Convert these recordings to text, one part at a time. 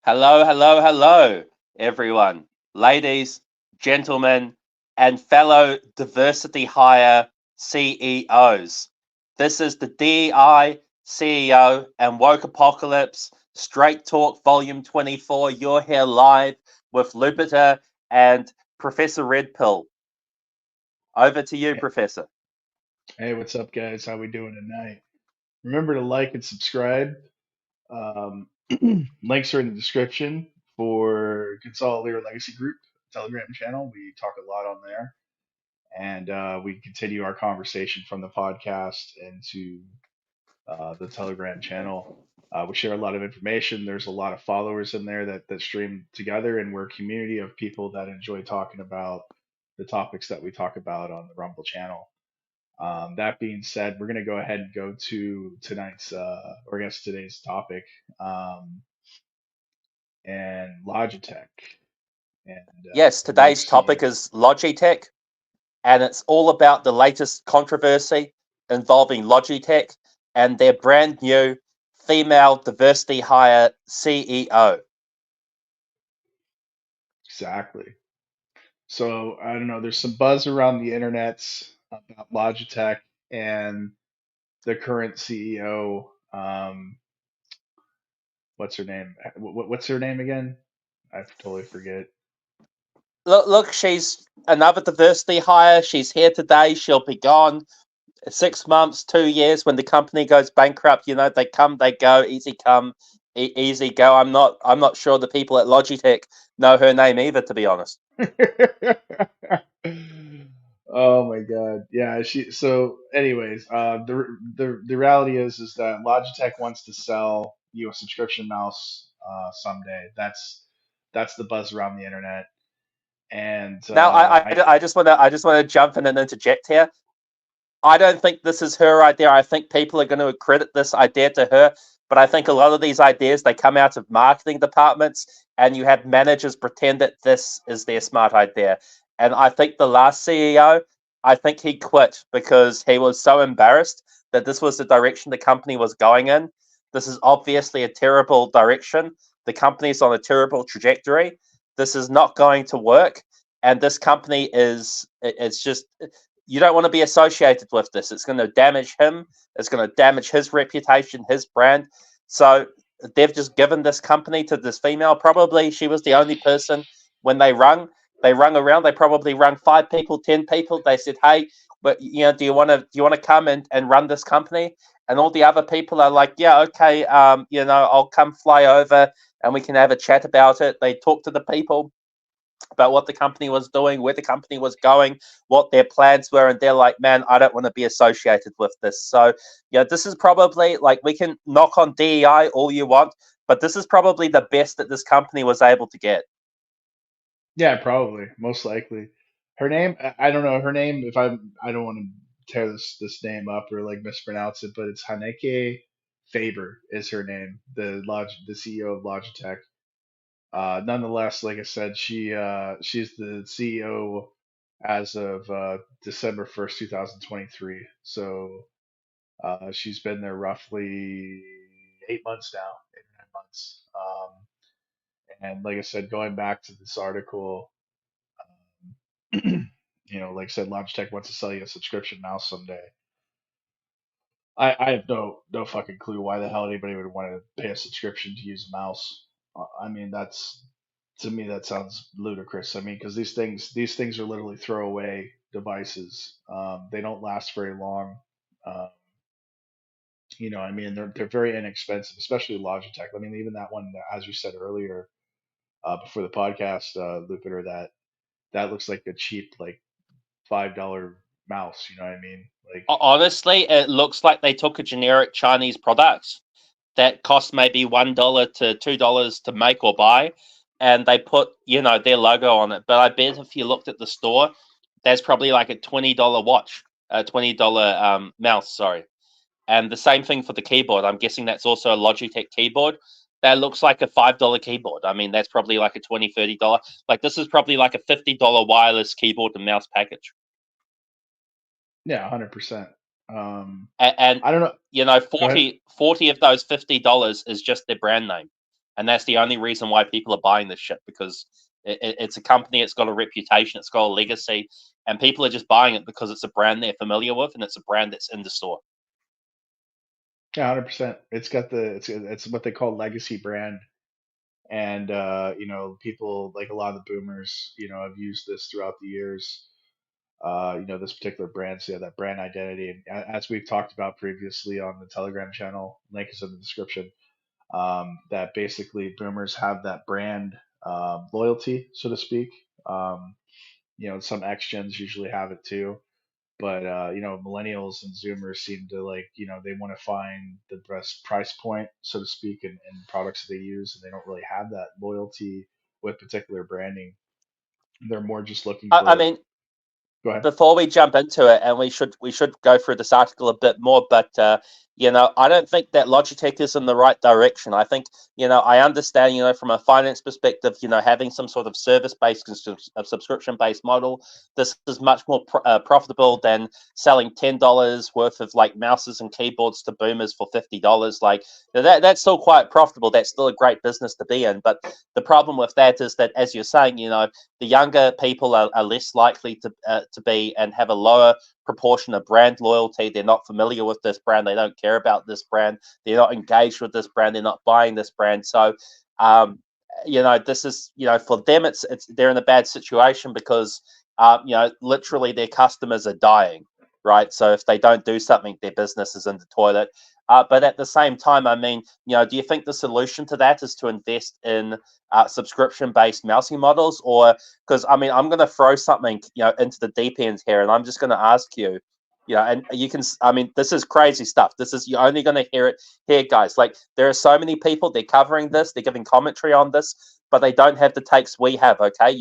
Hello, hello, hello, everyone. Ladies, gentlemen, and fellow diversity hire CEOs. This is the DEI CEO and Woke Apocalypse Straight Talk Volume 24. You're here live with Lupita and Professor Red Pill. Over to you, Professor. Hey, what's up, guys? How we doing tonight? Remember to like and subscribe. Um, links are in the description for Consolidator Legacy Group Telegram channel. We talk a lot on there, and we continue our conversation from the podcast into the Telegram channel. We share a lot of information. There's a lot of followers in there that stream together, and we're a community of people that enjoy talking about the topics that we talk about on the Rumble channel. That being said, we're going to go ahead and go to tonight's, or I guess today's topic, um, and Logitech. And Yes, the new today's topic CEO. is Logitech, and it's all about the latest controversy involving Logitech and their brand new female diversity hire CEO. Exactly. So I don't know. There's some buzz around the internets about Logitech and the current CEO. What's her name? What's her name again? I totally forget. Look, she's another diversity hire. She's here today. She'll be gone 6 months, 2 years when the company goes bankrupt. You know, they come, they go, easy come, easy go. I'm not sure the people at Logitech know her name either, to be honest. Oh my God. Yeah, so anyways, the reality is that Logitech wants to sell you a subscription mouse someday. That's the buzz around the internet. And Now, I just want to jump in and interject here. I don't think this is her idea. I think people are going to credit this idea to her. But I think a lot of these ideas, they come out of marketing departments, and you have managers pretend that this is their smart idea. And I think the last CEO, I think he quit because he was so embarrassed that this was the direction the company was going in. This is obviously a terrible direction. The company's on a terrible trajectory. This is not going to work. And this company it's just, you don't want to be associated with this. It's going to damage him. It's going to damage his reputation, his brand. So they've just given this company to this female. Probably she was the only person when they rung. They rung around. They probably rung 5 people, 10 people. They said, "Hey, but do you want to come and run this company?" And all the other people are like, "Yeah, okay. I'll come fly over and we can have a chat about it." They talk to the people about what the company was doing, where the company was going, what their plans were, and they're like, "Man, I don't want to be associated with this." So, yeah, this is probably like, we can knock on DEI all you want, but this is probably the best that this company was able to get. yeah, probably, most likely. Her name, I don't know her name. I don't want to tear this name up or like mispronounce it, but it's Haneke Faber is her name, the CEO of Logitech. Nonetheless, like I said, she's the CEO as of December 1st, 2023. So she's been there roughly 8 months now, 8 or 9 months. And like I said, going back to this article, like I said, Logitech wants to sell you a subscription mouse someday. I have no fucking clue why the hell anybody would want to pay a subscription to use a mouse. I mean, that's to me that sounds ludicrous. I mean, because these things are literally throwaway devices. They don't last very long. Um, I mean, they're very inexpensive, especially Logitech. I mean, even that one, as you said earlier, before the podcast, Lupiter, that looks like a cheap like $5 mouse. You know what I mean? Like, Honestly, it looks like they took a generic Chinese product that cost maybe $1 to $2 to make or buy, and they put their logo on it. But I bet if you looked at the store, That's probably like a $20 watch, a $20 mouse. Sorry, and the same thing for the keyboard. I'm guessing that's also a Logitech keyboard. That looks like a $5 keyboard. I mean, that's probably like a $20, $30. Like this is probably like a $50 wireless keyboard and mouse package. Yeah, 100%. And I don't know. you know, Go ahead. 40 of those $50 is just their brand name, and that's the only reason why people are buying this shit, because it's a company, it's got a reputation, it's got a legacy, and people are just buying it because it's a brand they're familiar with and it's a brand that's in the store. Yeah, 100%. It's got it's what they call legacy brand, and people like a lot of the boomers, have used this throughout the years. This particular brand, so yeah, that brand identity, and as we've talked about previously on the Telegram channel, link is in the description. That basically boomers have that brand loyalty, so to speak. Um, some X gens usually have it too, but millennials and Zoomers seem to like, they want to find the best price point, so to speak, in products that they use, and they don't really have that loyalty with particular branding. They're more just looking I for. mean, Go ahead. before we jump into it, and we should go through this article a bit more, but I don't think that Logitech is in the right direction. I think, I understand, from a finance perspective, having some sort of service-based, subscription-based model. This is much more profitable than selling $10 worth of like mouses and keyboards to boomers for $50. Like that's still quite profitable. That's still a great business to be in. But the problem with that is that, as you're saying, the younger people are less likely to be and have a lower proportion of brand loyalty. They're not familiar with this brand. They don't care about this brand. They're not engaged with this brand. They're not buying this brand. So, this is, for them, it's they're in a bad situation because, literally their customers are dying, right? So if they don't do something, their business is in the toilet. But at the same time, I mean, do you think the solution to that is to invest in subscription-based mousing models, or because I mean, I'm going to throw something into the deep end here, and I'm just going to ask you, and you can, I mean, this is crazy stuff. This is, you're only going to hear it here, guys. Like there are so many people, they're covering this, they're giving commentary on this, but they don't have the takes we have. Okay,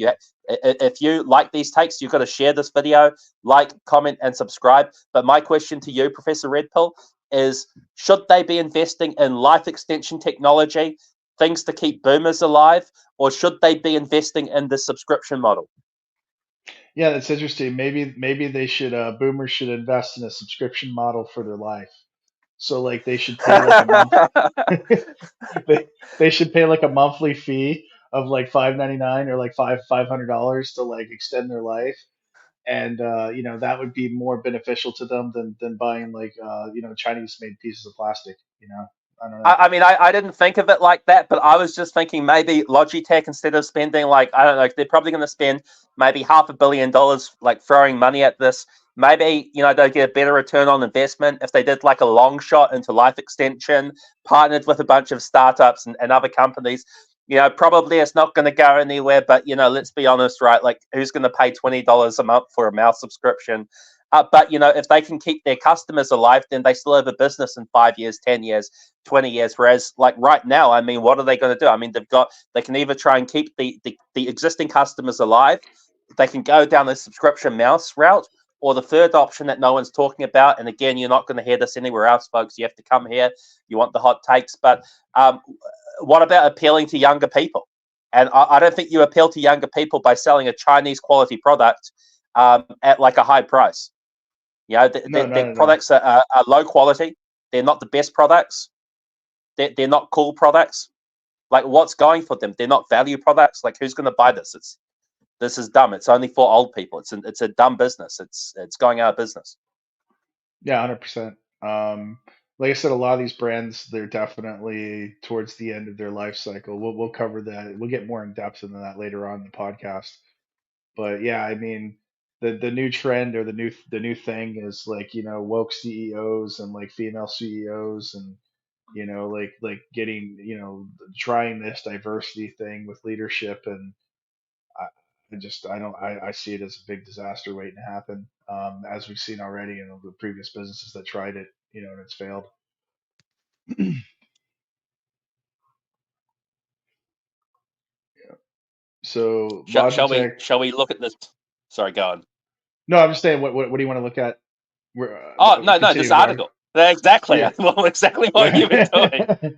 if you like these takes, you've got to share this video, like, comment, and subscribe. But my question to you, Professor Redpill, is should they be investing in life extension technology, things to keep boomers alive, or should they be investing in the subscription model? Yeah, that's interesting. Maybe they should boomers should invest in a subscription model for their life. So like they should pay like a month. They should pay like a monthly fee of like 5.99 or like $500 to like extend their life, and that would be more beneficial to them than buying like Chinese made pieces of plastic. I don't know. I mean, I didn't think of it like that, but I was just thinking maybe Logitech, instead of spending like, I don't know, they're probably going to spend maybe $500 million like throwing money at this. Maybe, they'll get a better return on investment if they did like a long shot into life extension, partnered with a bunch of startups and other companies. Probably it's not going to go anywhere, but, let's be honest, right? Like, who's going to pay $20 a month for a mouse subscription? But if they can keep their customers alive, then they still have a business in 5 years, 10 years, 20 years. Whereas, like right now, I mean, what are they going to do? I mean, they can either try and keep the existing customers alive, they can go down the subscription mouse route, or the third option that no one's talking about. And again, you're not going to hear this anywhere else, folks. You have to come here. You want the hot takes, but what about appealing to younger people? And I don't think you appeal to younger people by selling a Chinese quality product at like a high price. No, The not at all. products are low quality. They're not the best products. They're not cool products. Like, what's going for them? They're not value products. Like, who's going to buy this? This is dumb. It's only for old people. It's a dumb business. It's going out of business. Yeah, 100%. Like I said, a lot of these brands, they're definitely towards the end of their life cycle. We'll cover that. We'll get more in depth into that later on in the podcast. But yeah, I mean, the new trend or the new thing is like woke CEOs and like female CEOs, and like getting trying this diversity thing with leadership, and I, I see it as a big disaster waiting to happen, as we've seen already in the previous businesses that tried it, and it's failed. So Shall we Logitech. shall we look at this? Sorry, go on. No, I'm just saying, what do you want to look at? Oh no, no, this Continue the article. article. Exactly. Yeah. Well, exactly what you were doing.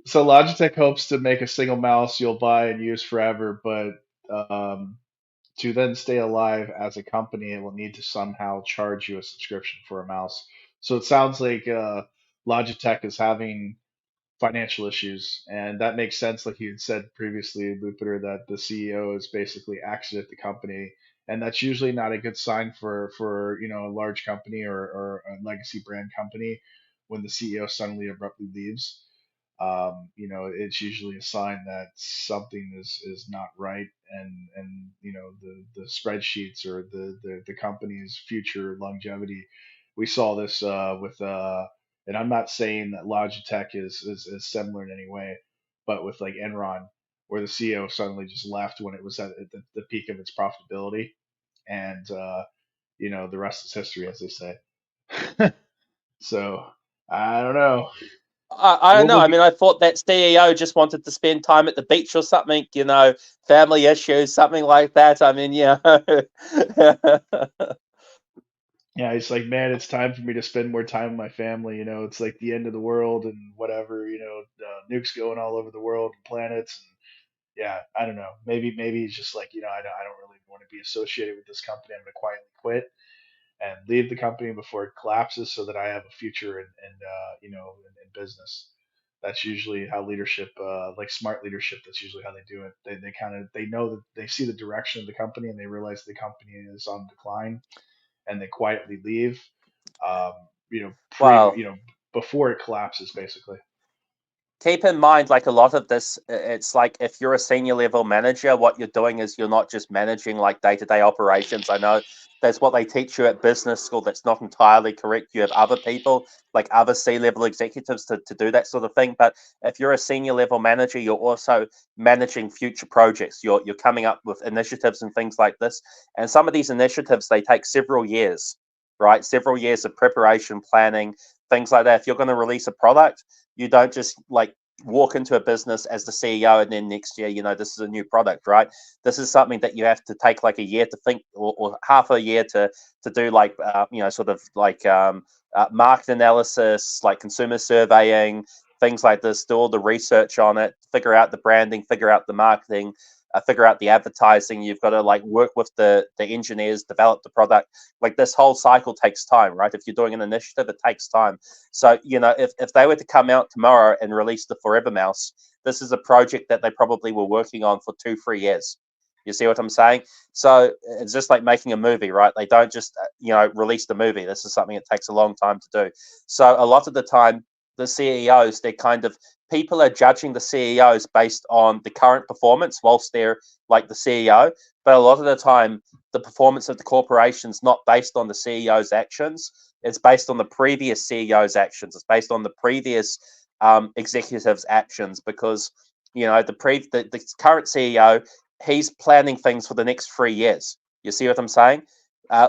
So Logitech hopes to make a single mouse you'll buy and use forever, but um, to then stay alive as a company, it will need to somehow charge you a subscription for a mouse. So it sounds like Logitech is having financial issues, and that makes sense. Like you had said previously, Lupiter, that the CEO has basically exited the company, and that's usually not a good sign for a large company or a legacy brand company when the CEO suddenly abruptly leaves. It's usually a sign that something is not right, and the spreadsheets or the company's future longevity. We saw this and I'm not saying that Logitech is similar in any way, but with like Enron, where the CEO suddenly just left when it was at the peak of its profitability, and the rest is history, as they say. So I don't know. I don't We'll, know. we'll I get, mean, I thought that CEO just wanted to spend time at the beach or something, family issues, something like that. I mean, Yeah, it's like, man, it's time for me to spend more time with my family. It's like the end of the world and whatever. Nukes going all over the world and planets. And yeah, I don't know. Maybe he's just like, I don't really want to be associated with this company. I'm gonna quietly quit and leave the company before it collapses, so that I have a future in business. That's usually how leadership, like smart leadership, that's usually how they do it. They kind of they know that they see the direction of the company and they realize the company is on decline, and they quietly leave. Um, well, before it collapses, basically. keep in mind, like a lot of this, it's like if you're a senior level manager, what you're doing is you're not just managing like day to day operations. I know that's what they teach you at business school. That's not entirely correct. You have other people, like other C-level executives, to do that sort of thing. But if you're a senior level manager, you're also managing future projects. You're coming up with initiatives and things like this. And some of these initiatives, they take several years, right? Several years of preparation, planning, things like that. If you're going to release a product, you don't just like walk into a business as the CEO and then next year, this is a new product, right? This is something that you have to take like a year to think, or half a year to do, like sort of like market analysis, like consumer surveying, things like this. Do all the research on it, figure out the branding, figure out the marketing. Figure out the advertising. You've got to like work with the engineers, develop the product. Like this whole cycle takes time, right? If you're doing an initiative, it takes time. So, if they were to come out tomorrow and release the Forever Mouse, this is a project that they probably were working on for 2, 3 years. You see what I'm saying? So it's just like making a movie, right? They don't just, release the movie. This is something that takes a long time to do. So a lot of the time, the CEOs, they're kind of, people are judging the CEOs based on the current performance whilst they're like the CEO. But a lot of the time, the performance of the corporation's not based on the CEO's actions. It's based on the previous CEO's actions. It's based on the previous executives' actions, because the current CEO, he's planning things for the next 3 years. You see what I'm saying?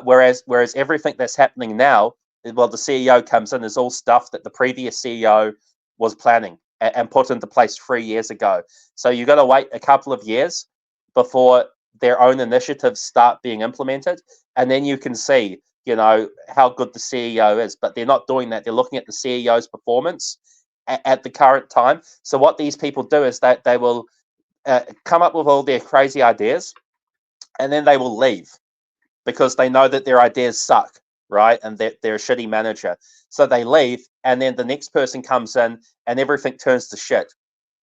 Whereas everything that's happening now, well, the CEO comes in, is all stuff that the previous CEO was planning and put into place 3 years ago. So you got to wait a couple of years before their own initiatives start being implemented, and then you can see how good the CEO is. But they're not doing that. They're looking at the CEO's performance at the current time. So what these people do is that they will come up with all their crazy ideas, and then they will leave because they know that their ideas suck, right? And that they're a shitty manager. So they leave, and then the next person comes in, and everything turns to shit.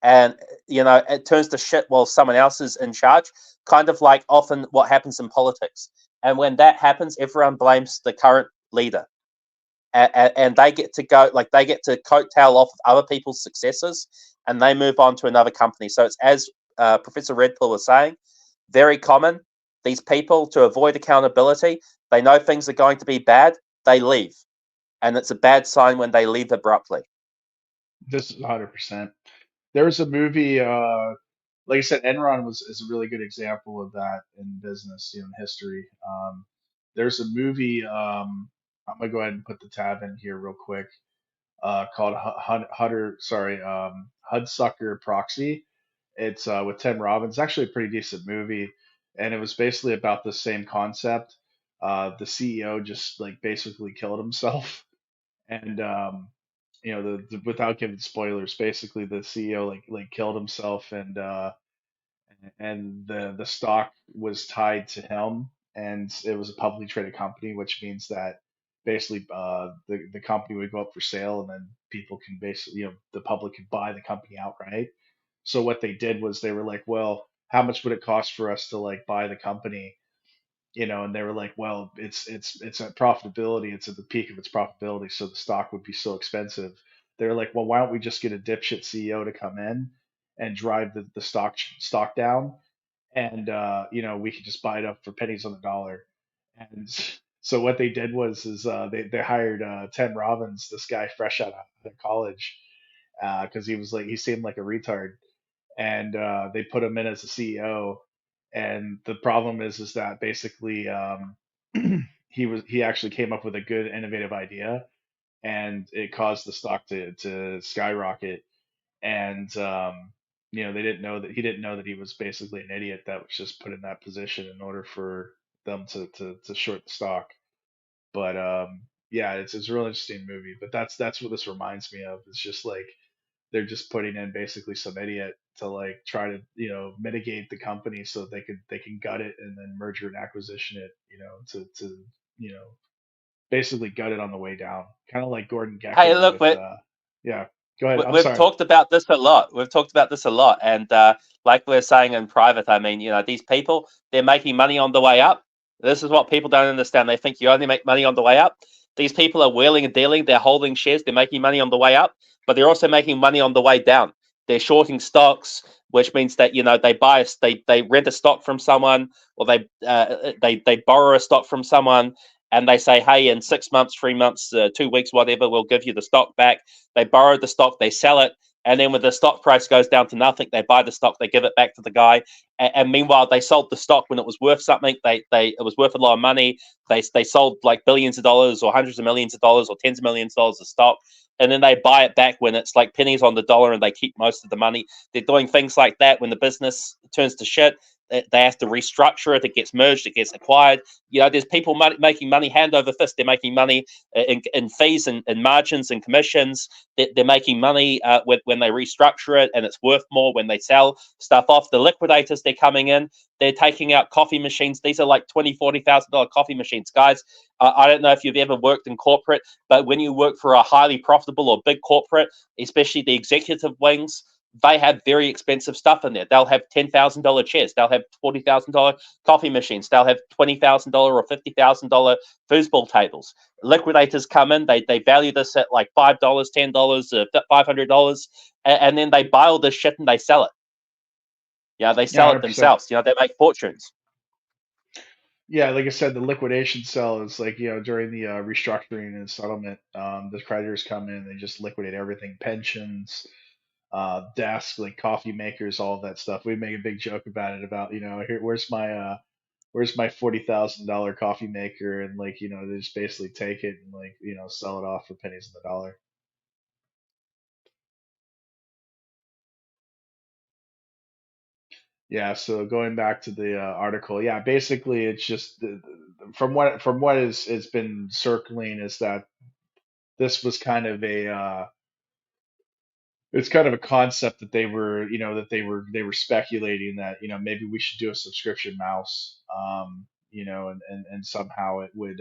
And it turns to shit while someone else is in charge, kind of like often what happens in politics. And when that happens, everyone blames the current leader, and they get to go, like they get to coattail off of other people's successes, and they move on to another company. So it's, as Professor Redpill was saying, very common. These people, to avoid accountability, they know things are going to be bad, they leave, and it's a bad sign when they leave abruptly. This is 100%. There was a movie, like I said, Enron is a really good example of that in business, in history. There's a movie. I'm gonna go ahead and put the tab in here real quick. Called Hudsucker Proxy. It's with Tim Robbins. It's actually a pretty decent movie. and it was basically about the same concept. The CEO just like basically killed himself, and without giving spoilers, basically the CEO like killed himself, and the stock was tied to him, and it was a publicly traded company, which means that basically the company would go up for sale, and then people can basically, the public could buy the company outright. So what they did was they were like, well, how much would it cost for us to like buy the company? And they were like, well, it's at profitability, it's at the peak of its profitability, so the stock would be so expensive. They're like, well, why don't we just get a dipshit CEO to come in and drive the stock down, and we could just buy it up for pennies on the dollar. And so what they did was is they hired Tim Robbins, this guy fresh out of college, because he seemed like a retard, and they put him in as the CEO. And the problem is that basically he actually came up with a good innovative idea, and it caused the stock to skyrocket. And they didn't know that he didn't know that he was basically an idiot that was just put in that position in order for them to short the stock. But yeah, it's a real interesting movie. But that's what this reminds me of. It's just like they're just putting in basically some idiot to like try to mitigate the company so they can gut it and then merger and acquisition it, to you know basically gut it on the way down, kind of like Gordon Hey, Gecko look, with yeah. Go ahead. I'm we've sorry. talked about this a lot. We've talked about this a lot, and like we're saying in private, I mean, these people, they're making money on the way up. This is what people don't understand. They think you only make money on the way up. These people are wheeling and dealing. They're holding shares. They're making money on the way up, but they're also making money on the way down. They're shorting stocks, which means that they rent a stock from someone, or they borrow a stock from someone, and they say, hey, in 6 months, 3 months, 2 weeks, whatever, we'll give you the stock back. They borrow the stock, they sell it, and then when the stock price goes down to nothing, they buy the stock, they give it back to the guy. And meanwhile, they sold the stock when it was worth something. It was worth a lot of money. They sold like billions of dollars, or hundreds of millions of dollars, or tens of millions of dollars of stock, and then they buy it back when it's like pennies on the dollar, and they keep most of the money. They're doing things like that. When the business turns to shit, they have to restructure it. It gets merged. It gets acquired. There's people making money hand over fist. They're making money in fees and margins and commissions. They're making money when they restructure it, and it's worth more when they sell stuff off. The liquidators, they're coming in. They're taking out coffee machines. These are like $20,000, $40,000 coffee machines, guys. I don't know if you've ever worked in corporate, but when you work for a highly profitable or big corporate, especially the executive wings, they have very expensive stuff in there. They'll have $10,000 chairs. They'll have $40,000 coffee machines. They'll have $20,000 or $50,000 foosball tables. Liquidators come in. They value this at like $5, $10, $500, and then they buy all this shit and they sell it. They Yeah, sell it 100%. themselves. They make fortunes. Yeah, like I said, the liquidation sale is like, during the restructuring and settlement, the creditors come in, they just liquidate everything, pensions, desk, like coffee makers, all of that stuff. We make a big joke about it, about, here, where's my $40,000 coffee maker, and like, they just basically take it and like, sell it off for pennies on the dollar. Yeah, so going back to the article, yeah, basically it's just from what is been circling is that this was kind of a concept that they were speculating that maybe we should do a subscription mouse, and somehow it would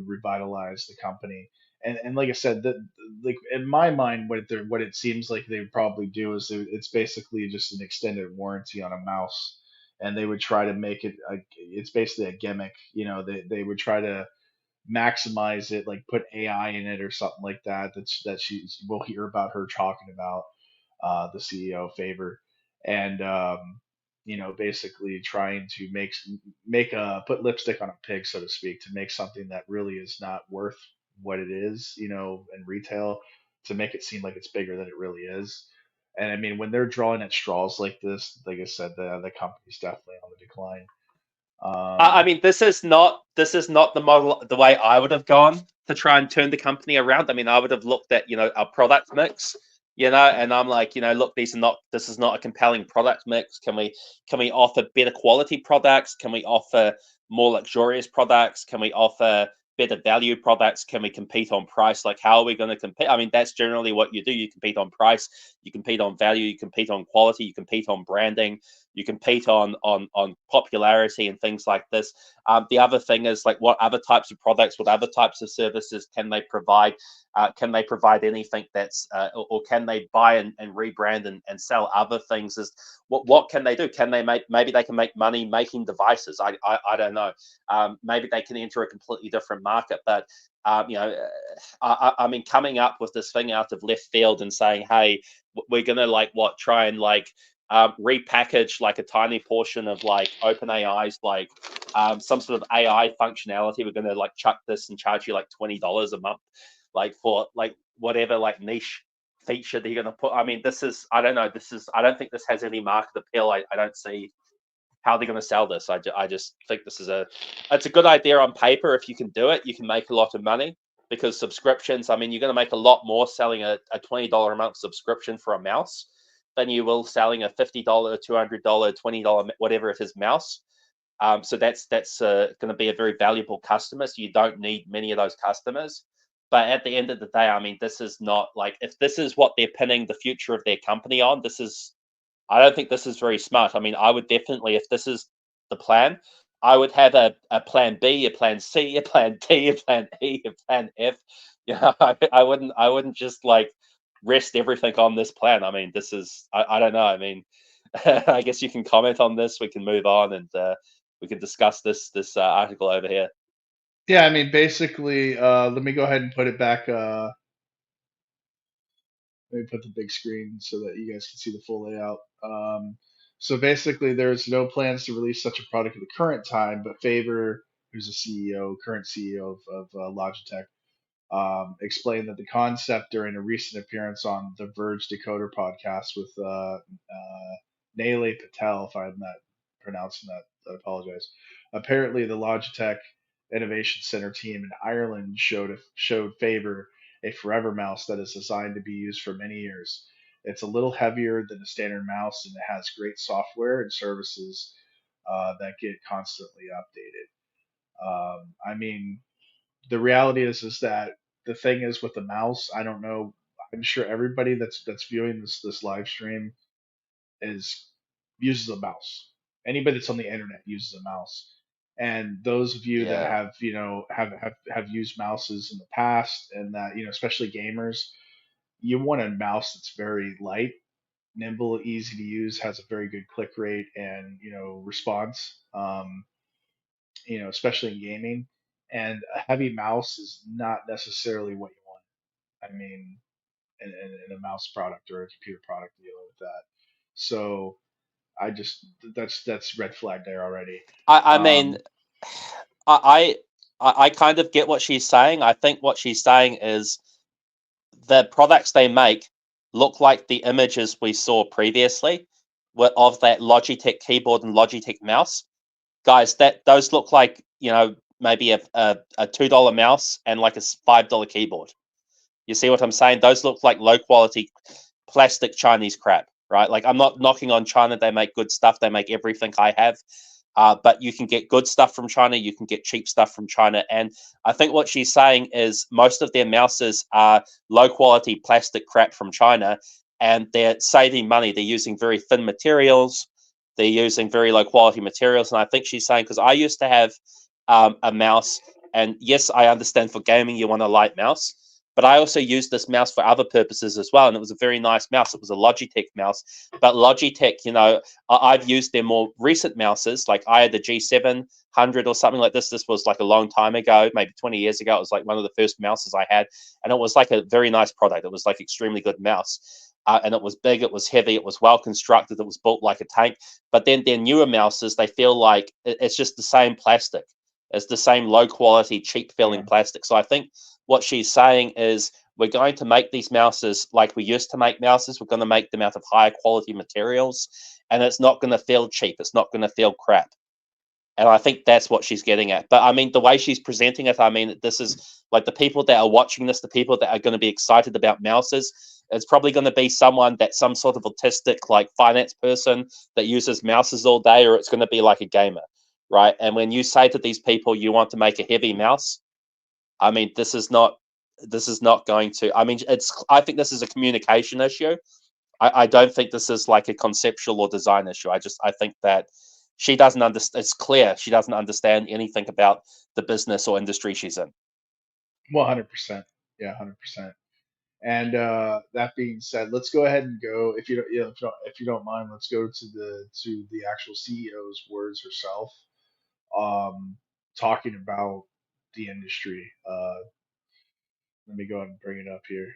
revitalize the company. And like I said, that, like, in my mind, what it seems like they would probably do is it's basically just an extended warranty on a mouse, and they would try to make it it's basically a gimmick. They would try to maximize it, like put AI in it or something like that. We'll hear about her talking about the CEO favor, and basically trying to put lipstick on a pig, so to speak, to make something that really is not worth what it is, in retail, to make it seem like it's bigger than it really is. And I mean, when they're drawing at straws like this, like I said, the company's definitely on the decline. I Um, mean, this is not the model, the way I would have gone to try and turn the company around. I mean, I would have looked at our product mix. And I'm like, look, this is not a compelling product mix. Can we offer better quality products? Can we offer more luxurious products? Can we offer better value products? Can we compete on price? Like, how are we going to compete? I mean, that's generally what you do. You compete on price, you compete on value, you compete on quality, you compete on branding, you compete on popularity and things like this. The other thing is, like, what other types of products, what other types of services can they provide? Can they provide anything that's, or can they buy and rebrand and sell other things? Is what can they do? Can they maybe they can make money making devices? I don't know. Maybe they can enter a completely different market. But I mean, coming up with this thing out of left field and saying, hey, we're gonna try and repackage like a tiny portion of like OpenAI's some sort of AI functionality. We're gonna like chuck this and charge you like $20 a month, like for like whatever like niche feature they're going to put. I mean, I don't know. I don't think this has any market appeal. I don't see how they're going to sell this. I just think it's a good idea on paper. If you can do it, you can make a lot of money, because subscriptions, I mean, you're going to make a lot more selling a $20 a month subscription for a mouse than you will selling a $50, $200, $20, whatever it is, mouse. So that's going to be a very valuable customer. So you don't need many of those customers. But at the end of the day, I mean, this is not like, if this is what they're pinning the future of their company on, I don't think this is very smart. I mean, I would definitely, if this is the plan, I would have a plan B, a plan C, a plan D, a plan E, a plan F. I wouldn't just like rest everything on this plan. I mean, I don't know. I mean, I guess you can comment on this. We can move on, and we can discuss this article over here. Yeah, I mean, basically, let me go ahead and put it back. Let me put the big screen so that you guys can see the full layout. So basically, there's no plans to release such a product at the current time, but Favor, who's the CEO, current CEO of Logitech, explained that the concept during a recent appearance on the Verge Decoder podcast with Nele Patel, if I'm not pronouncing that, I apologize. Apparently, the Logitech Innovation Center team in Ireland showed Favor a forever mouse that is designed to be used for many years. It's a little heavier than a standard mouse, and it has great software and services that get constantly updated. I mean, the reality is that the thing is with the mouse, I don't know. I'm sure everybody that's viewing this live stream is uses a mouse. Anybody that's on the internet uses a mouse. And those of you that Yeah, have have used mouses in the past, and that especially gamers, you want a mouse that's very light, nimble, easy to use, has a very good click rate and response. Especially in gaming. And a heavy mouse is not necessarily what you want. I mean, in a mouse product or a computer product dealing with that. So I just that's red flag there already. I mean, Um, I I kind of get what she's saying. I think what she's saying is the products they make look like the images we saw previously of that Logitech keyboard and Logitech mouse. Guys, that those look like, maybe a $2 mouse and like a $5 keyboard. You see what I'm saying? Those look like low quality plastic Chinese crap, right? Like, I'm not knocking on China. They make good stuff. They make everything I have. But you can get good stuff from China. You can get cheap stuff from China. And I think what she's saying is most of their mouses are low quality plastic crap from China, and they're saving money. They're using very thin materials. They're using very low quality materials. And I think she's saying, because I used to have a mouse, and yes, I understand for gaming you want a light mouse, but I also used this mouse for other purposes as well, and it was a very nice mouse. It was a Logitech mouse, but Logitech, I've used their more recent mouses. Like, I had the G700 or something like this. This was like a long time ago, maybe 20 years ago. It was like one of the first mouses I had, and it was like a very nice product. It was like extremely good mouse. And it was big, it was heavy, it was well constructed, it was built like a tank. But then their newer mouses, they feel like it's just the same plastic. It's the same low quality, cheap feeling yeah. plastic. So I think what she's saying is, we're going to make these mouses like we used to make mouses. We're going to make them out of higher quality materials, and it's not going to feel cheap. It's not going to feel crap. And I think that's what she's getting at. But I mean, the way she's presenting it, I mean, this is like the people that are watching this, the people that are going to be excited about mouses, it's probably going to be someone that's some sort of autistic, like finance person that uses mouses all day, or it's going to be like a gamer, right? And when you say to these people you want to make a heavy mouse, I mean, this is not going to. I mean, I think this is a communication issue. I don't think this is like a conceptual or design issue. I think that she doesn't understand. It's clear she doesn't understand anything about the business or industry she's in. 100%. Yeah, 100%. And that being said, let's go ahead and go. If you don't, if you don't mind, let's go to the actual CEO's words herself, talking about the industry. Let me go ahead and bring it up here.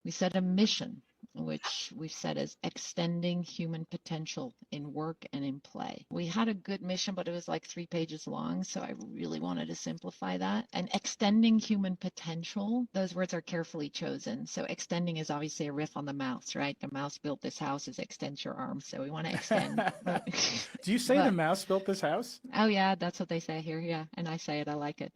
We set a mission, which we've said is extending human potential in work and in play. We had a good mission, but it was like 3 pages long. So I really wanted to simplify that. And extending human potential, those words are carefully chosen. So extending is obviously a riff on the mouse, right? The mouse built this house, is extends your arms. So we want to extend. Do you say the mouse built this house? Oh, yeah, that's what they say here. Yeah. And I say it, I like it.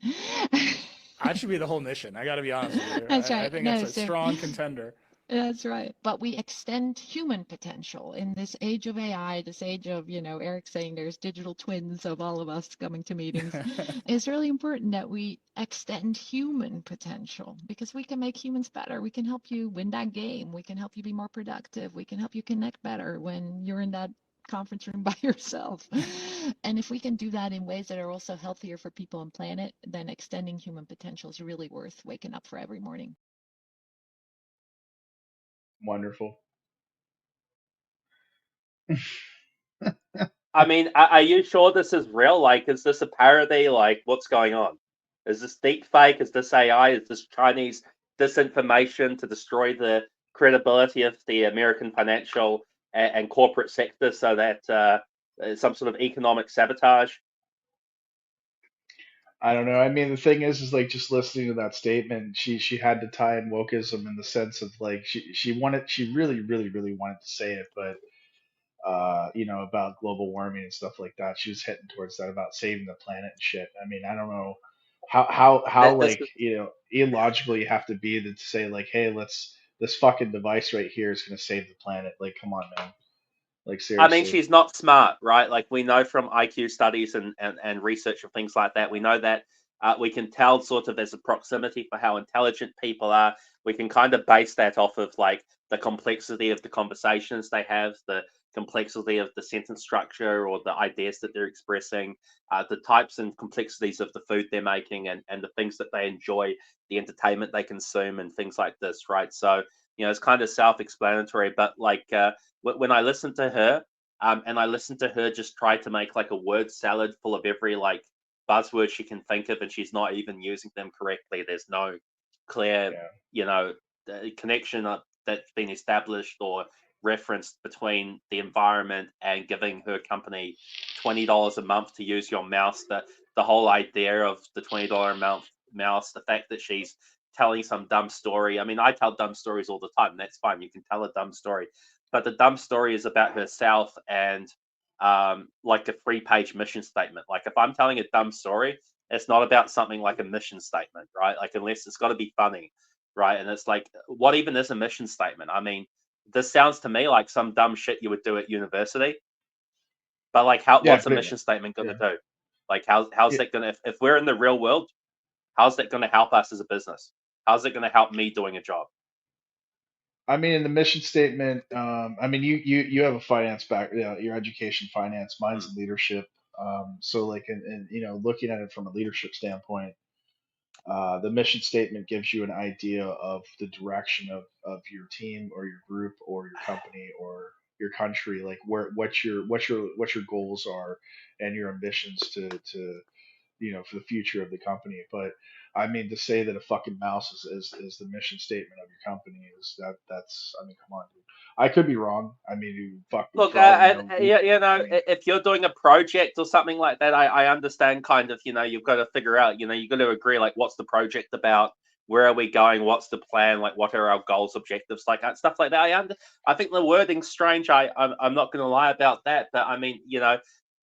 That should be the whole mission. I got to be honest with you. That's right. I think No, it's a strong contender. That's right. But we extend human potential in this age of AI, this age of, Eric saying there's digital twins of all of us coming to meetings. It's really important that we extend human potential because we can make humans better. We can help you win that game. We can help you be more productive. We can help you connect better when you're in that conference room by yourself. And if we can do that in ways that are also healthier for people and planet, then extending human potential is really worth waking up for every morning. Wonderful. I mean, are you sure this is real? Like, is this a parody? Like, what's going on? Is this deep fake? Is this AI? Is this Chinese disinformation to destroy the credibility of the American financial and corporate sector so that some sort of economic sabotage? I don't know. I mean, the thing is like just listening to that statement, she had to tie in wokeism in the sense of like she really really wanted to say it, but about global warming and stuff like that. She was heading towards that about saving the planet and shit. I mean, I don't know how That this like illogical you have to be to say like, hey, this fucking device right here is gonna save the planet. Like, come on, man. Like I mean, seriously. she's not smart, right? Like we know from IQ studies and research and things like that, we know that we can tell sort of as a proximity for how intelligent people are. We can kind of base that off of like the complexity of the conversations they have, the complexity of the sentence structure or the ideas that they're expressing, the types and complexities of the food they're making and the things that they enjoy, the entertainment they consume and things like this, right? So, it's kind of self-explanatory, but like when I listen to her, and I listen to her just try to make like a word salad full of every like buzzword she can think of, and she's not even using them correctly. There's no clear, Yeah. connection that's been established or referenced between the environment and giving her company $20 a month to use your mouse. The whole idea of the $20 a month mouse, the fact that she's telling some dumb story. I mean, I tell dumb stories all the time. And that's fine. You can tell a dumb story, but the dumb story is about herself and like a 3-page mission statement. Like if I'm telling a dumb story, it's not about something like a mission statement, right? Like unless it's got to be funny, right? And it's like, what even is a mission statement? I mean, this sounds to me like some dumb shit you would do at university. But like, Yeah, what's a pretty mission much. statement going to Yeah. do? Like, how's Yeah. that going to? If we're in the real world, how's that going to help us as a business? How's it going to help me doing a job? I mean, in the mission statement, I mean, you have a finance your education finance, mine's Hmm. in leadership. So like, looking at it from a leadership standpoint, the mission statement gives you an idea of the direction of your team or your group or your company or your country, like what your goals are and your ambitions to for the future of the company. But I mean, to say that a fucking mouse is the mission statement of your company that's I mean, come on, dude. I could be wrong. I mean, Look, for all we know, I mean, if you're doing a project or something like that, I understand kind of, you've got to figure out, you've got to agree, like, what's the project about? where are we going? What's the plan? Like, what are our goals, objectives? Like stuff like that. I think the wording's strange. I'm not going to lie about that. But I mean,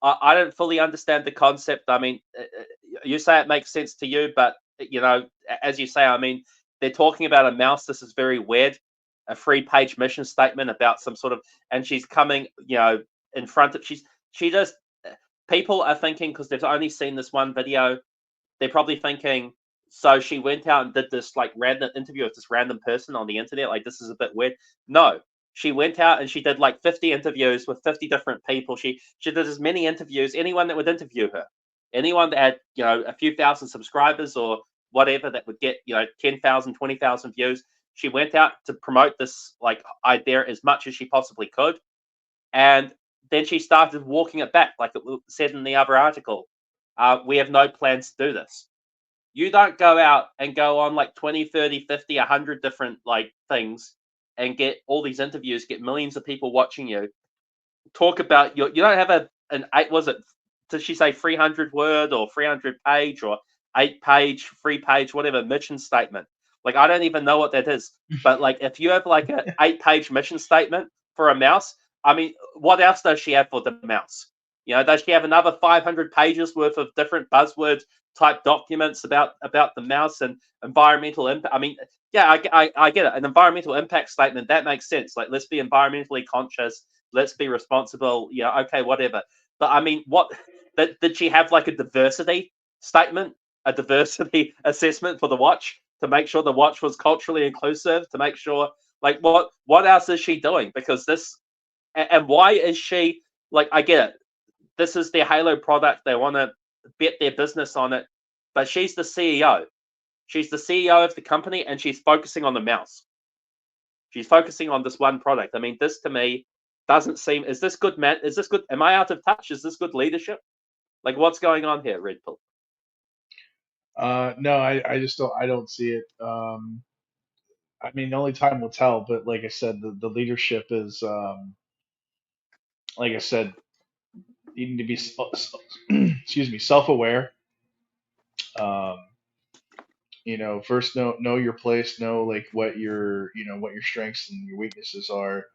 I don't fully understand the concept. I mean, you say it makes sense to you, but as you say, I mean, they're talking about a mouse. This is very weird. A 3-page mission statement about some sort of, and she's coming, in front of, she just, people are thinking, because they've only seen this one video, they're probably thinking, so she went out and did this like random interview with this random person on the internet. Like, this is a bit weird. No, she went out and she did like 50 interviews with 50 different people. She did as many interviews, anyone that would interview her, anyone that had, a few thousand subscribers or whatever that would get, 10,000, 20,000 views. She went out to promote this like idea as much as she possibly could. And then she started walking it back, like it said in the other article. We have no plans to do this. You don't go out and go on like 20, 30, 50, 100 different like things and get all these interviews, get millions of people watching you. Talk about you don't have an 8, was it, did she say 300 word or 300 page or 8-page, 3-page, whatever mission statement? Like, I don't even know what that is. But like, if you have like an 8-page mission statement for a mouse, I mean, what else does she have for the mouse? Does she have another 500 pages worth of different buzzword type documents about the mouse and environmental impact? I mean, yeah, I get it. An environmental impact statement, that makes sense. Like, let's be environmentally conscious. Let's be responsible. Okay, whatever. But I mean, what did she have like a diversity statement, a diversity assessment for the watch to make sure the watch was culturally inclusive, to make sure like what else is she doing? Because this, and why is she, like, I get it. This is their Halo product. They want to bet their business on it. But she's the CEO. She's the CEO of the company, and she's focusing on the mouse. She's focusing on this one product. I mean, this to me doesn't seem. Is this good, man? Is this good? Am I out of touch? Is this good leadership? Like, what's going on here, Red Pill? No, I just don't see it. I mean, only time will tell. But like I said, the leadership is, like I said, you need to be, excuse me, self-aware. Um, first know your place, know like what your strengths and your weaknesses are,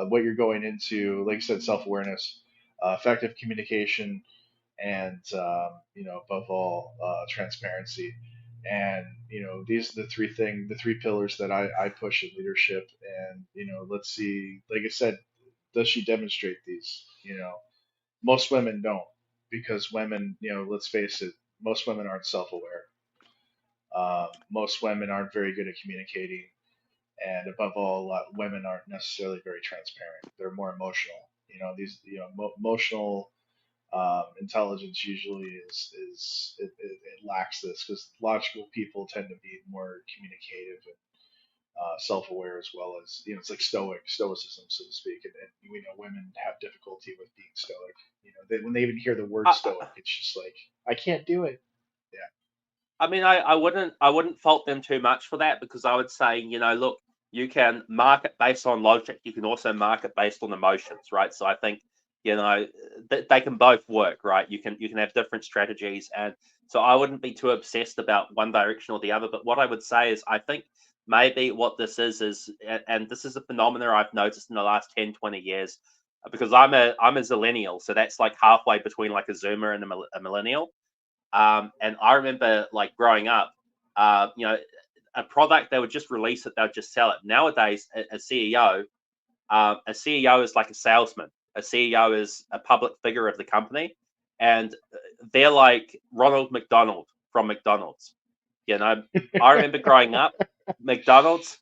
what you're going into. Like I said, self-awareness, effective communication, and above all, transparency. And these are the three pillars that I push in leadership. And let's see, like I said, does she demonstrate these? Most women don't, because women, let's face it, most women aren't self-aware. Most women aren't very good at communicating, and above all, women aren't necessarily very transparent. They're more emotional. Emotional intelligence usually it lacks this, because logical people tend to be more communicative and self-aware, as well as it's like stoicism, so to speak. And we know women have difficulty with being stoic. When they even hear the word stoic, it's just like, I can't do it. Yeah. I mean, I wouldn't fault them too much for that, because I would say, look, you can market based on logic. You can also market based on emotions, right? So I think, they can both work, right? You can have different strategies, and so I wouldn't be too obsessed about one direction or the other. But what I would say is, I think maybe what this is, and this is a phenomenon I've noticed in the last 10, 20 years, because I'm a zillennial, so that's like halfway between like a Zoomer and a millennial. And I remember like growing up, a product, they would just release it, they would just sell it. Nowadays, a CEO is like a salesman. A CEO is a public figure of the company, and they're like Ronald McDonald from McDonald's. I remember growing up, McDonald's.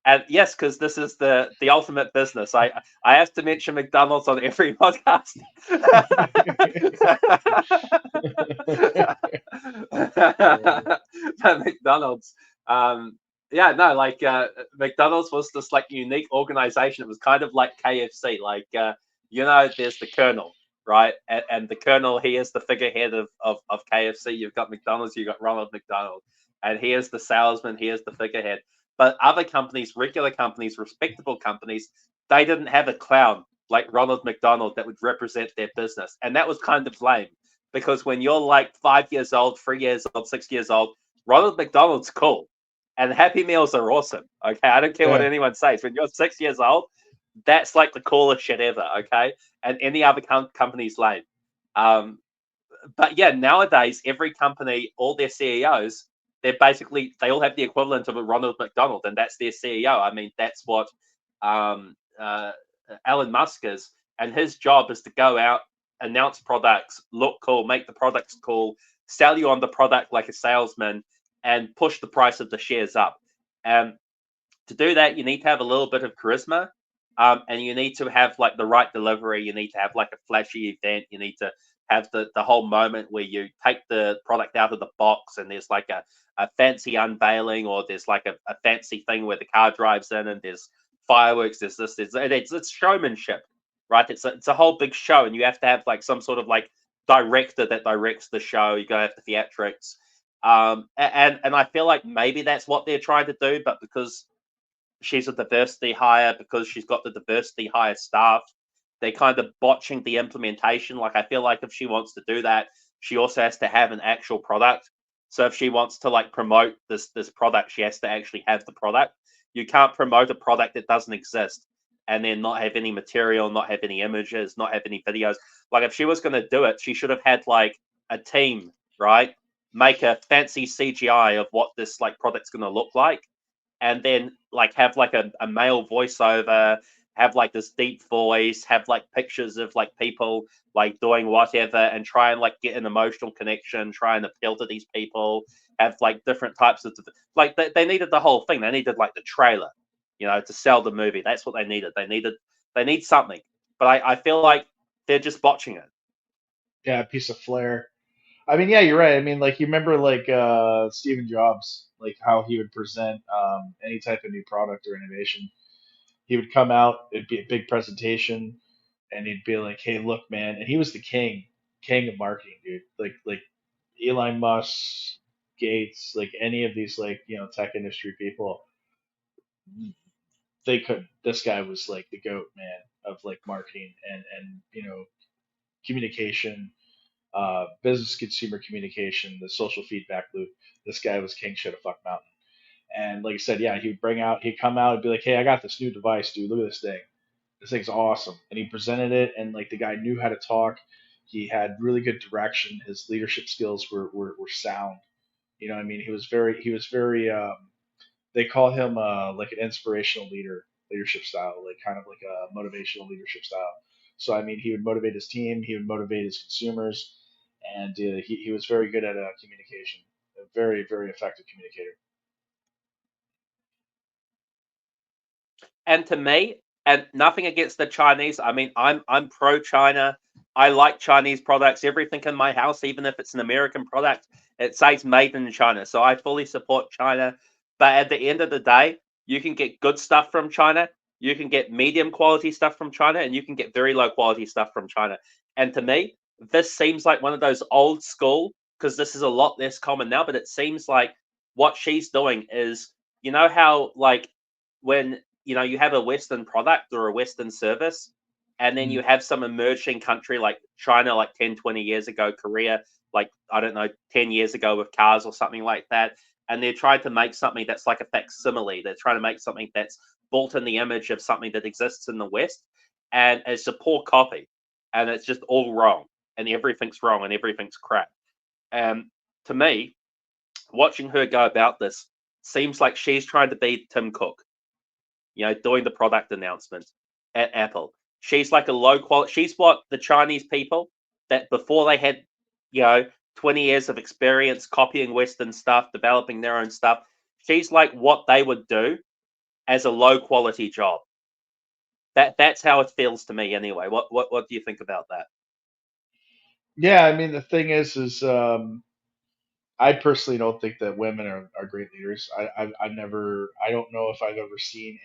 And yes, because this is the ultimate business. I have to mention McDonald's on every podcast. McDonald's. Yeah, no, like McDonald's was this like unique organization. It was kind of like KFC. Like there's the Colonel, right? And the Colonel, he is the figurehead of KFC. You've got McDonald's, you've got Ronald McDonald, and he is the salesman, he is the figurehead. But other companies, regular companies, respectable companies, they didn't have a clown like Ronald McDonald that would represent their business. And that was kind of lame, because when you're like 5 years old, 3 years old, 6 years old, Ronald McDonald's cool, and Happy Meals are awesome. Okay, I don't care what Yeah. anyone says. When you're 6 years old, that's like the coolest shit ever. Okay, and any other company's lame. Um, but yeah, nowadays every company, all their CEOs, they all have the equivalent of a Ronald McDonald, and that's their CEO. I mean, that's what um, uh, Elon Musk is, and his job is to go out, announce products, look cool, make the products cool, sell you on the product like a salesman, and push the price of the shares up. And to do that, you need to have a little bit of charisma, and you need to have like the right delivery. You need to have like a flashy event. You need to have the whole moment where you take the product out of the box and there's like a fancy unveiling, or there's like a fancy thing where the car drives in and there's fireworks. There's this. It's showmanship, right? It's a whole big show, and you have to have like some sort of like director that directs the show. You gotta have the theatrics. And I feel like maybe that's what they're trying to do, but because she's a diversity hire, because she's got the diversity hire staff, they're kind of botching the implementation. Like I feel like if she wants to do that, she also has to have an actual product. So if she wants to like promote this product, she has to actually have the product. You can't promote a product that doesn't exist and then not have any material, not have any images, not have any videos. Like if she was going to do it, she should have had like a team, right? Make a fancy CGI of what this like product's going to look like, and then like have like a male voiceover, have like this deep voice, have like pictures of like people like doing whatever, and try and like get an emotional connection, try and appeal to these people, have like different types of like they needed the whole thing. They needed like the trailer, to sell the movie. That's what they needed. They need something. But I feel like they're just botching it. Yeah, a piece of flair. I mean, yeah, you're right. I mean, like you remember like Stephen Jobs, like how he would present any type of new product or innovation. He would come out, it'd be a big presentation, and he'd be like, "Hey, look, man," and he was the king of marketing, dude. Like Elon Musk, Gates, like any of these like tech industry people, they could. This guy was like the goat man of like marketing and communication, business consumer communication, the social feedback loop. This guy was king shit of fuck mountain. And like I said, yeah, he'd come out and be like, "Hey, I got this new device, dude. Look at this thing. This thing's awesome." And he presented it, and like the guy knew how to talk. He had really good direction. His leadership skills were sound. You know, what I mean, he was very. They call him like an inspirational leadership style, like kind of like a motivational leadership style. So I mean, he would motivate his team, he would motivate his consumers, and he was very good at communication, a very effective communicator. And to me, and nothing against the Chinese. I mean, I'm pro China. I like Chinese products. Everything in my house, even if it's an American product, it says made in China. So I fully support China. But at the end of the day, you can get good stuff from China. You can get medium quality stuff from China, and you can get very low quality stuff from China. And to me, this seems like one of those old school, because this is a lot less common now, but it seems like what she's doing is, how like when you have a Western product or a Western service, and then Mm. you have some emerging country like China, like 10, 20 years ago, Korea, like, I don't know, 10 years ago with cars or something like that. And they're trying to make something that's like a facsimile. They're trying to make something that's built in the image of something that exists in the West. And it's a poor copy. And it's just all wrong. And everything's wrong and everything's crap. And to me, watching her go about this seems like she's trying to be Tim Cook, doing the product announcement at Apple. She's like a low quality. She's what the Chinese people that before they had, you know, 20 years of experience copying Western stuff, developing their own stuff. She's like what they would do as a low quality job. That's how it feels to me anyway. What do you think about that? Yeah, I mean the thing is I personally don't think that women are great leaders. I've never, I don't know if I've ever seen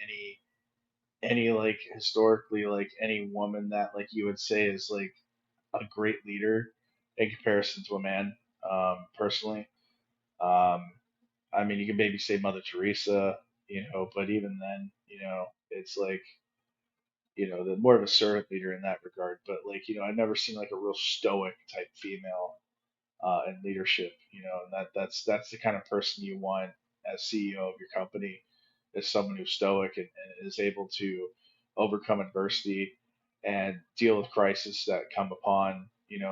any like historically like any woman that like you would say is like a great leader in comparison to a man. Personally, um, I mean you can maybe say Mother Teresa, but even then, it's like the more of a servant leader in that regard. But like I've never seen like a real stoic type female and leadership. And that's the kind of person you want as CEO of your company, is someone who's stoic and is able to overcome adversity and deal with crises that come upon,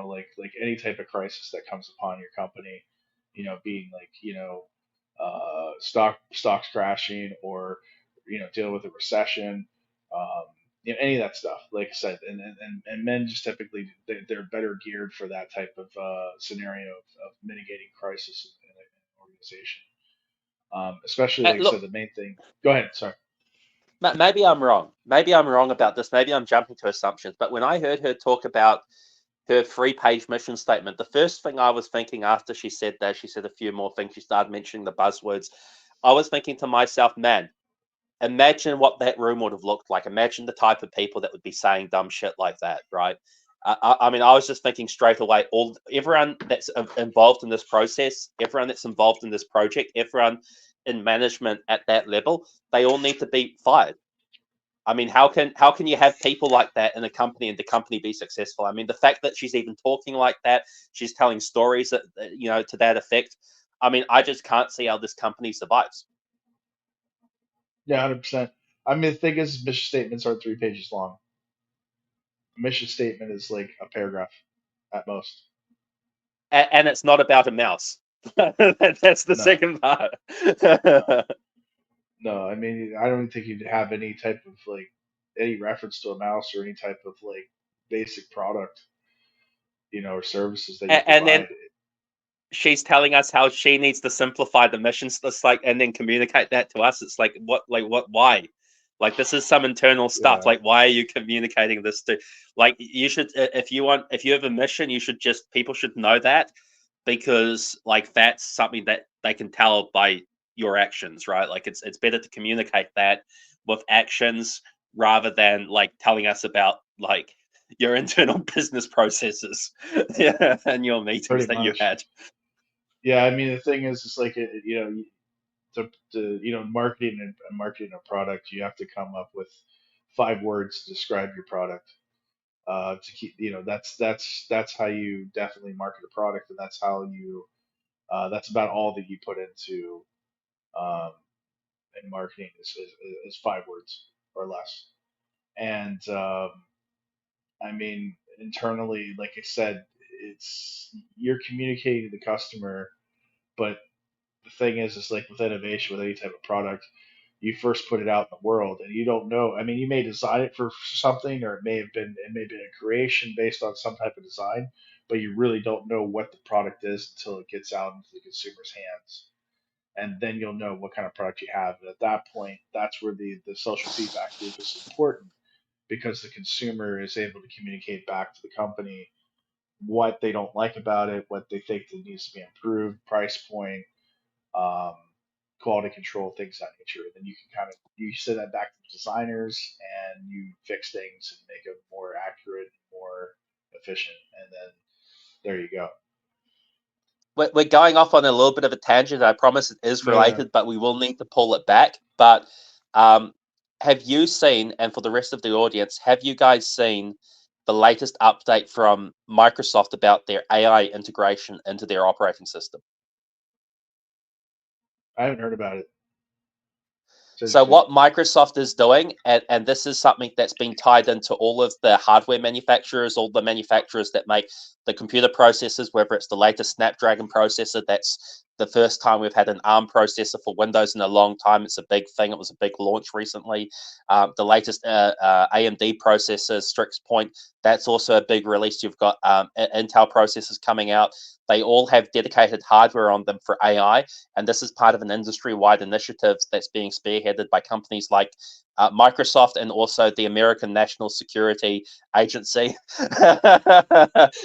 like any type of crisis that comes upon your company, being like, stocks crashing, or deal with a recession, um, any of that stuff. Like I said, and men just typically, they're better geared for that type of scenario of mitigating crisis in an organization. Especially, like I said, Look, the main thing. Go ahead. Sorry. maybe I'm wrong. Maybe I'm wrong about this. Maybe I'm jumping to assumptions. But when I heard her talk about her 3-page mission statement, the first thing I was thinking after she said that, she said a few more things, she started mentioning the buzzwords. I was thinking to myself, man, imagine what that room would have looked like. Imagine the type of people that would be saying dumb shit like that, right? I mean, I was just thinking straight away, everyone that's involved in this process, everyone that's involved in this project, everyone in management at that level, they all need to be fired. I mean, how can you have people like that in a company and the company be successful? I mean, the fact that she's even talking like that, she's telling stories that to that effect. I mean, I just can't see how this company survives. Yeah, 100%. I mean, the thing is, mission statements are 3 pages long. A mission statement is like a paragraph at most. And it's not about a mouse. That's the No, second part. no, no. I mean, I don't think you'd have any type of like any reference to a mouse or any type of like basic product, or services that you And then provide. she's telling us how she needs to simplify the missions. It's like, and then communicate that to us. It's like, what, why? Like, this is some internal stuff. Yeah, Like, why are you communicating this to? Like, you should, if you have a mission, you should people should know that, because like that's something that they can tell by your actions, right? Like, it's better to communicate that with actions rather than like telling us about like your internal business processes, yeah, and your meetings pretty that you much. had. Yeah, I mean, the thing is, it's like to marketing a product, you have to come up with 5 words to describe your product. To keep, that's how you definitely market a product, and that's how you that's about all that you put into um, in marketing is 5 words or less. And I mean, internally, like I said, it's you're communicating to the customer, but the thing is like with innovation, with any type of product, you first put it out in the world, and you don't know. I mean, you may design it for something, or it may have been a creation based on some type of design, but you really don't know what the product is until it gets out into the consumer's hands, and then you'll know what kind of product you have. And at that point, that's where the social feedback loop is important, because the consumer is able to communicate back to the company what they don't like about it, what they think that needs to be improved, price point, um, quality control, things of that nature. And then you can kind of you send that back to the designers, and you fix things and make them more accurate, more efficient, and then there you go. We're going off on a little bit of a tangent. I promise it is Yeah, related, but we will need to pull it back. But um, have you seen, and for the rest of the audience, have you guys seen the latest update from Microsoft about their AI integration into their operating system? I haven't heard about it. It's So interesting. what Microsoft is doing, and this is something that's been tied into all of the hardware manufacturers, all the manufacturers that make the computer processors, whether it's the latest Snapdragon processor, that's the first time we've had an ARM processor for Windows in a long time. It's a big thing. It was a big launch recently. The latest AMD processor, Strix Point, that's also a big release. You've got Intel processors coming out. They all have dedicated hardware on them for AI, and this is part of an industry-wide initiative that's being spearheaded by companies like Microsoft and also the American National Security Agency,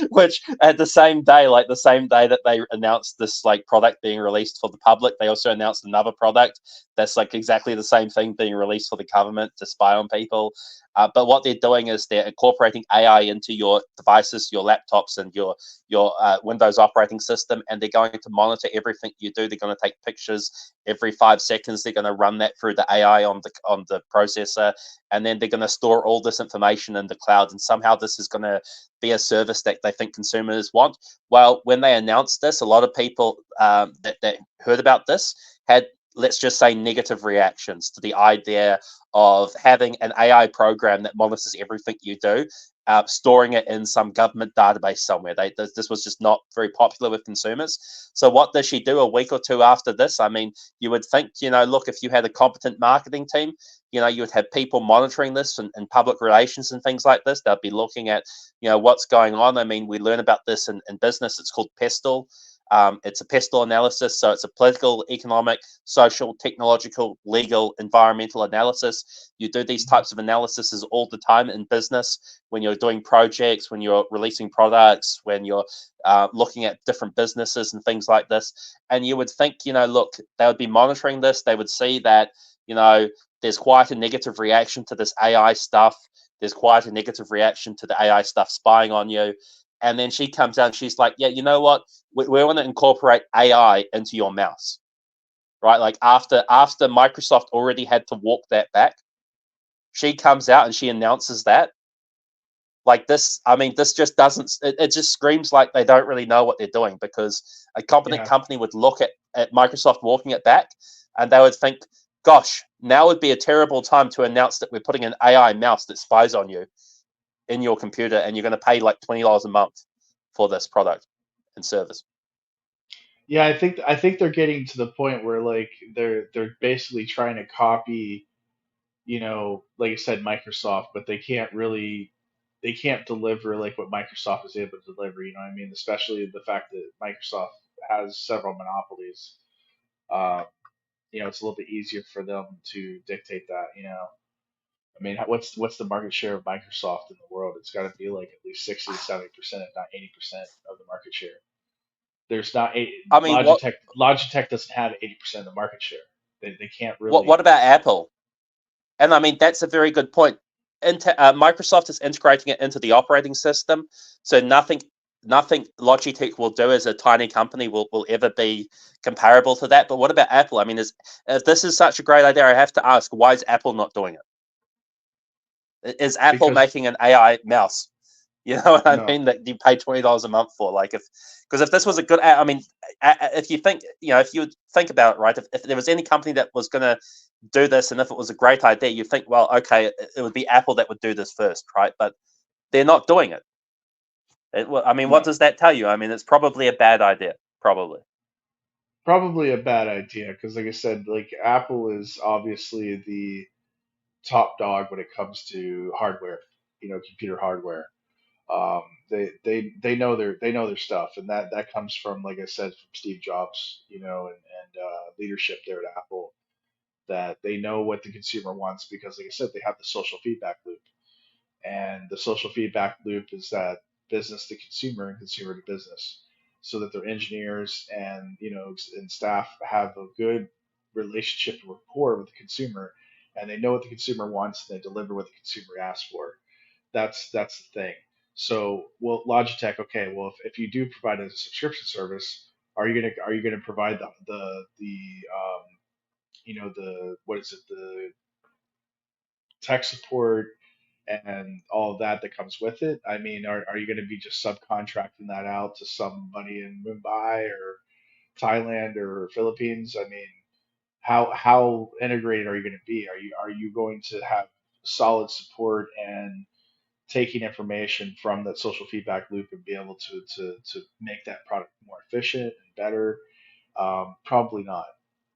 which at the same day, like the same day that they announced this like product being released for the public, they also announced another product that's like exactly the same thing being released for the government to spy on people. But what they're doing is they're incorporating AI into your devices, your laptops, and your Windows operating operating system, and they're going to monitor everything you do. They're going to take pictures every 5 seconds. They're going to run that through the AI on the processor, and then they're going to store all this information in the cloud. And somehow this is going to be a service that they think consumers want. Well, when they announced this, a lot of people that heard about this had, let's just say, negative reactions to the idea of having an AI program that monitors everything you do, storing it in some government database somewhere. This was just not very popular with consumers. So what does she do a week or two after this? I mean, you would think, look, if you had a competent marketing team, you would have people monitoring this and public relations and things like this. They'll be looking at, what's going on. I mean, we learn about this in business. It's called PESTEL. It's a PESTEL analysis. So it's a political, economic, social, technological, legal, environmental analysis. You do these types of analyses all the time in business when you're doing projects, when you're releasing products, when you're looking at different businesses and things like this. And you would think, look, they would be monitoring this. They would see that, there's quite a negative reaction to this AI stuff. There's quite a negative reaction to the AI stuff spying on you. And then she comes out and she's like, yeah, you know what? We want to incorporate AI into your mouse, right? Like after Microsoft already had to walk that back, she comes out and she announces that. Like this, I mean, this just doesn't, it just screams like they don't really know what they're doing, because a competent company would look at Microsoft walking it back and they would think, gosh, now would be a terrible time to announce that we're putting an AI mouse that spies on you in your computer, and you're going to pay like $20 a month for this product and service. Yeah, I think they're getting to the point where like they're basically trying to copy, like I said, Microsoft, but they can't deliver like what Microsoft is able to deliver. You know what I mean? Especially the fact that Microsoft has several monopolies. Um, it's a little bit easier for them to dictate that. I mean, what's the market share of Microsoft in the world? It's got to be like at least 60 to 70%, if not 80% of the market share. There's not a I mean, Logitech doesn't have 80% of the market share. They can't what really. about Apple? And I mean, that's a very good point. Microsoft is integrating it into the operating system, so nothing Logitech will do as a tiny company will ever be comparable to that. But what about Apple? I mean, if this is such a great idea, I have to ask, why is Apple not doing it? Is Apple Because making an AI mouse? You know what I no, mean? That you pay $20 a month for. Like, because if this was a good, I mean, if you think, if you think about it, right? If there was any company that was going to do this, and if it was a great idea, you think, well, okay, it would be Apple that would do this first, right? But they're not doing it. I mean, what no, does that tell you? I mean, it's probably a bad idea. Probably. probably a bad idea. Because like I said, like Apple is obviously the top dog when it comes to hardware. Computer hardware. Um, they know their stuff, and that comes from, like I said, from Steve Jobs. And leadership there at Apple, that they know what the consumer wants, because, like I said, they have the social feedback loop. And the social feedback loop is that business to consumer and consumer to business, so that their engineers and and staff have a good relationship and rapport with the consumer, and they know what the consumer wants, and they deliver what the consumer asks for. That's the thing. So, well, Logitech, okay, well, if you do provide a subscription service, are you gonna provide the what is it, the tech support and all of that comes with it? I mean, are you going to be just subcontracting that out to somebody in Mumbai or Thailand or Philippines? I mean, how integrated are you going to be? Are you going to have solid support and taking information from that social feedback loop and be able to make that product more efficient and better? Probably not.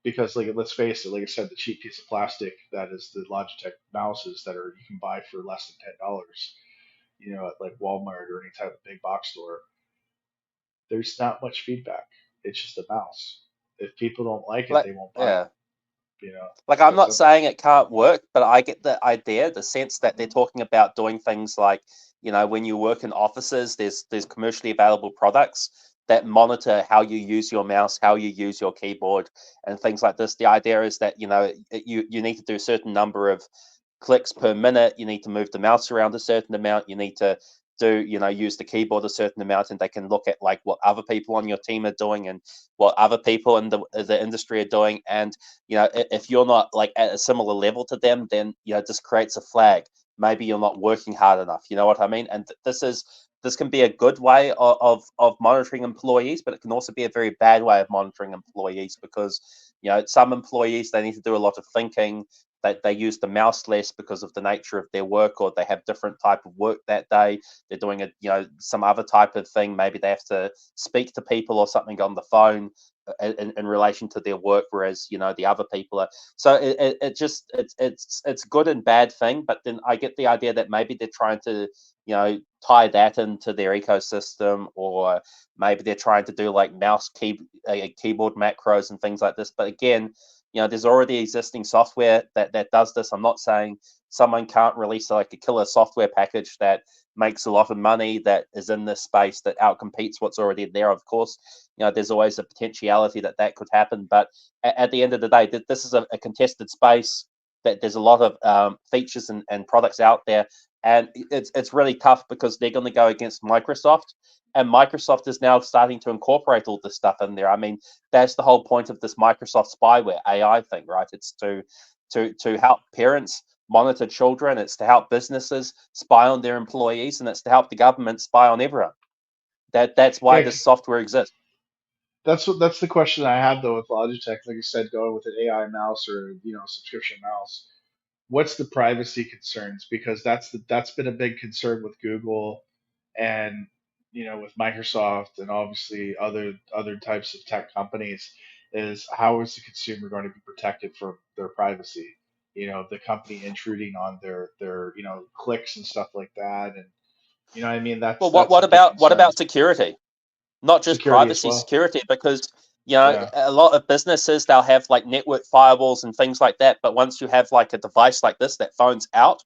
Because, like, let's face it, like I said, the cheap piece of plastic that is the Logitech mouses that you can buy for less than $10, at like Walmart or any type of big box store, there's not much feedback. It's just a mouse. If people don't like it, Like, they won't buy yeah. it. Like, It's I'm that not simple. saying it can't work, but I get the idea, the sense that they're talking about doing things like, when you work in offices, there's commercially available products that monitor how you use your mouse, how you use your keyboard, and things like this. The idea is that, you need to do a certain number of clicks per minute. You need to move the mouse around a certain amount. You need to do, use the keyboard a certain amount, and they can look at like what other people on your team are doing and what other people in the industry are doing. And if you're not like at a similar level to them, then this creates a flag. Maybe you're not working hard enough. You know what I mean? And this can be a good way of monitoring employees, but it can also be a very bad way of monitoring employees, because some employees, they need to do a lot of thinking. They use the mouse less because of the nature of their work, or they have different type of work that day. They're doing some other type of thing. Maybe they have to speak to people or something on the phone in relation to their work, whereas the other people are. So it's good and bad thing. But then I get the idea that maybe they're trying to tie that into their ecosystem, or maybe they're trying to do like keyboard macros and things like this. But again, there's already existing software that does this. I'm not saying someone can't release like a killer software package that makes a lot of money, that is in this space, that outcompetes what's already there. Of course, there's always a potentiality that could happen. But at the end of the day, this is a contested space. That there's a lot of features and products out there, and it's really tough because they're going to go against Microsoft, and Microsoft is now starting to incorporate all this stuff in there. I mean, that's the whole point of this Microsoft spyware AI thing, right? It's to help parents monitor children. It's to help businesses spy on their employees, and it's to help the government spy on everyone. That's why Yeah, this software exists. that's the question I have though with Logitech. Like I said, going with an AI mouse or subscription mouse, what's the privacy concerns? Because that's been a big concern with Google and with Microsoft and obviously other types of tech companies, is how is the consumer going to be protected from their privacy? The company intruding on their clicks and stuff like that, and what I mean, Well, what that's what a big about what concern. about security? Not just Security as privacy, well. security, because Yeah. a lot of businesses, they'll have like network firewalls and things like that. But once you have like a device like this that phones out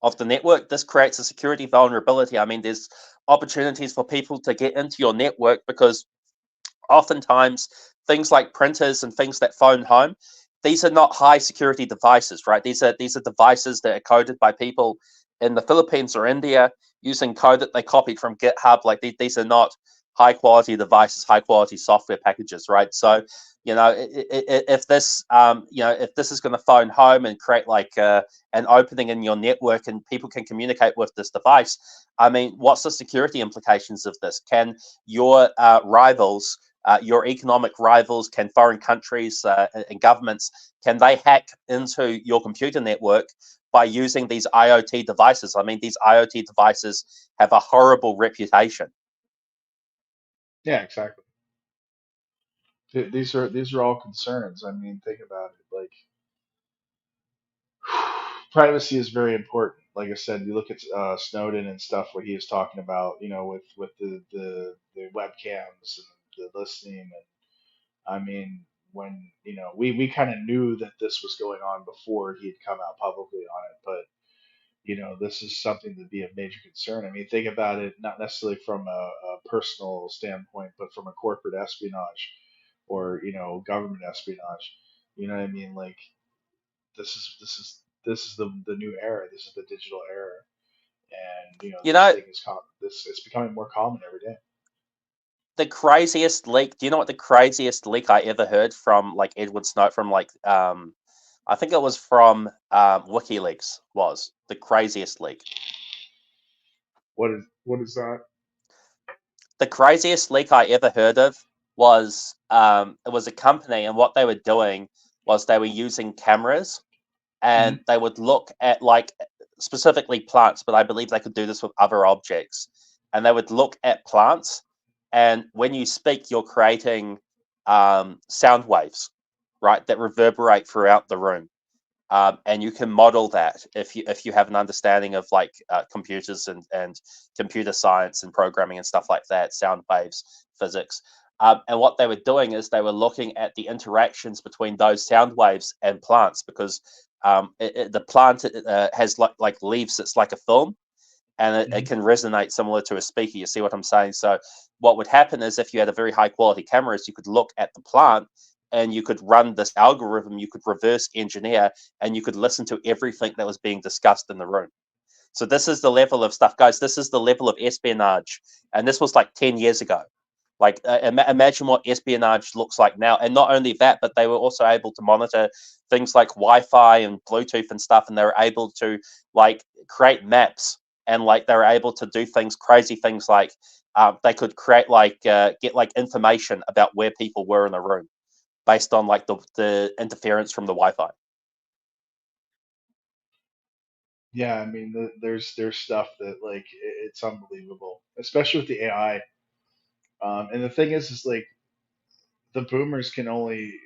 of the network, this creates a security vulnerability. I mean, there's opportunities for people to get into your network, because oftentimes things like printers and things that phone home, these are not high security devices, right? These are devices that are coded by people in the Philippines or India using code that they copied from GitHub. Like these are not high quality devices, high quality software packages, right? So if this if this is going to phone home and create like an opening in your network and people can communicate with this device, I mean, what's the security implications of this? Can your rivals, your economic rivals, can foreign countries and governments, can they hack into your computer network by using these IoT devices? I mean, these IoT devices have a horrible reputation. Yeah, exactly. These are all concerns. I mean, think about it. Like, privacy is very important. Like I said, you look at Snowden and stuff, what he is talking about, with the webcams and the listening. And I mean, when we kind of knew that this was going on before he had come out publicly on it, but this is something to be a major concern. I mean, think about it, not necessarily from a personal standpoint, but from a corporate espionage or government espionage. You know what I mean? Like, this is the new era. This is the digital era, and You this know, thing is this it's becoming more common every day. the craziest leak. Do you know what the craziest leak I ever heard from like Edward Snowden, from like I think it was from WikiLeaks, was the craziest leak. What is that? The craziest leak I ever heard of was it was a company, and what they were doing was they were using cameras, Mhm. and they would look at like specifically plants, but I believe they could do this with other objects. And they would look at plants, and when you speak, you're creating sound waves, right, that reverberate throughout the room. And you can model that if you have an understanding of like computers and computer science and programming and stuff like that, sound waves, physics. And what they were doing is they were looking at the interactions between those sound waves and plants, because the plant has like leaves. It's like a film, and it Mhm. can resonate similar to a speaker. You see what I'm saying? So what would happen is, if you had a very high quality cameras, you could look at the plant and you could run this algorithm, you could reverse engineer, and you could listen to everything that was being discussed in the room. So this is the level of stuff, guys. This is the level of espionage, and this was like 10 years ago. Like, imagine what espionage looks like now. And not only that, but they were also able to monitor things like Wi-Fi and Bluetooth and stuff, and they were able to like create maps, and like they were able to do things, crazy things like they could create like get like information about where people were in a room based on like the interference from the Wi-Fi. Yeah, I mean, there's stuff that like it's unbelievable, especially with the AI. And the thing is like the boomers can only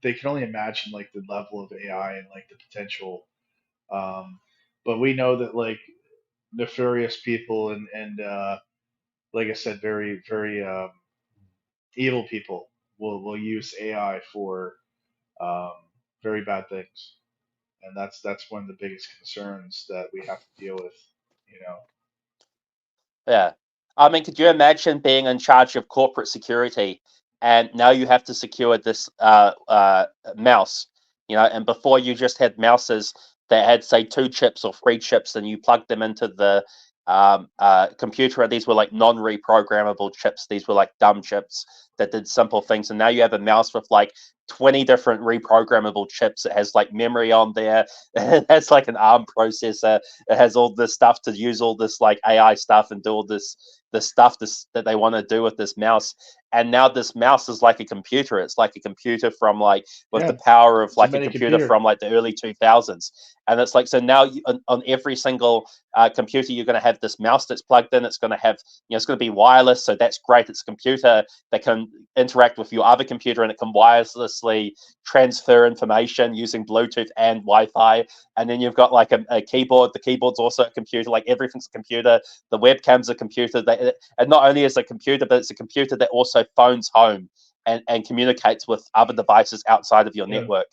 they can only imagine like the level of AI and like the potential. Um, but we know that like nefarious people and like I said, very evil people will use AI for um, very bad things, and that's one of the biggest concerns that we have to deal with. You know. Yeah. I mean, could you imagine being in charge of corporate security and now you have to secure this mouse, and before you just had mouses that had, say, 2 chips or 3 chips, and you plugged them into the computer, and these were like non-reprogrammable chips. These were like dumb chips that did simple things. And now you have a mouse with like 20 different reprogrammable chips. It has like memory on there. It has like an ARM processor. It has all this stuff to use all this like AI stuff and do all this stuff that they want to do with this mouse. And now this mouse is like a computer. It's like a computer from like with the Yeah, power of it's a like a mini computer computer. from like the early 2000s. And it's like, so now on every single computer, you're going to have this mouse that's plugged in. It's going to have, it's going to be wireless. So that's great. It's a computer that can interact with your other computer, and it can wirelessly transfer information using Bluetooth and Wi-Fi. And then you've got like a keyboard. The keyboard's also a computer. Like everything's a computer. The webcam's a computer. And not only is it a computer, but it's a computer that also phones home and communicates with other devices outside of your Yeah, network.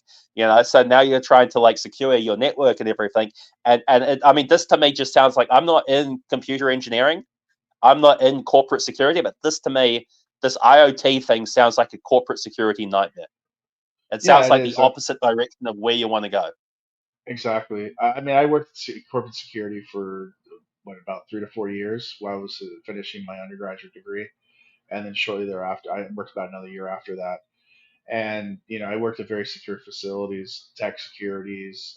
So now you're trying to like secure your network and everything. I mean, this to me just sounds like, I'm not in computer engineering. I'm not in corporate security, but this to me, this IoT thing sounds like a corporate security nightmare. It yeah, sounds it like the is. opposite direction of where you want to go. Exactly. I mean, I worked corporate security for what about 3 to 4 years while I was finishing my undergraduate degree, and then shortly thereafter, I worked about another year after that. And I worked at very secure facilities, tech securities,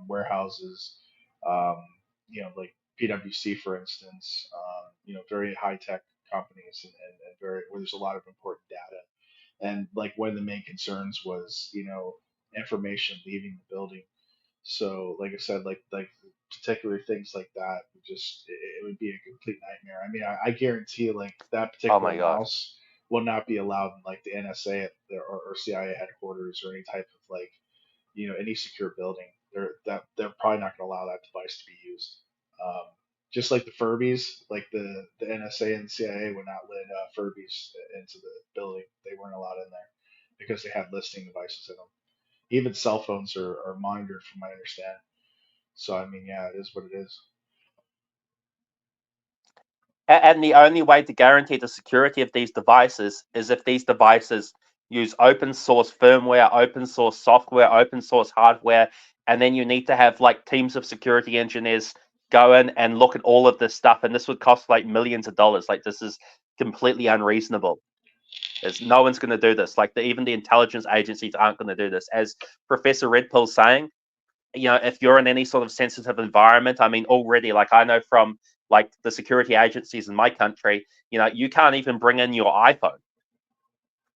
warehouses, um, like PwC, for instance. Very high tech companies and very where there's a lot of important data. And like one of the main concerns was information leaving the building. So, like I said, like particular things like that would just it would be a complete nightmare. I mean, I guarantee like that Oh particular my god. mouse will not be allowed in like the NSA or CIA headquarters or any type of like any secure building. They're probably not going to allow that device to be used. Um, just like the Furbies, like the NSA and CIA would not let Furbies into the building. They weren't allowed in there because they had listening devices in them. Even cell phones are monitored, from my understanding. So I mean, yeah, it is what it is. And the only way to guarantee the security of these devices is if these devices use open source firmware, open source software, open source hardware, and then you need to have like teams of security engineers go in and look at all of this stuff. And this would cost like millions of dollars. Like, this is completely unreasonable. There's no one's going to do this. Like, even the intelligence agencies aren't going to do this. As Professor Redpill's saying, if you're in any sort of sensitive environment, I mean, already, like, I know from like the security agencies in my country, you can't even bring in your iPhone.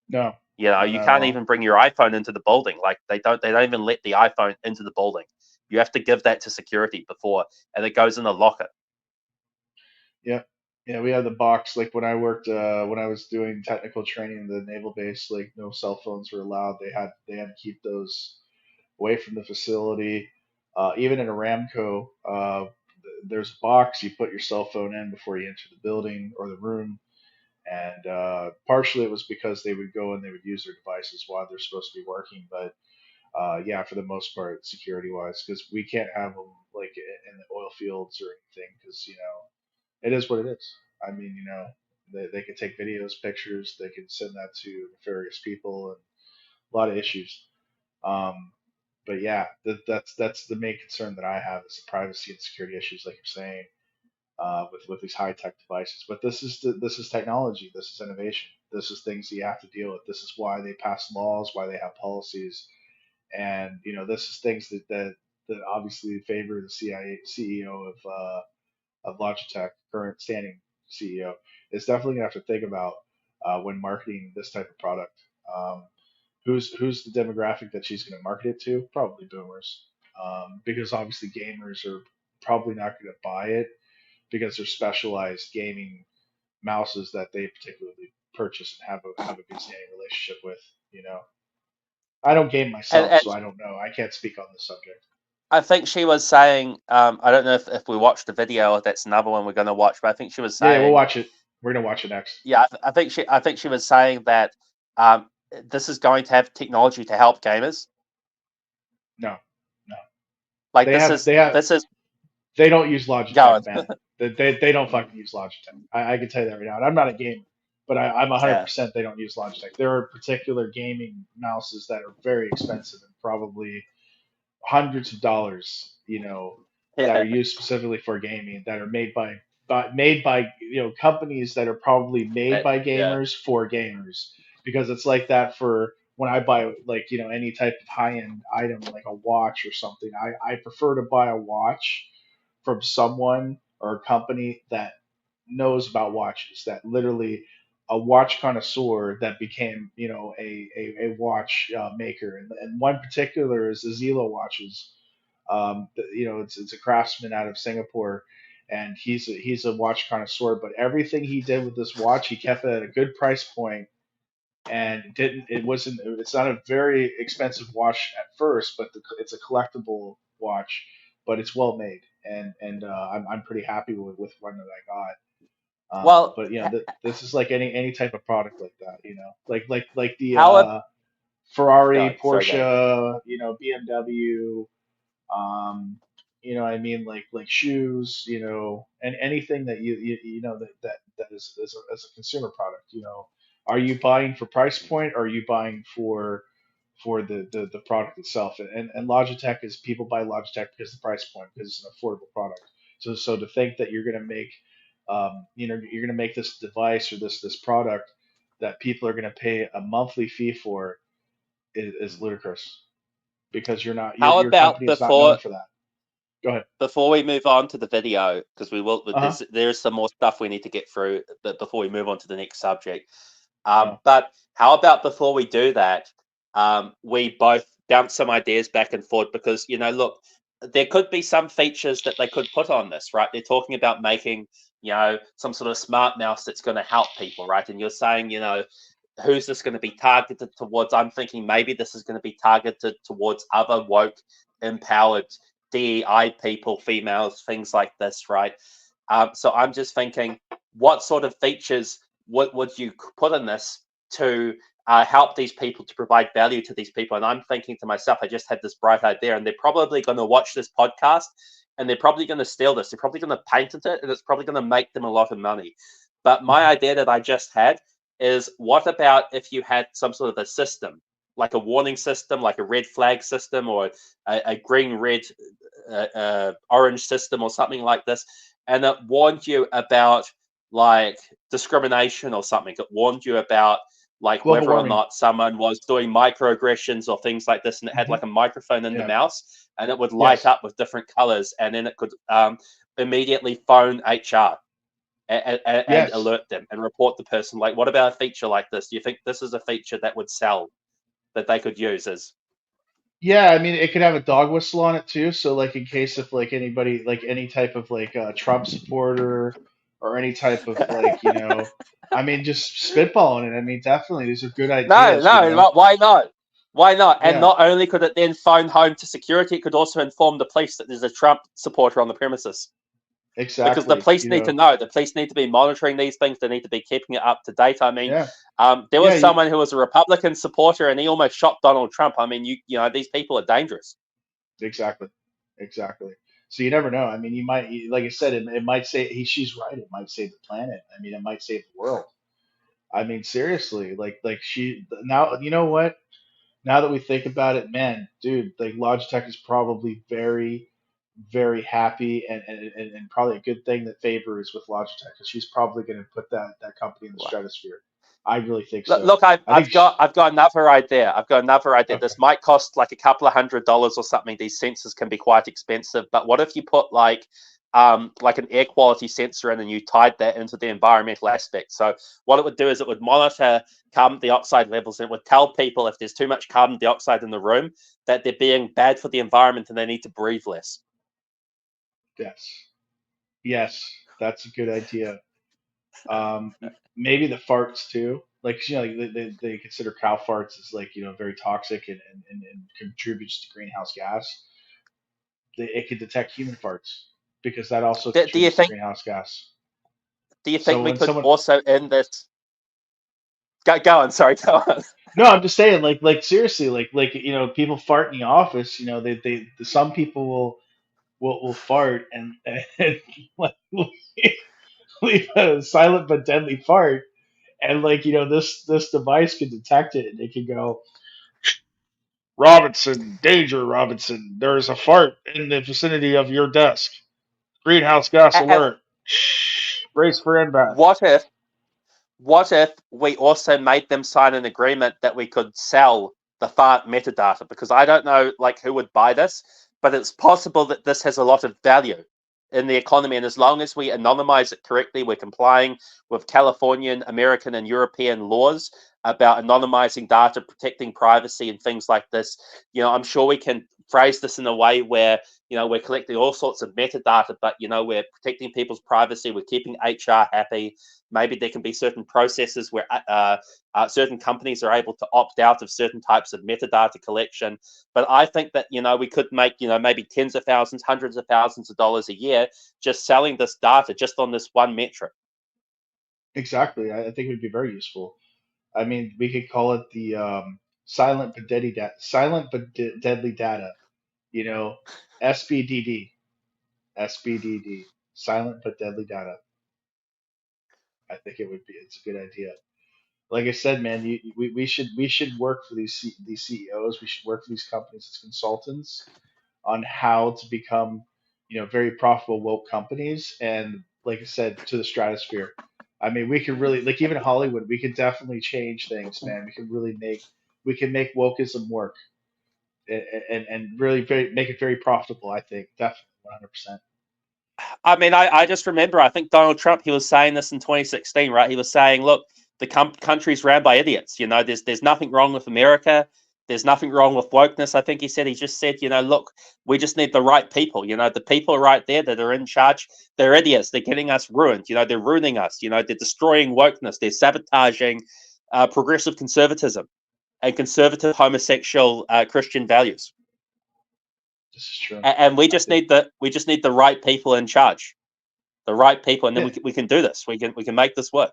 No, no, You not at can't all. even bring your iPhone into the building. Like, they don't even let the iPhone into the building. You have to give that to security before, and it goes in the locker. Yeah, yeah, we had the box. Like when I was doing technical training in the naval base, like no cell phones were allowed. They had to keep those away from the facility. Even in Aramco, there's a box you put your cell phone in before you enter the building or the room. And partially it was because they would go and they would use their devices while they're supposed to be working. But yeah, for the most part, security wise, because we can't have them like in the oil fields or anything, because it is what it is. I mean, they could take videos, pictures, they could send that to nefarious people, and a lot of issues. Um, but yeah, that's the main concern that I have is the privacy and security issues, like you're saying, with these high tech devices. But this is technology. This is innovation. This is things that you have to deal with. This is why they pass laws, why they have policies, and this is things that obviously favor the CEO of Logitech, current standing CEO, is definitely gonna have to think about when marketing this type of product. Um, who's the demographic that she's going to market it to? Probably boomers, because obviously gamers are probably not going to buy it because they're specialized gaming mouses that they particularly purchase and have a good standing relationship with. You know, I don't game myself, And so I don't know. I can't speak on this subject. I think she was saying, I don't know if we watched the video, or that's another one we're going to watch, but I think she was Yeah, we'll saying, watch it. We're gonna watch it next. yeah, I think she was saying that um, this is going to have technology to help gamers. No, no, Like they have they have this is they don't use Logitech, going. man. They don't fucking use Logitech. I can tell you that right now. And I'm not a gamer, but I'm Yeah, 100% they don't use Logitech. There are particular gaming mouses that are very expensive and probably hundreds of dollars, that are yeah, used specifically for gaming that are made by companies that are probably made by yeah. gamers for gamers, because it's like that for when I buy like any type of high end item like a watch or something. I prefer to buy a watch from someone or a company that knows about watches, that literally a watch connoisseur that became a watch maker, and one particular is the Zilo watches. It's a craftsman out of Singapore, and he's a watch connoisseur. But everything he did with this watch, he kept it at a good price point, and it's not a very expensive watch at first, but it's a collectible watch, but it's well made, and I'm pretty happy with one that I got. Well, But this is like any type of product like that, like the how Ferrari, sorry, go ahead. Porsche, BMW, um, what I mean, like shoes, and anything that that is as a consumer product. Are you buying for price point, or are you buying for the product itself? And Logitech is, people buy Logitech because of the price point, because it's an affordable product. So to think that you're going to make you're going to make this device or this product that people are going to pay a monthly fee for is ludicrous, because How your about company is not known for that. Go ahead. before we move on to the video, because we will, Uh huh. there's some more stuff we need to get through, but before we move on to the next subject. Oh, But how about before we do that, we both bounce some ideas back and forth, because look, there could be some features that they could put on this, right? They're talking about making, some sort of smart mouse that's going to help people, right? And you're saying, who's this going to be targeted towards? I'm thinking maybe this is going to be targeted towards other woke, empowered DEI people, females, things like this, right? So I'm just thinking, what sort of features would you put in this to help these people, to provide value to these people? And I'm thinking to myself, I just had this bright idea, and they're probably going to watch this podcast, and they're probably going to steal this. They're probably going to patent it, and it's probably going to make them a lot of money. But my mhm. idea that I just had is, what about if you had some sort of a system, like a warning system, like a red flag system, or a green, red, orange system, or something like this, and it warned you about like discrimination or something. It warned you about like Global whether or warming. not someone was doing microaggressions or things like this, and it had Hmm. like a microphone in the Yeah. mouse, and it would light Yes. up with different colors, and then it could immediately phone HR and Yes. alert them and report the person. Like, what about a feature like this? Do you think this is a feature that would sell, that they could use as? Yeah, I mean, it could have a dog whistle on it too. So, like, in case if like anybody, like any type of like Trump supporter, or any type of like, I mean, just spitballing it. I mean, definitely, these are good No, ideas. no, why not? Why not? And Yeah, not only could it then phone home to security, it could also inform the police that there's a Trump supporter on the premises. Because the exactly. police need to know. The police need to be monitoring these things. They need to be keeping it up to date. I mean, Yeah, there yeah, was someone who was a Republican supporter, and he almost shot Donald Trump. I mean, these people are dangerous. exactly, exactly. So you never know. I mean, like I said, it might say she's right. It might save the planet. I mean, it might save the world. I mean, seriously, like she now. You know what? now that we think about it, man, dude, like Logitech is probably very, very happy, and probably a good thing that Faber is with Logitech, because she's probably going to put that company in the stratosphere. I really think Look, so. look I think I've got another idea. I've got another idea. okay. This might cost like a couple of $100 or something. These sensors can be quite expensive, but what if you put like an air quality sensor in and you tied that into the environmental aspect? So what it would do is it would monitor carbon dioxide levels, and it would tell people if there's too much carbon dioxide in the room that they're being bad for the environment and they need to breathe less. Yes, yes, that's a good idea. Um, Maybe the farts too. Like, like they consider cow farts as, like, very toxic, and contributes to greenhouse gas. It could detect human farts, because that also Do you contributes to think greenhouse gas. we When could someone, also in this go on, sorry, go on. no, I'm just saying, like seriously, like people fart in the office. Some people will fart, and like, leave a silent but deadly fart, and this device can detect it, and it can go, Robinson, danger, Robinson. There is a fart in the vicinity of your desk. Greenhouse gas And alert. Shh. Brace for impact. what if we also made them sign an agreement that we could sell the fart metadata? Because I don't know like who would buy this, but it's possible that this has a lot of value in the economy. And as long as we anonymize it correctly, we're complying with Californian, American, and European laws about anonymizing data, protecting privacy, and things like this. I'm sure we can phrase this in a way where we're collecting all sorts of metadata, but we're protecting people's privacy, we're keeping HR happy. Maybe there can be certain processes where certain companies are able to opt out of certain types of metadata collection. But I think that we could make maybe tens of thousands, hundreds of thousands of dollars a year just selling this data just on this one metric. Exactly. I think it would be very useful. I mean, we could call it the silent but deadly data. You know, SBDD, SBDD, silent but deadly data. I think it's a good idea. Like I said, man, we should work for these CEOs. We should work for these companies as consultants on how to become, very profitable woke companies, and, like I said, to the stratosphere. I mean, we could really, like, even Hollywood, we could definitely change things, man. We can make wokeism work, and really make it very profitable. I think definitely 100%. I mean, I just remember, I think Donald Trump, he was saying this in 2016, right? He was saying, look, the country's ran by idiots. There's nothing wrong with America. There's nothing wrong with wokeness. I think he just said, look, we just need the right people. The people right there that are in charge, they're idiots. They're getting us ruined. They're ruining us. They're destroying wokeness. They're sabotaging progressive conservatism and conservative homosexual Christian values. This is true. And we I just think, need the right people in charge, the right people, and then yeah, we can do this. We can make this work.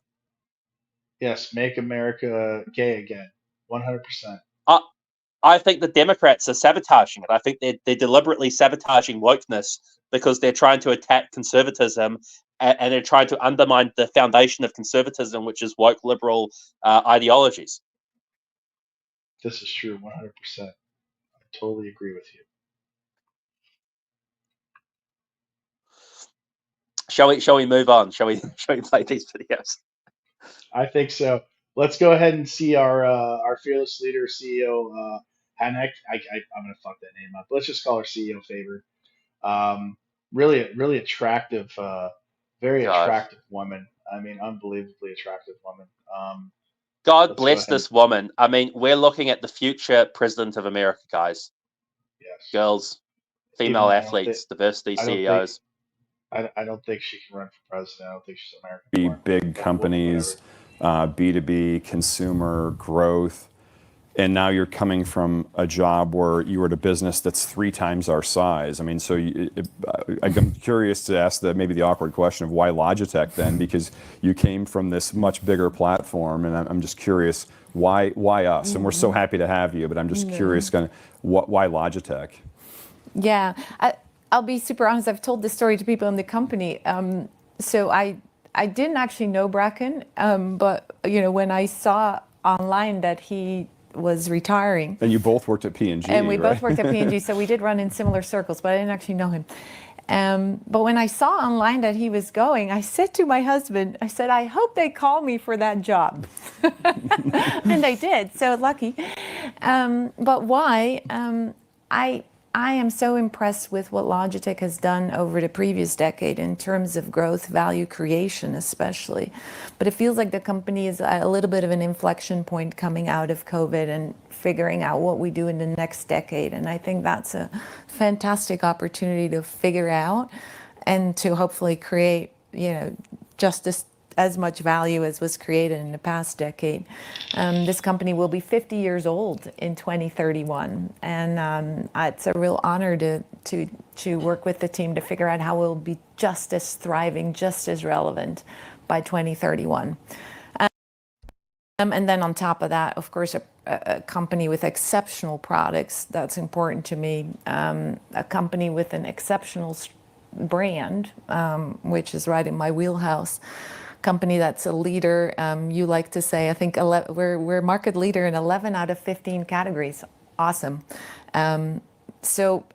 yes, make America gay again, 100%. I I think the Democrats are sabotaging it. I think they're deliberately sabotaging wokeness because they're trying to attack conservatism, and they're trying to undermine the foundation of conservatism, which is woke liberal ideologies. This is true, 100%. I totally agree with you. Shall we move on? Shall we play these videos? I think so. Let's go ahead and see our fearless leader, CEO, Hanek. I'm gonna fuck that name up. Let's just call her CEO Faber. Really attractive, very God. attractive woman. I mean, unbelievably attractive woman. God Let's go bless ahead and this woman. I mean, we're looking at the future president of America, guys. yes. Girls, Even female though athletes, diversity I don't think CEOs. I don't think she can run for president. I don't think she's American Be born. big But companies, B2B, consumer growth, and now you're coming from a job where you were at a business that's 3 times our size. I mean, so I'm curious to ask maybe the awkward question of why Logitech then, because you came from this much bigger platform, and I'm just curious why us? And we're so happy to have you, but I'm just curious, kind of why Logitech? Yeah, I'll be super honest. I've told this story to people in the company. So I didn't actually know Bracken, but when I saw online that he was retiring. And you both worked at P&G, And we right? both worked at P&G, so we did run in similar circles, but I didn't actually know him. But when I saw online that he was going, I said to my husband, I said, I hope they call me for that job. And they did, so lucky. But why? I am so impressed with what Logitech has done over the previous decade in terms of growth, value creation especially. But it feels like the company is at a little bit of an inflection point coming out of COVID and figuring out what we do in the next decade. And I think that's a fantastic opportunity to figure out and to hopefully create, just as much value as was created in the past decade. This company will be 50 years old in 2031, and it's a real honor to work with the team to figure out how we'll be just as thriving, just as relevant by 2031. And then on top of that, of course, a company with exceptional products, that's important to me. A company with an exceptional brand, which is right in my wheelhouse. Company that's a leader. You like to say, I think we're market leader in 11 out of 15 categories. Awesome. So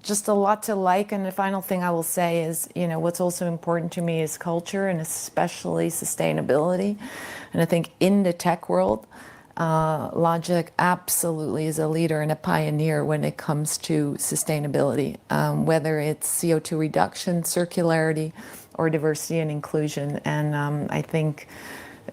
just a lot to like. And the final thing I will say is, what's also important to me is culture and especially sustainability. And I think in the tech world, Logitech absolutely is a leader and a pioneer when it comes to sustainability, whether it's CO2 reduction, circularity, or diversity and inclusion. And I think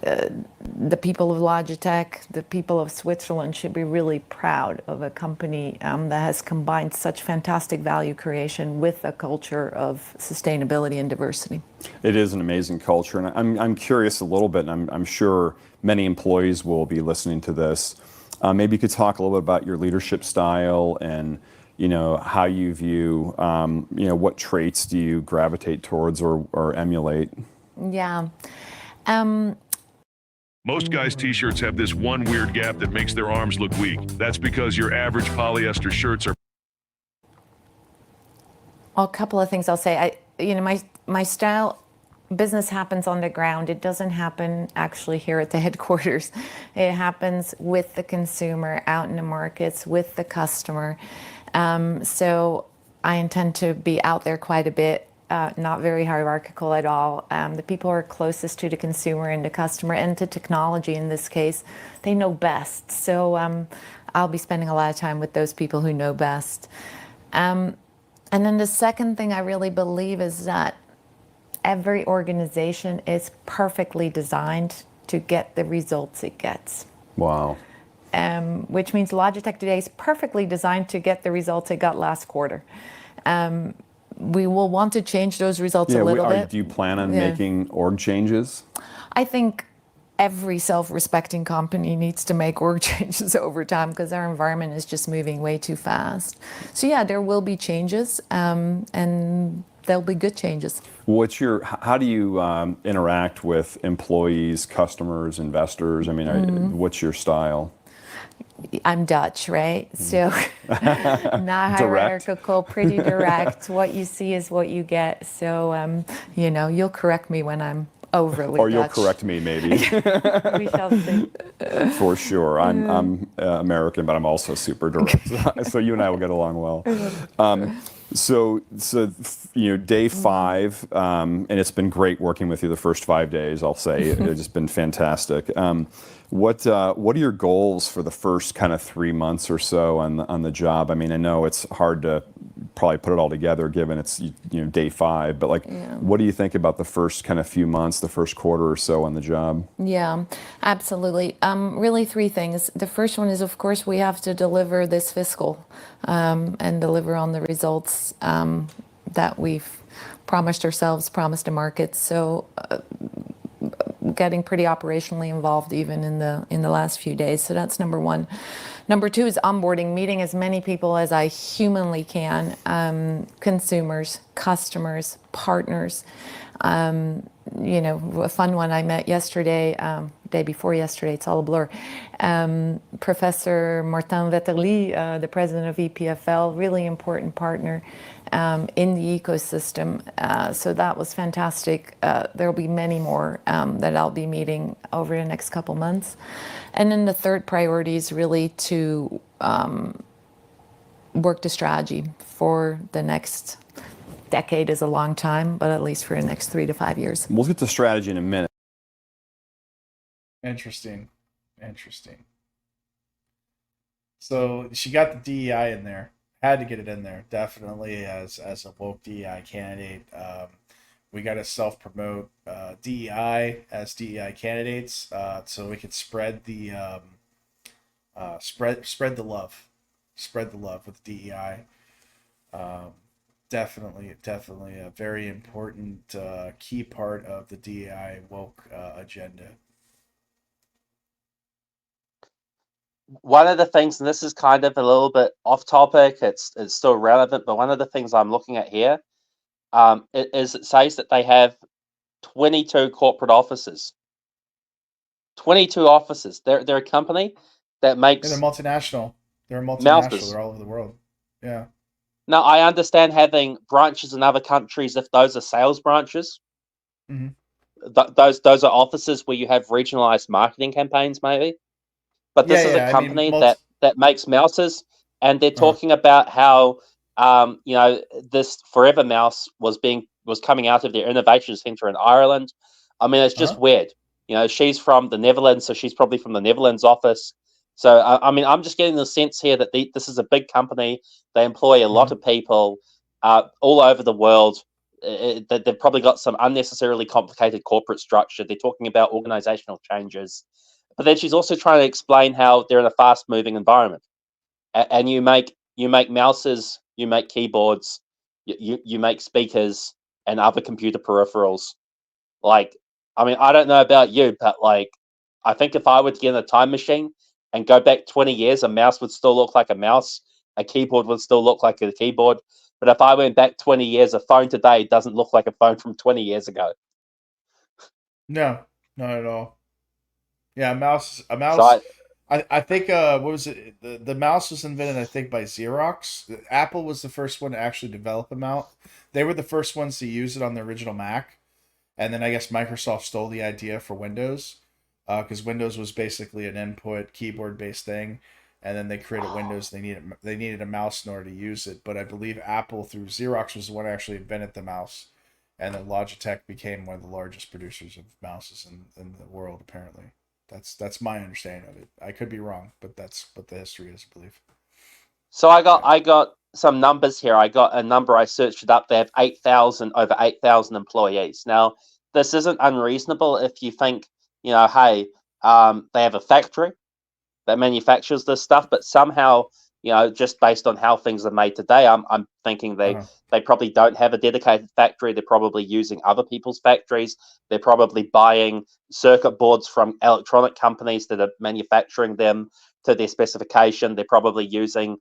the people of Logitech, the people of Switzerland should be really proud of a company that has combined such fantastic value creation with a culture of sustainability and diversity. It is an amazing culture, and I'm curious a little bit, and I'm sure many employees will be listening to this. Maybe you could talk a little bit about your leadership style and how you view, what traits do you gravitate towards or emulate? Yeah. Most guys' t-shirts have this one weird gap that makes their arms look weak. That's because your average polyester shirts are... A couple of things I'll say. My style, business happens on the ground. It doesn't happen actually here at the headquarters. It happens with the consumer, out in the markets, with the customer. So I intend to be out there quite a bit, not very hierarchical at all. The people who are closest to the consumer and the customer and to technology in this case, they know best. So I'll be spending a lot of time with those people who know best. And then the second thing I really believe is that every organization is perfectly designed to get the results it gets. Wow. Which means Logitech today is perfectly designed to get the results it got last quarter. We will want to change those results a little bit. Do you plan on making org changes? I think every self-respecting company needs to make org changes over time because our environment is just moving way too fast. So yeah, there will be changes, and they'll be good changes. How do you interact with employees, customers, investors? I mean, what's your style? I'm Dutch, right? So not hierarchical, pretty direct. What you see is what you get. So, you'll correct me when I'm overly Or Dutch. you'll correct me, maybe. We shall see. For sure. I'm American, but I'm also super direct. So you and I will get along well. So day 5, and it's been great working with you the first 5 days, I'll say. It's just been fantastic. What are your goals for the first kind of 3 months or so on the job? I mean, I know it's hard to probably put it all together given it's day 5, but what do you think about the first kind of few months, the first quarter or so on the job? Yeah, absolutely. Really 3 things. The first one is, of course, we have to deliver this fiscal and deliver on the results that we've promised ourselves, promised the market. So getting pretty operationally involved even in the last few days. So that's number 1. Number 2 is onboarding, meeting as many people as I humanly can, consumers, customers, partners. A fun one I met yesterday, day before yesterday, it's all a blur. Professor Martin Vetterli, the president of EPFL, really important partner. in the ecosystem. So that was fantastic. There'll be many more that I'll be meeting over the next couple months. And then the third priority is really to work the strategy for the next decade is a long time, but at least for the next 3 to 5 years. We'll get to strategy in a minute. Interesting. So she got the DEI in there. Had to get it in there, definitely as a woke DEI candidate. We got to self promote DEI as DEI candidates, so we can spread the spread the love with DEI. Definitely a very important key part of the DEI woke agenda. One of the things, and this is kind of a little bit off topic, it's still relevant, but one of the things I'm looking at here it says that they have 22 corporate offices. 22 offices. They're a company that makes. Yeah, they're multinational. They're multinational. Mouses. They're all over the world. Yeah. Now, I understand having branches in other countries if those are sales branches. Mhm. Those are offices where you have regionalized marketing campaigns, maybe. But this is a company that makes mouses, and they're talking about how this Forever Mouse was coming out of their innovation center in Ireland. I mean, it's just weird. She's from the Netherlands, so she's probably from the Netherlands office. So I mean, I'm just getting the sense here that this is a big company. They employ a lot of people all over the world. That they've probably got some unnecessarily complicated corporate structure. They're talking about organizational changes. But then she's also trying to explain how they're in a fast-moving environment, and you make mouses, you make keyboards, you make speakers and other computer peripherals. Like, I mean, I don't know about you, but like, I think if I were to get in a time machine and go back 20 years, a mouse would still look like a mouse, a keyboard would still look like a keyboard. But if I went back 20 years, a phone today doesn't look like a phone from 20 years ago. No, not at all. Yeah, a mouse. So I think what was it? The mouse was invented, I think, by Xerox. Apple was the first one to actually develop a mouse. They were the first ones to use it on the original Mac, and then I guess Microsoft stole the idea for Windows, because Windows was basically an input keyboard based thing, and then they created Windows. They needed a mouse in order to use it. But I believe Apple through Xerox was the one who actually invented the mouse, and then Logitech became one of the largest producers of mouses in the world, apparently. That's my understanding of it. I could be wrong, but that's what the history is, I believe. So I got some numbers here. I got a number. I searched it up. They have over 8,000 employees. Now, this isn't unreasonable if you think, hey, they have a factory that manufactures this stuff, but somehow, just based on how things are made today, I'm thinking they probably don't have a dedicated factory. They're probably using other people's factories. They're probably buying circuit boards from electronic companies that are manufacturing them to their specification. They're probably using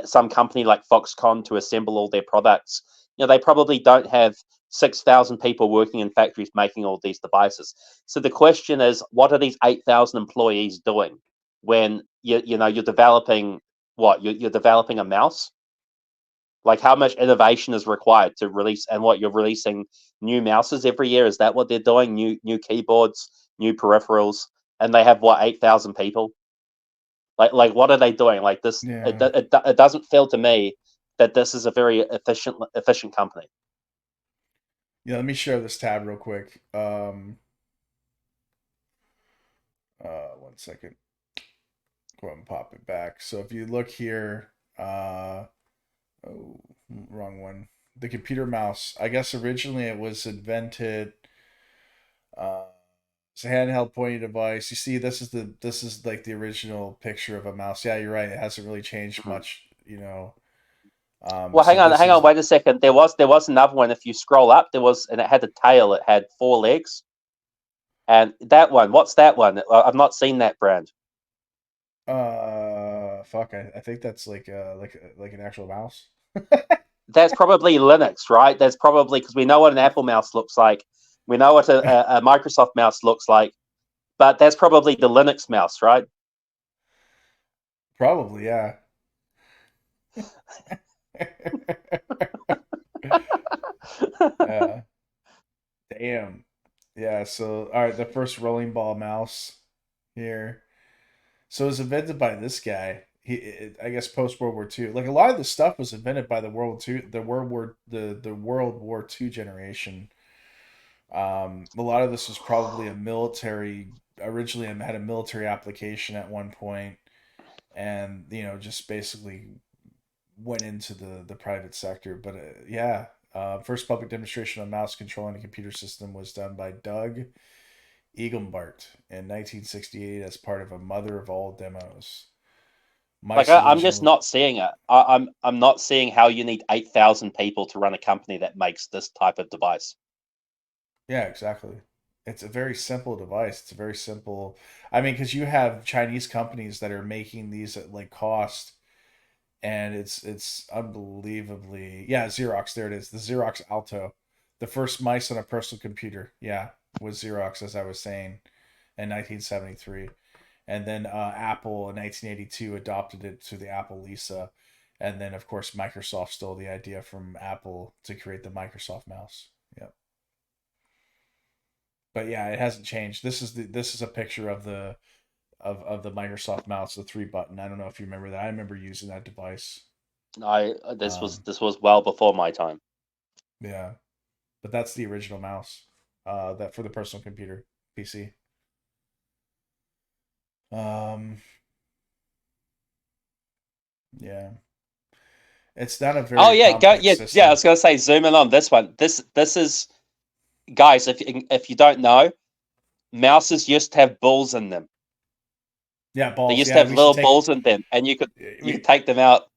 some company like Foxconn to assemble all their products. They probably don't have 6,000 people working in factories making all these devices. So the question is, what are these 8,000 employees doing when you're developing you're developing a mouse? Like, how much innovation is required to release, and what you're releasing new mouses every year? Is that what they're doing? New keyboards, new peripherals, and they have 8,000 people. Like what are they doing? Like this, Yeah. it doesn't feel to me that this is a very efficient company. Yeah, let me share this tab real quick. 1 second. Go ahead and pop it back. So if you look here, wrong one. The computer mouse. I guess originally it was invented. It's a handheld pointing device. You see, this is like the original picture of a mouse. Yeah, you're right. It hasn't really changed much. Well, hang on, wait a second. There was another one. If you scroll up, and it had a tail. It had 4 legs. And that one, what's that one? I've not seen that brand. Fuck. I think that's like an actual mouse. That's probably Linux, right? That's probably, because we know what an Apple mouse looks like. We know what a Microsoft mouse looks like. But that's probably the Linux mouse, right? Probably, yeah. Yeah. Damn. Yeah. So, all right, the first rolling ball mouse here. So it was invented by this guy. I guess, post World War II. Like a lot of the stuff was invented by the World War II generation. A lot of this was probably originally had a military application at one point, and just basically went into the private sector. But yeah, first public demonstration of mouse controlling a computer system was done by Doug Eaglebart in 1968 as part of a Mother of All demos. My Like I'm just solution. not seeing it. I'm not seeing how you need 8,000 people to run a company that makes this type of device. Yeah, exactly. It's a very simple device. It's a very simple. I mean, because you have Chinese companies that are making these at like cost, and it's unbelievably, yeah, Xerox. There it is, the Xerox Alto, the first mice on a personal computer. Yeah, was Xerox, as I was saying, in 1973, and then Apple in 1982 adopted it to the Apple Lisa, and then of course Microsoft stole the idea from Apple to create the Microsoft mouse. Yeah. But yeah, it hasn't changed. This is a picture of the Microsoft mouse, the 3 button. I don't know if you remember that. I remember using that device. This was Um, this was well before my time. yeah, but that's the original mouse. That for the personal computer PC. Um, yeah, it's not a Oh very yeah, go complex yeah. I system. was gonna say zoom in on this one. This is, guys. If you don't know, mouses used to have balls in them. Yeah, They balls. used to Yeah, have we used to little take balls in them, and you could we take them out.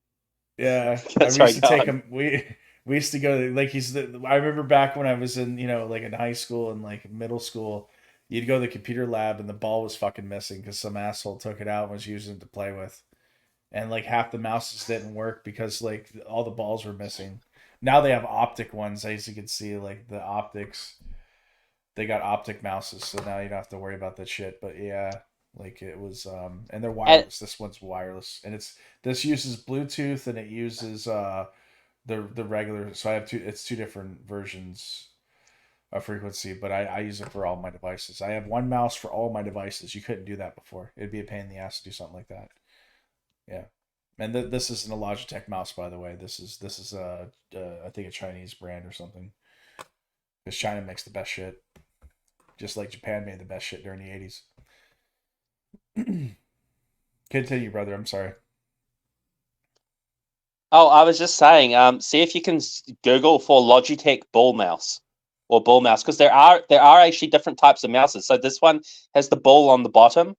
yeah, we Sorry, used to go take on. him. We used to go like I remember back when I was in like in high school and like middle school, you'd go to the computer lab and the ball was fucking missing because some asshole took it out and was using it to play with, and like half the mouses didn't work because like all the balls were missing. Now they have optic ones, as you can see, like the optics. They got optic mouses, so now you don't have to worry about that shit. But yeah, like it was, and they're And wireless. This one's wireless, and this uses Bluetooth and it uses the regular. So I have it's two different versions of frequency, but I use it for all my devices. I have one mouse for all my devices. You couldn't do that before. It'd be a pain in the ass to do something like that. Yeah. And this isn't a Logitech mouse, by the way. This is I think a Chinese brand or something. Because China makes the best shit, just like Japan made the best shit during the 80s. Continue, brother. I'm sorry. oh, I was just saying, see if you can Google for Logitech ball mouse or ball mouse, because there are actually different types of mouses. So this one has the ball on the bottom.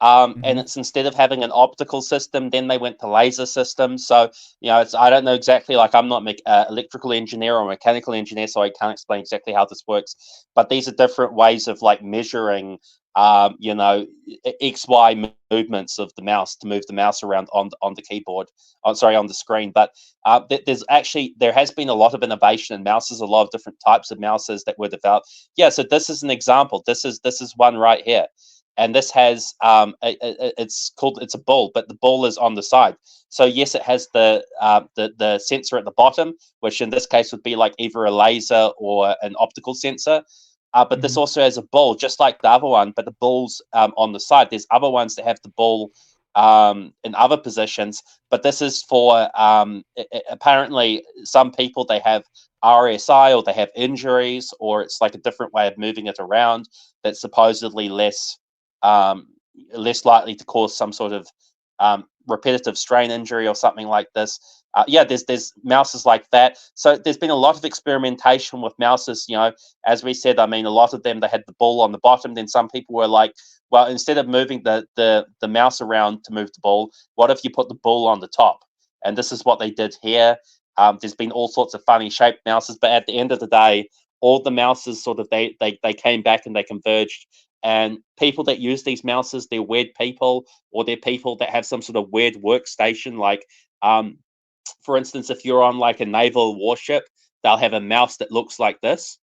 And Mm-hmm. it's, instead of having an optical system, then they went to laser systems. So it's, I don't know exactly, like I'm not electrical engineer or mechanical engineer, so I can't explain exactly how this works. But these are different ways of like measuring, XY movements of the mouse to move the mouse around on the keyboard. Sorry, on the screen. But there has been a lot of innovation in mouses, a lot of different types of mouses that were developed. Yeah, so this is an example. This is one right here, and this has it's a ball, but the ball is on the side. So yes, it has the sensor at the bottom, which in this case would be like either a laser or an optical sensor. But this Mm-hmm. also has a ball, just like the other one, but the ball's on the side. There's other ones that have the ball in other positions, but this is for apparently some people, they have RSI or they have injuries, or it's like a different way of moving it around that's supposedly um, less likely to cause some sort of repetitive strain injury or something like this. Yeah, there's mouses like that. So there's been a lot of experimentation with mouses. As we said, I mean, a lot of them, they had the ball on the bottom. Then some people were like, well, instead of moving the mouse around to move the ball, what if you put the ball on the top? And this is what they did here. There's been all sorts of funny shaped mouses, but at the end of the day, all the mouses sort of they came back and they converged. And people that use these mouses, they're weird people, or they're people that have some sort of weird workstation. Like, for instance, if you're on like a naval warship, they'll have a mouse that looks like this,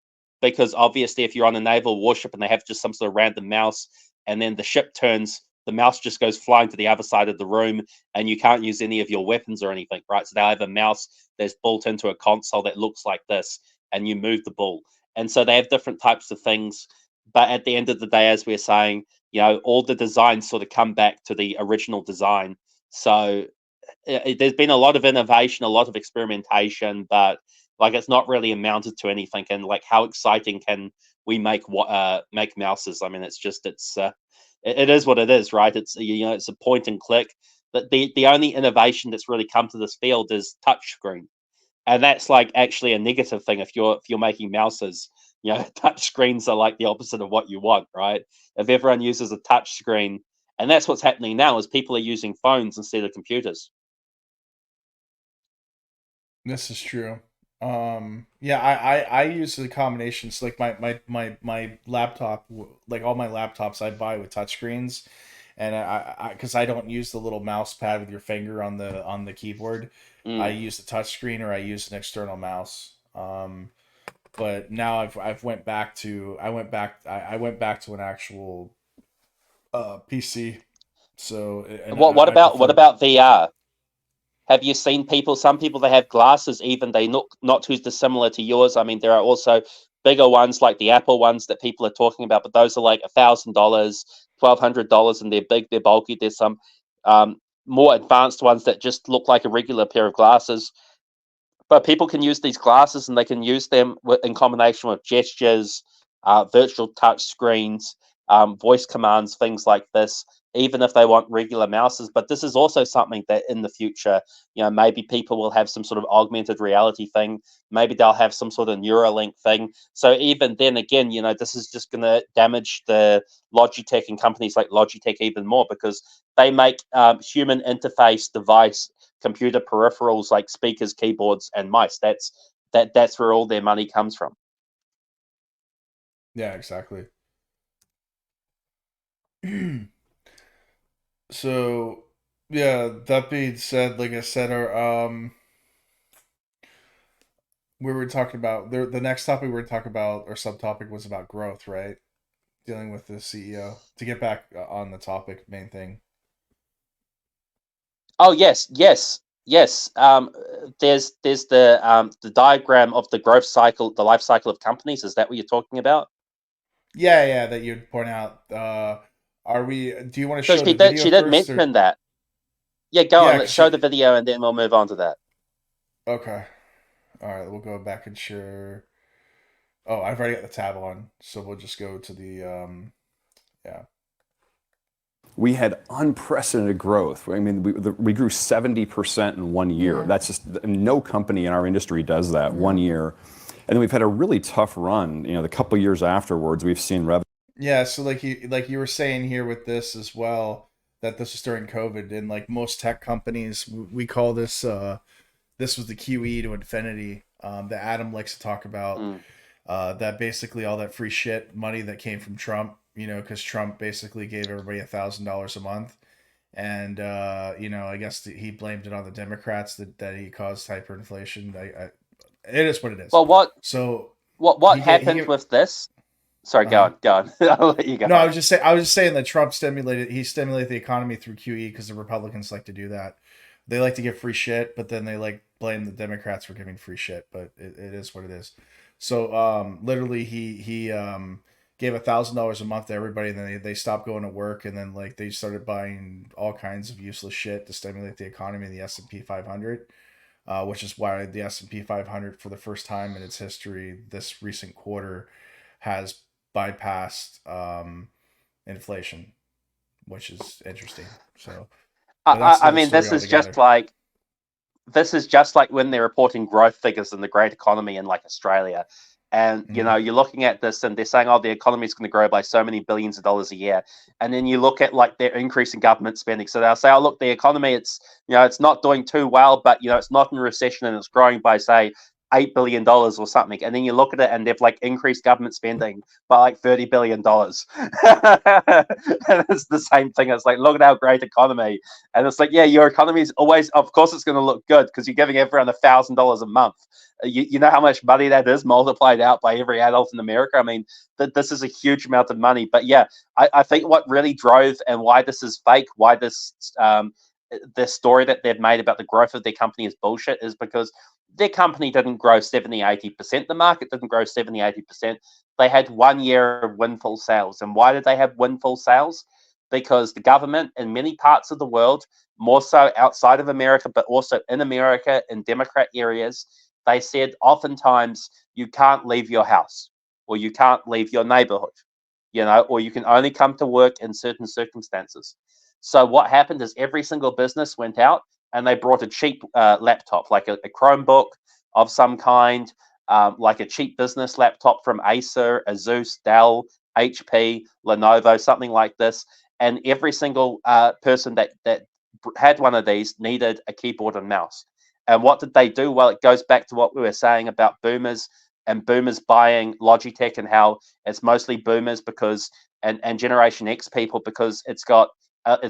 because obviously, if you're on a naval warship and they have just some sort of random mouse, and then the ship turns, the mouse just goes flying to the other side of the room, and you can't use any of your weapons or anything, right? So they'll have a mouse that's built into a console that looks like this. and you move the ball. And so they have different types of things. But at the end of the day, as we're saying, all the designs sort of come back to the original design. So there's been a lot of innovation, a lot of experimentation, but like it's not really amounted to anything. And like, how exciting can we make mouses? I mean, it is what it is, right? It's it's a point and click. But the only innovation that's really come to this field is touchscreen, and that's like actually a negative thing if you're making mouses. Touch screens are like the opposite of what you want, right? If everyone uses a touch screen, and that's what's happening now, is people are using phones instead of computers. This is true. Yeah, I use the combinations like my laptop, like all my laptops I buy with touchscreens, and I because I don't use the little mouse pad with your finger on the keyboard. I use the touchscreen or I use an external mouse. But now I went back to an actual PC. So and What I prefer. about VR? Have you seen people? Some people, they have glasses, even they look not too dissimilar to yours. I mean, there are also bigger ones like the Apple ones that people are talking about, but those are like $1,000, $1,200, and they're big, they're bulky. There's some more advanced ones that just look like a regular pair of glasses. But people can use these glasses and they can use them in combination with gestures, virtual touch screens, voice commands, things like this, even if they want regular mouses. But this is also something that in the future, maybe people will have some sort of augmented reality thing. Maybe they'll have some sort of Neuralink thing. So even then, again, this is just going to damage the Logitech and companies like Logitech even more, because they make human interface device computer peripherals like speakers, keyboards, and mice. That's where all their money comes from. Yeah, exactly. So, yeah, that being said, like I said, we were talking about the next topic we were talking about, or subtopic, was about growth, right? Dealing with the CEO. To get back on the topic, main thing. Oh yes. There's the diagram of the growth cycle, the life cycle of companies. Is that what you're talking about? Yeah, that you'd point out. Do you want to So show the video she did first, or mention that. Yeah, go on. yeah? Let's show the video and then we'll move on to that. Okay. All right, we'll go back and share. Oh, I've already got the tab on, so we'll just go to the yeah. We had unprecedented growth. I mean, we grew 70% in 1 year. Yeah. That's just, no company in our industry does that. 1 year. And then we've had a really tough run. The couple years afterwards, we've seen revenue. Yeah, so like you were saying here with this as well, that this was during COVID, and like most tech companies, we call this this was the QE to infinity that Adam likes to talk about. That basically all that free shit money that came from Trump, because Trump basically gave everybody $1,000 a month, and I guess he blamed it on the Democrats that he caused hyperinflation. It is what it is. Well, So what happened with this? Sorry, go on. I'll let you go. No, I was just saying that Trump stimulated the economy through QE because the Republicans like to do that. They like to give free shit, but then they like blame the Democrats for giving free shit. But it is what it is. So literally, he gave $1,000 a month to everybody, and then they stopped going to work, and then like they started buying all kinds of useless shit to stimulate the economy in the S&P 500, which is why the S&P 500 for the first time in its history this recent quarter has bypassed inflation, which is interesting. So, I mean, this is just like when they're reporting growth figures in the great economy in like Australia. And, you're looking at this and they're saying, oh, the economy is going to grow by so many billions of dollars a year. And then you look at like their increase in government spending. So they'll say, oh, look, the economy, it's not doing too well, but, it's not in recession and it's growing by, say, $8 billion or something. And then you look at it and they've like increased government spending by like $30 billion. And it's the same thing. It's like, look at our great economy. And it's like, yeah, your economy is always, of course, it's going to look good because you're giving everyone $1,000 a month. You know how much money that is multiplied out by every adult in America. I mean, this is a huge amount of money. But yeah, I think what really drove and why this is fake, why this the story that they've made about the growth of their company is bullshit, is because their company didn't grow 70, 80%. The market didn't grow 70, 80%. They had 1 year of windfall sales. And why did they have windfall sales? Because the government in many parts of the world, more so outside of America, but also in America, in Democrat areas, they said oftentimes you can't leave your house or you can't leave your neighborhood, or you can only come to work in certain circumstances. So what happened is every single business went out and they brought a cheap laptop, like a Chromebook of some kind, like a cheap business laptop from Acer, Asus, Dell, HP, Lenovo, something like this. And every single person that had one of these needed a keyboard and mouse. And what did they do? Well, it goes back to what we were saying about boomers and boomers buying Logitech, and how it's mostly boomers because and Generation X people, because it's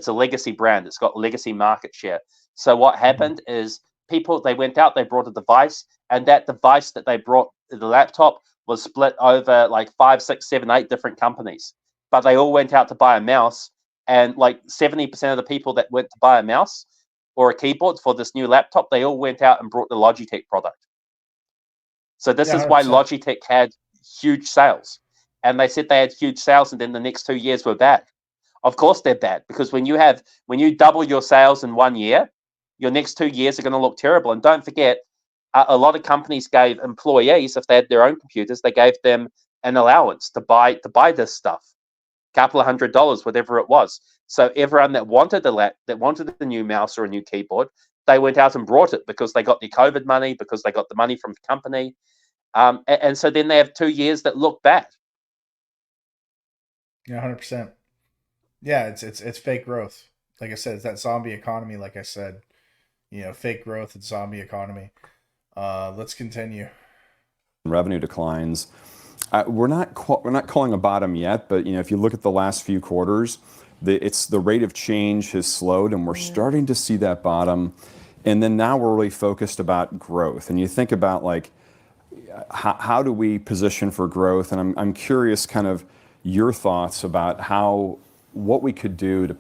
a legacy brand. It's got legacy market share. So what happened is people, they went out, they brought a device, and that device that they brought, the laptop, was split over like 5, 6, 7, 8 different companies. But they all went out to buy a mouse, and like 70% of the people that went to buy a mouse or a keyboard for this new laptop, they all went out and brought the Logitech product. So this is why 100%. Logitech had huge sales. And they said they had huge sales, and then the next 2 years were bad. Of course they're bad, because when you double your sales in 1 year, your next 2 years are going to look terrible. And don't forget, a lot of companies gave employees, if they had their own computers, they gave them an allowance to buy this stuff, a couple of $100, whatever it was. So everyone that wanted the new mouse or a new keyboard, they went out and brought it because they got the COVID money, because they got the money from the company. And so then they have 2 years that look bad. Yeah, 100%. Yeah, it's fake growth. Like I said, it's that zombie economy. Like I said, fake growth and zombie economy. Let's continue. Revenue declines. We're not calling a bottom yet, but if you look at the last few quarters, the rate of change has slowed, and we're starting to see that bottom. And then now we're really focused about growth. And you think about like how do we position for growth? And I'm curious, kind of your thoughts about what we could do to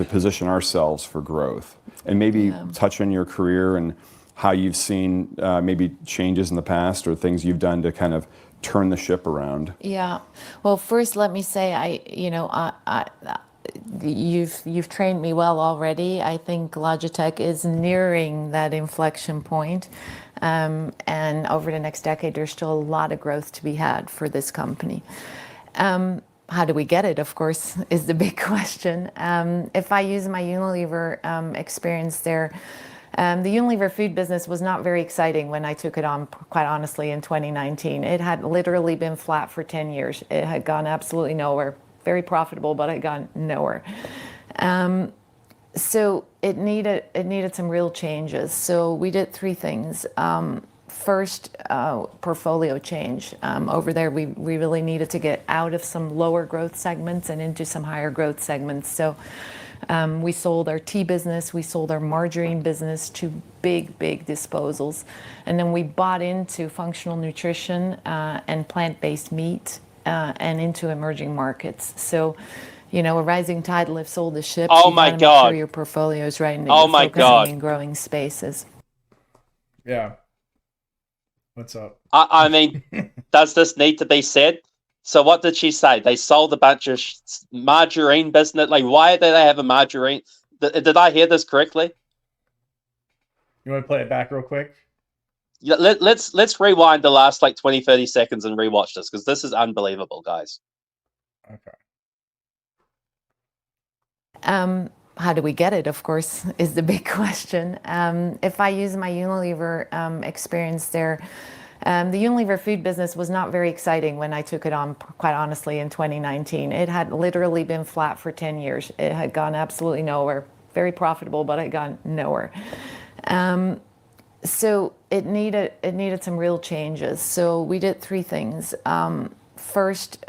position ourselves for growth, and maybe touch on your career and how you've seen maybe changes in the past or things you've done to kind of turn the ship around. Yeah. Well, first, let me say, you've trained me well already. I think Logitech is nearing that inflection point. And over the next decade, there's still a lot of growth to be had for this company. How do we get it, of course, is the big question. If I use my Unilever experience there, the Unilever food business was not very exciting when I took it on, quite honestly, in 2019. It had literally been flat for 10 years. It had gone absolutely nowhere. Very profitable, but it had gone nowhere. So it needed some real changes. So we did 3 things. First, portfolio change. Over there, we really needed to get out of some lower growth segments and into some higher growth segments. So we sold our tea business, we sold our margarine business to big disposals. And then we bought into functional nutrition and plant-based meat and into emerging markets. So, a rising tide lifts all the ships. Oh you my gotta God. Make sure your portfolio is right and that Oh you're my focusing God. in growing spaces. Yeah. What's up? I mean, does this need to be said? So what did she say? They sold a bunch of margarine business. Like, why did they have a margarine? Did I hear this correctly? You want to play it back real quick? Yeah, let's rewind the last like 20, 30 seconds and rewatch this, because this is unbelievable, guys. Okay. How do we get it, of course, is the big question. If I use my Unilever experience there, the Unilever food business was not very exciting when I took it on, quite honestly, in 2019. It had literally been flat for 10 years. It had gone absolutely nowhere. Very profitable, but it had gone nowhere. So it needed some real changes. So we did 3 things. First,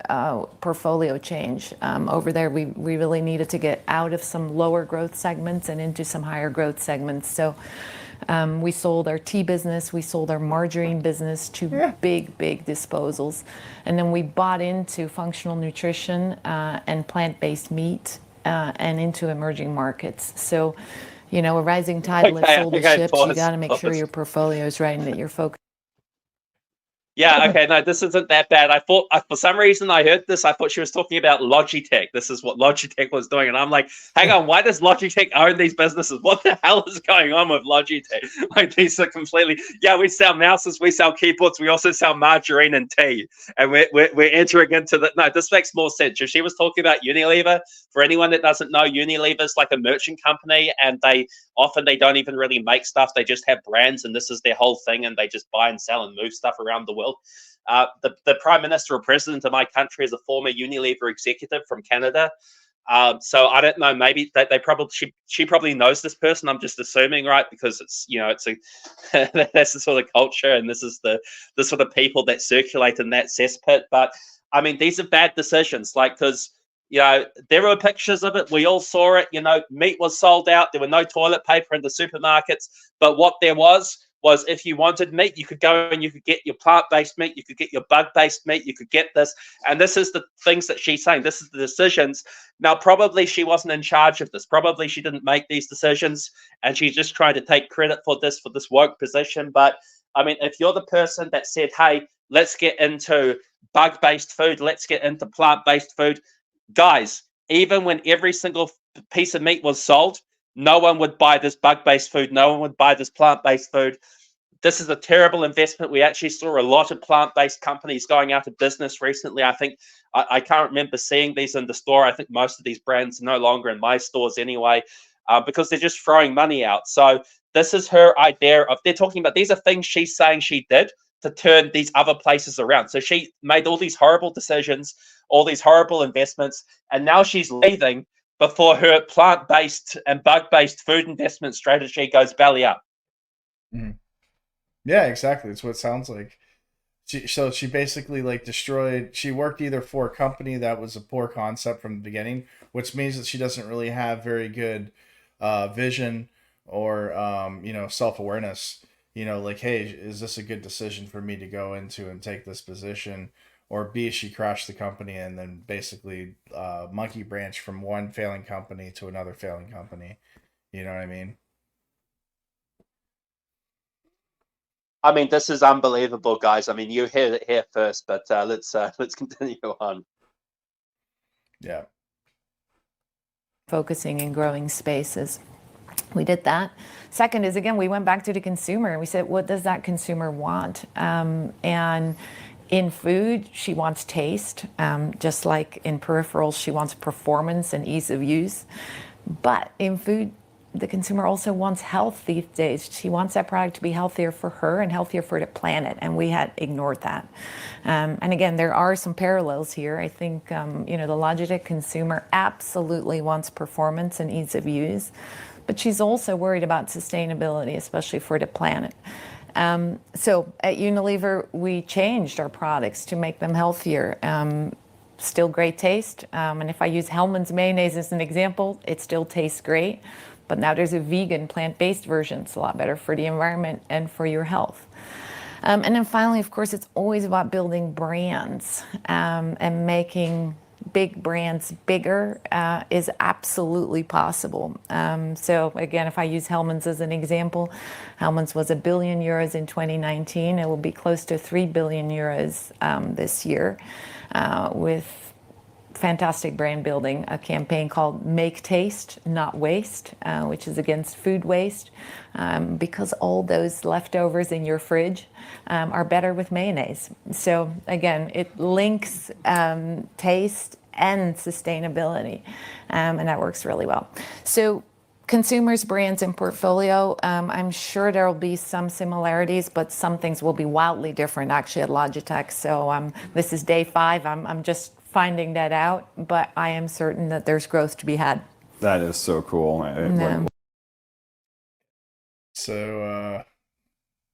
portfolio change. Over there, we really needed to get out of some lower growth segments and into some higher growth segments. So we sold our tea business, we sold our margarine business to big disposals. And then we bought into functional nutrition and plant-based meat and into emerging markets. So, you know, a rising tide lifts all the Okay, ships. You pause, got to make sure pause. your portfolio is right and that you're focused. Yeah, okay, no, this isn't that bad. I thought, for some reason, I heard this. I thought she was talking about Logitech. This is what Logitech was doing. And I'm like, hang on, why does Logitech own these businesses? What the hell is going on with Logitech? Like, these are completely, yeah, we sell mouses, we sell keyboards, we also sell margarine and tea. And we're entering into the, no, this makes more sense. If she was talking about Unilever, for anyone that doesn't know, Unilever is like a merchant company, and they don't even really make stuff. They just have brands, and this is their whole thing, and they just buy and sell and move stuff around the world. The prime minister or president of my country is a former Unilever executive from Canada. So I don't know. Maybe they probably she probably knows this person. I'm just assuming, right? Because it's it's a that's the sort of culture, and this is the sort of people that circulate in that cesspit. But I mean, these are bad decisions. Like, because there were pictures of it. We all saw it. Meat was sold out. There were no toilet paper in the supermarkets. But what there was if you wanted meat, you could go and you could get your plant-based meat, you could get your bug-based meat, you could get this. And this is the things that she's saying. This is the decisions. Now, probably she wasn't in charge of this. Probably she didn't make these decisions, and she's just trying to take credit for this woke position. But I mean, if you're the person that said, hey, let's get into bug-based food, let's get into plant-based food, guys, even when every single piece of meat was sold, no one would buy this bug-based food. No one would buy this plant-based food. This is a terrible investment. We actually saw a lot of plant-based companies going out of business recently. I think I can't remember seeing these in the store. I think most of these brands are no longer in my stores anyway, because they're just throwing money out. So this is her idea of, they're talking about, these are things she's saying she did to turn these other places around. So she made all these horrible decisions, all these horrible investments, and now she's leaving before her plant-based and bug-based food investment strategy goes belly up. Mm-hmm. Yeah, exactly. That's what it sounds like. She basically destroyed. She worked either for a company that was a poor concept from the beginning, which means that she doesn't really have very good vision or self-awareness. Hey, is this a good decision for me to go into and take this position? Or B, she crashed the company and then basically monkey branch from one failing company to another failing company. You know what I mean? I mean, this is unbelievable, guys. I mean, you heard it here first, but let's continue on. Yeah. Focusing in growing spaces. We did that. Second is, again, we went back to the consumer and we said, what does that consumer want? And in food, she wants taste, just like in peripherals, she wants performance and ease of use. But in food, the consumer also wants health these days. She wants that product to be healthier for her and healthier for the planet, and we had ignored that. And again, there are some parallels here. I think the Logitech consumer absolutely wants performance and ease of use, but she's also worried about sustainability, especially for the planet. So at Unilever, we changed our products to make them healthier. Still great taste. And if I use Hellmann's mayonnaise as an example, it still tastes great. But now there's a vegan, plant-based version. It's a lot better for the environment and for your health. And then finally, of course, it's always about building brands and making big brands bigger is absolutely possible. So again, if I use Hellmann's as an example, Hellmann's was €1 billion in 2019. It will be close to 3 billion euros this year with fantastic brand building, a campaign called Make Taste, Not Waste, which is against food waste, because all those leftovers in your fridge are better with mayonnaise. So again, it links taste and sustainability, and that works really well. So consumers, brands, and portfolio, I'm sure there will be some similarities, but some things will be wildly different actually at Logitech. So this is day 5. I'm just finding that out, but I am certain that there's growth to be had. That is so cool. So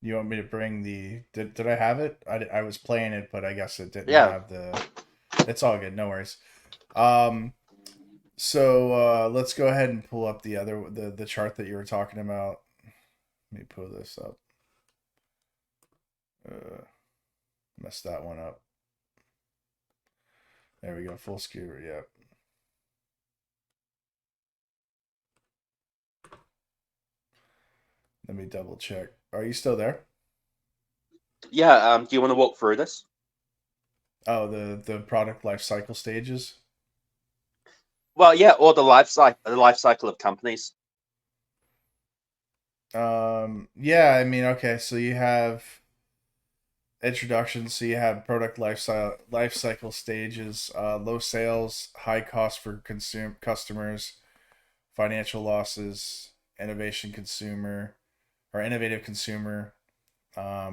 you want me to bring the did I have it? I was playing it, but I guess it didn't have the. It's all good, no worries. So let's go ahead and pull up the chart that you were talking about. Let me pull this up. Messed that one up. There we go, full skewer, yep. Let me double check. Are you still there? Yeah. Do you want to walk through this? Oh, the product life cycle stages. Well, yeah, or the life cycle of companies. Yeah, I mean, okay, so you have introductions, so you have product life cycle stages, low sales, high cost for customers, financial losses, innovative consumer,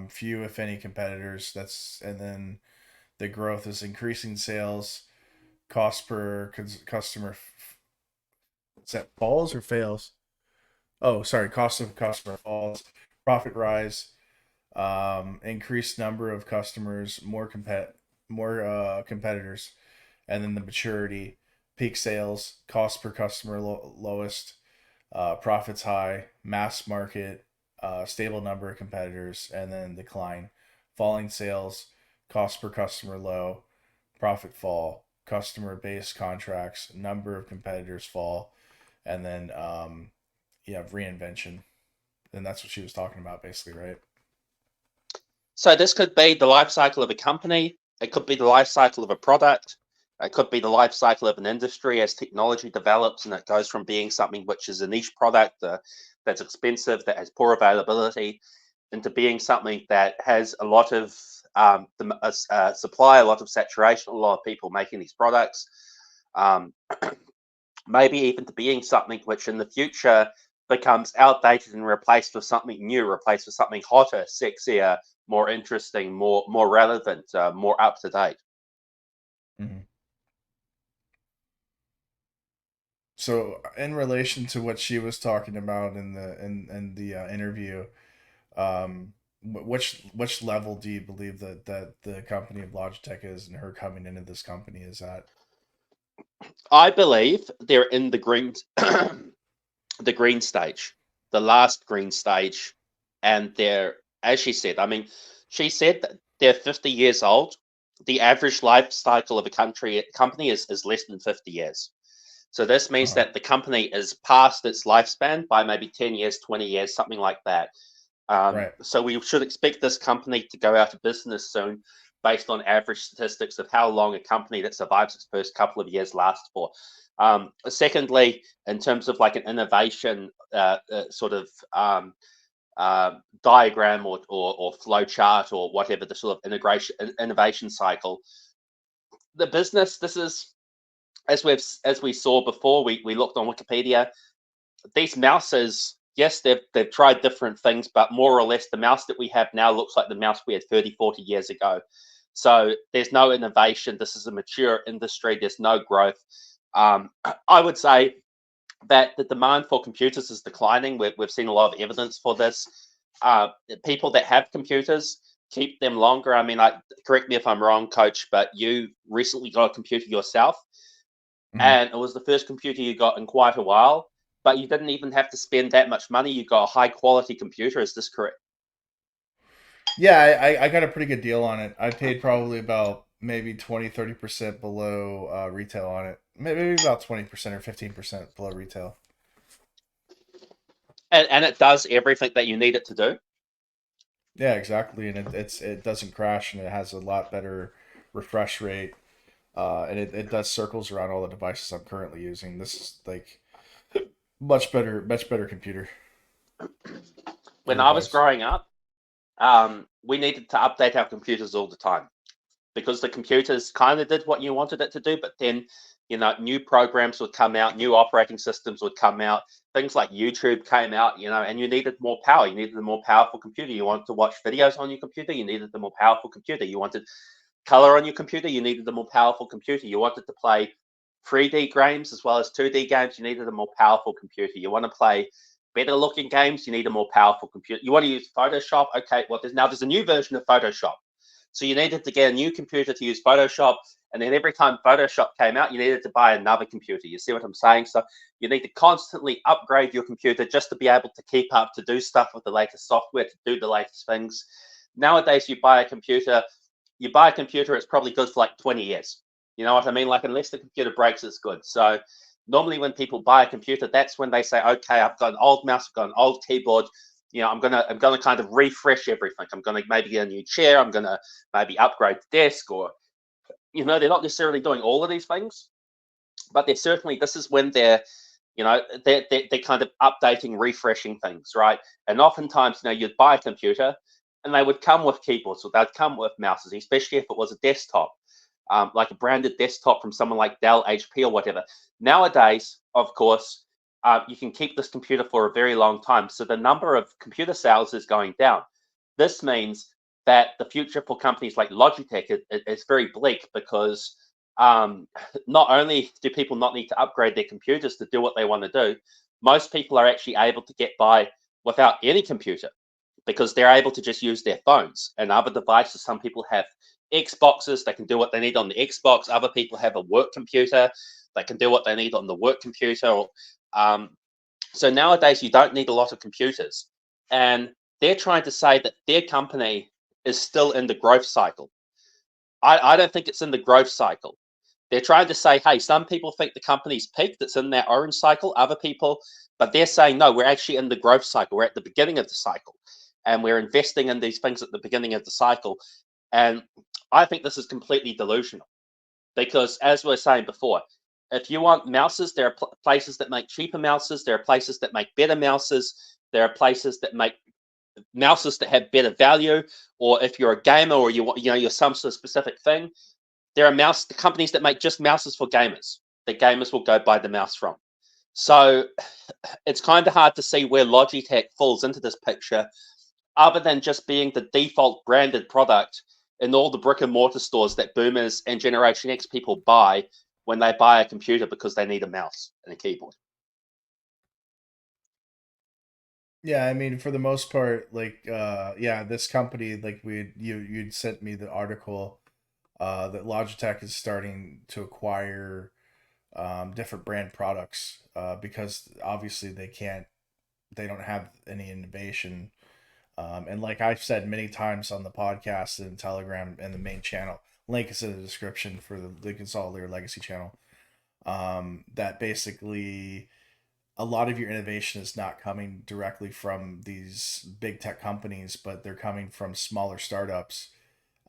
few if any competitors. And then the growth is increasing sales, cost per customer. Is that falls or fails? Oh, sorry, cost of customer falls, profit rise, increased number of customers, more competitors, and then the maturity, peak sales, cost per customer lowest, profits high, mass market, stable number of competitors, and then decline, falling sales, cost per customer low, profit fall, customer base contracts, number of competitors fall, and then you have reinvention. And that's what she was talking about, basically, right? So this could be the life cycle of a company. It could be the life cycle of a product. It could be the life cycle of an industry as technology develops and it goes from being something which is a niche product that's expensive, that has poor availability, into being something that has a lot of supply, a lot of saturation, a lot of people making these products. Maybe even to being something which in the future becomes outdated and replaced with something new, replaced with something hotter, sexier, more interesting, more relevant, more up to date. Mm-hmm. So, in relation to what she was talking about in the interview, which level do you believe that the company of Logitech is, and her coming into this company is at? I believe they're in the green, the green stage, the last green stage, and they're, as she said. I mean, she said that they're 50 years old. The average life cycle of a company is less than 50 years. So this means Uh-huh. that the company is past its lifespan by maybe 10 years, 20 years, something like that. Right. So we should expect this company to go out of business soon based on average statistics of how long a company that survives its first couple of years lasts for. Secondly, in terms of like an innovation sort of diagram or flow chart or whatever the sort of innovation cycle, the business, this is, as we saw before, we looked on Wikipedia. These mouses, yes, they've tried different things, but more or less the mouse that we have now looks like the mouse we had 30, 40 years ago. So there's no innovation. This is a mature industry. There's no growth. I would say that the demand for computers is declining. We've seen a lot of evidence for this. People that have computers keep them longer. I mean, correct me if I'm wrong, Coach, but you recently got a computer yourself, Mm-hmm. and it was the first computer you got in quite a while, but you didn't even have to spend that much money. You got a high quality computer. Is this correct? Yeah, I got a pretty good deal on it. I paid probably about maybe 20-30% below retail on it. Maybe about 20% or 15% below retail. And it does everything that you need it to do. Yeah, exactly, and it doesn't crash, and it has a lot better refresh rate, and it does circles around all the devices I'm currently using. This is like much better computer or When I was device. growing up, we needed to update our computers all the time because the computers kind of did what you wanted it to do, but then, new programs would come out, new operating systems would come out, things like YouTube came out, and you needed more power. You needed a more powerful computer. You wanted to watch videos on your computer, you needed the more powerful computer. You wanted color on your computer, you needed a more powerful computer. You wanted to play 3D games as well as 2D games, you needed a more powerful computer. You want to play better looking games, you need a more powerful computer. You want to use Photoshop, okay, well, there's a new version of Photoshop. So you needed to get a new computer to use Photoshop, and then every time Photoshop came out, you needed to buy another computer. You see what I'm saying? So you need to constantly upgrade your computer just to be able to keep up, to do stuff with the latest software, to do the latest things. Nowadays, you buy a computer, it's probably good for like 20 years. You know what I mean? Like, unless the computer breaks, it's good. So normally when people buy a computer, that's when they say, okay, I've got an old mouse, I've got an old keyboard. I'm gonna kind of refresh everything. I'm gonna maybe get a new chair. I'm gonna maybe upgrade the desk, or they're not necessarily doing all of these things, but they're certainly, this is when they're kind of updating, refreshing things, right? And oftentimes, you'd buy a computer and they would come with keyboards, or they'd come with mouses, especially if it was a desktop, like a branded desktop from someone like Dell, HP, or whatever. Nowadays, of course, you can keep this computer for a very long time. So the number of computer sales is going down. This means that the future for companies like Logitech is very bleak, because not only do people not need to upgrade their computers to do what they want to do, most people are actually able to get by without any computer, because they're able to just use their phones and other devices. Some people have Xboxes, they can do what they need on the Xbox. Other people have a work computer, they can do what they need on the work computer. So nowadays, you don't need a lot of computers. And they're trying to say that their company is still in the growth cycle. I don't think it's in the growth cycle. They're trying to say, hey, some people think the company's peaked, it's in their orange cycle, other people, but they're saying, no, we're actually in the growth cycle. We're at the beginning of the cycle, and we're investing in these things at the beginning of the cycle. And I think this is completely delusional, because, as we were saying before, if you want mouses, there are places that make cheaper mouses. There are places that make better mouses. There are places that make mouses that have better value. Or if you're a gamer, or you want, you're some sort of specific thing, there are companies that make just mouses for gamers that gamers will go buy the mouse from. So it's kind of hard to see where Logitech falls into this picture, other than just being the default branded product in all the brick and mortar stores that boomers and Generation X people buy when they buy a computer because they need a mouse and a keyboard. Yeah, I mean, for the most part, like, yeah, this company, like, you'd sent me the article, that Logitech is starting to acquire, different brand products, because obviously they don't have any innovation. And like I've said many times on the podcast and Telegram and the main channel, link is in the description for the Consolidator Legacy channel. That basically a lot of your innovation is not coming directly from these big tech companies, but they're coming from smaller startups,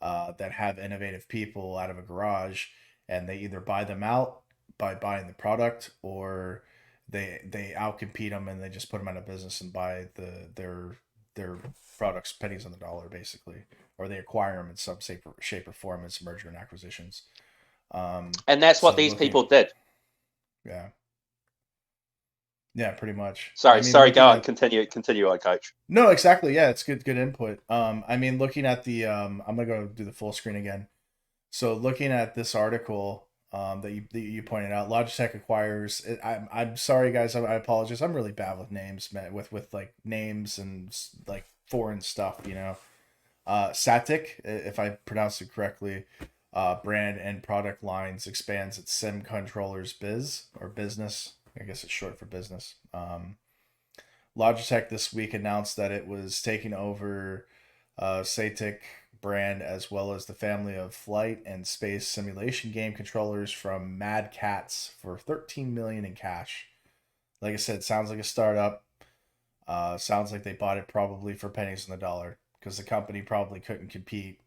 that have innovative people out of a garage, and they either buy them out by buying the product, or they outcompete them and they just put them out of business and buy their products pennies on the dollar, basically, or they acquire them in some shape or form as merger and acquisitions. And that's what So these looking, people did. yeah, yeah, pretty much. I Sorry, mean, sorry, go looking on. at Continue on, Coach. no, exactly, yeah, it's good input. I mean, looking at the I'm gonna go do the full screen again. So looking at this article, that you pointed out, Logitech acquires. I'm sorry, guys. I apologize. I'm really bad with names, man. With like names and like foreign stuff. Satic, if I pronounced it correctly, brand and product lines expands its sim controllers business. I guess it's short for business. Logitech this week announced that it was taking over, Satic brand, as well as the family of flight and space simulation game controllers from Mad Cats for 13 million in cash. Like I said, sounds like a startup. Sounds like they bought it probably for pennies on the dollar, because the company probably couldn't compete.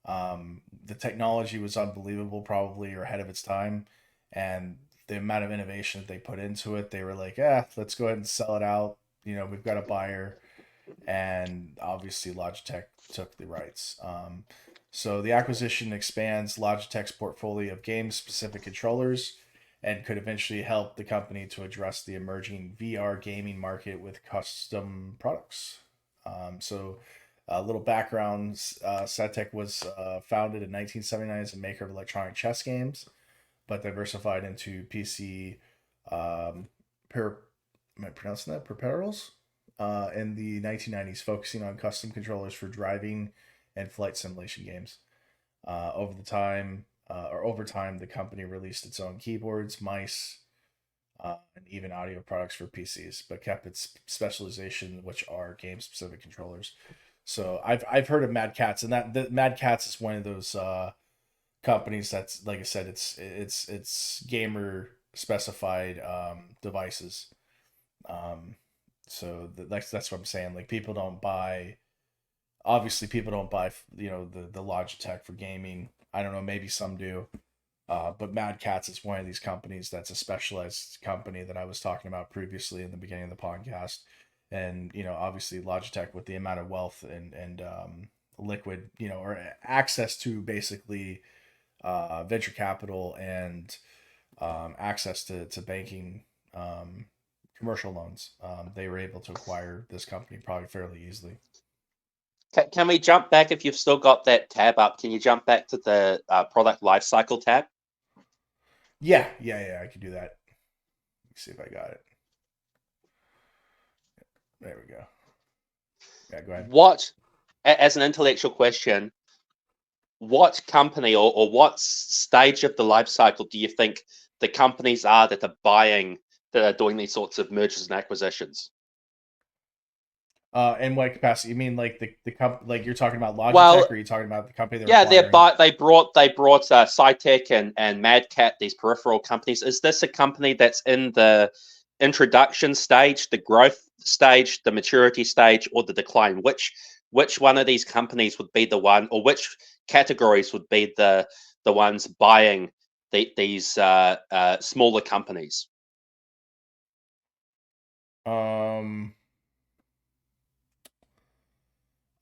The technology was unbelievable, probably, or ahead of its time, and the amount of innovation that they put into it, they were like, "Yeah, let's go ahead and sell it out. We've got a buyer." And obviously Logitech took the rights. So the acquisition expands Logitech's portfolio of game-specific controllers and could eventually help the company to address the emerging VR gaming market with custom products. So a little background, Satec was, founded in 1979 as a maker of electronic chess games, but diversified into PC, am I pronouncing that? Peripherals? In the 1990s, focusing on custom controllers for driving and flight simulation games. Over time, the company released its own keyboards, mice, and even audio products for PCs, but kept its specialization, which are game-specific controllers. So I've heard of Mad Cats, and that the Mad Cats is one of those, companies that's, like I said, it's gamer specified, devices. Um, So that's what I'm saying. Like people don't buy. Obviously, people don't buy the Logitech for gaming. I don't know. Maybe some do. But Mad Cats is one of these companies that's a specialized company that I was talking about previously in the beginning of the podcast. And, obviously Logitech with the amount of wealth and liquid, or access to basically venture capital and access to banking, commercial loans. They were able to acquire this company probably fairly easily. Can we jump back, if you've still got that tab up? Can you jump back to the product lifecycle tab? Yeah, I can do that. Let's see if I got it. There we go. Yeah, go ahead. What, as an intellectual question, what company or what stage of the life cycle do you think the companies are that are doing these sorts of mergers and acquisitions? In what capacity? You mean like like you're talking about Logitech, Well, or are you talking about the company they're yeah, acquiring? they brought SciTech and MadCat, these peripheral companies. Is this a company that's in the introduction stage, the growth stage, the maturity stage, or the decline? Which one of these companies would be the one, or which categories would be the ones buying these smaller companies?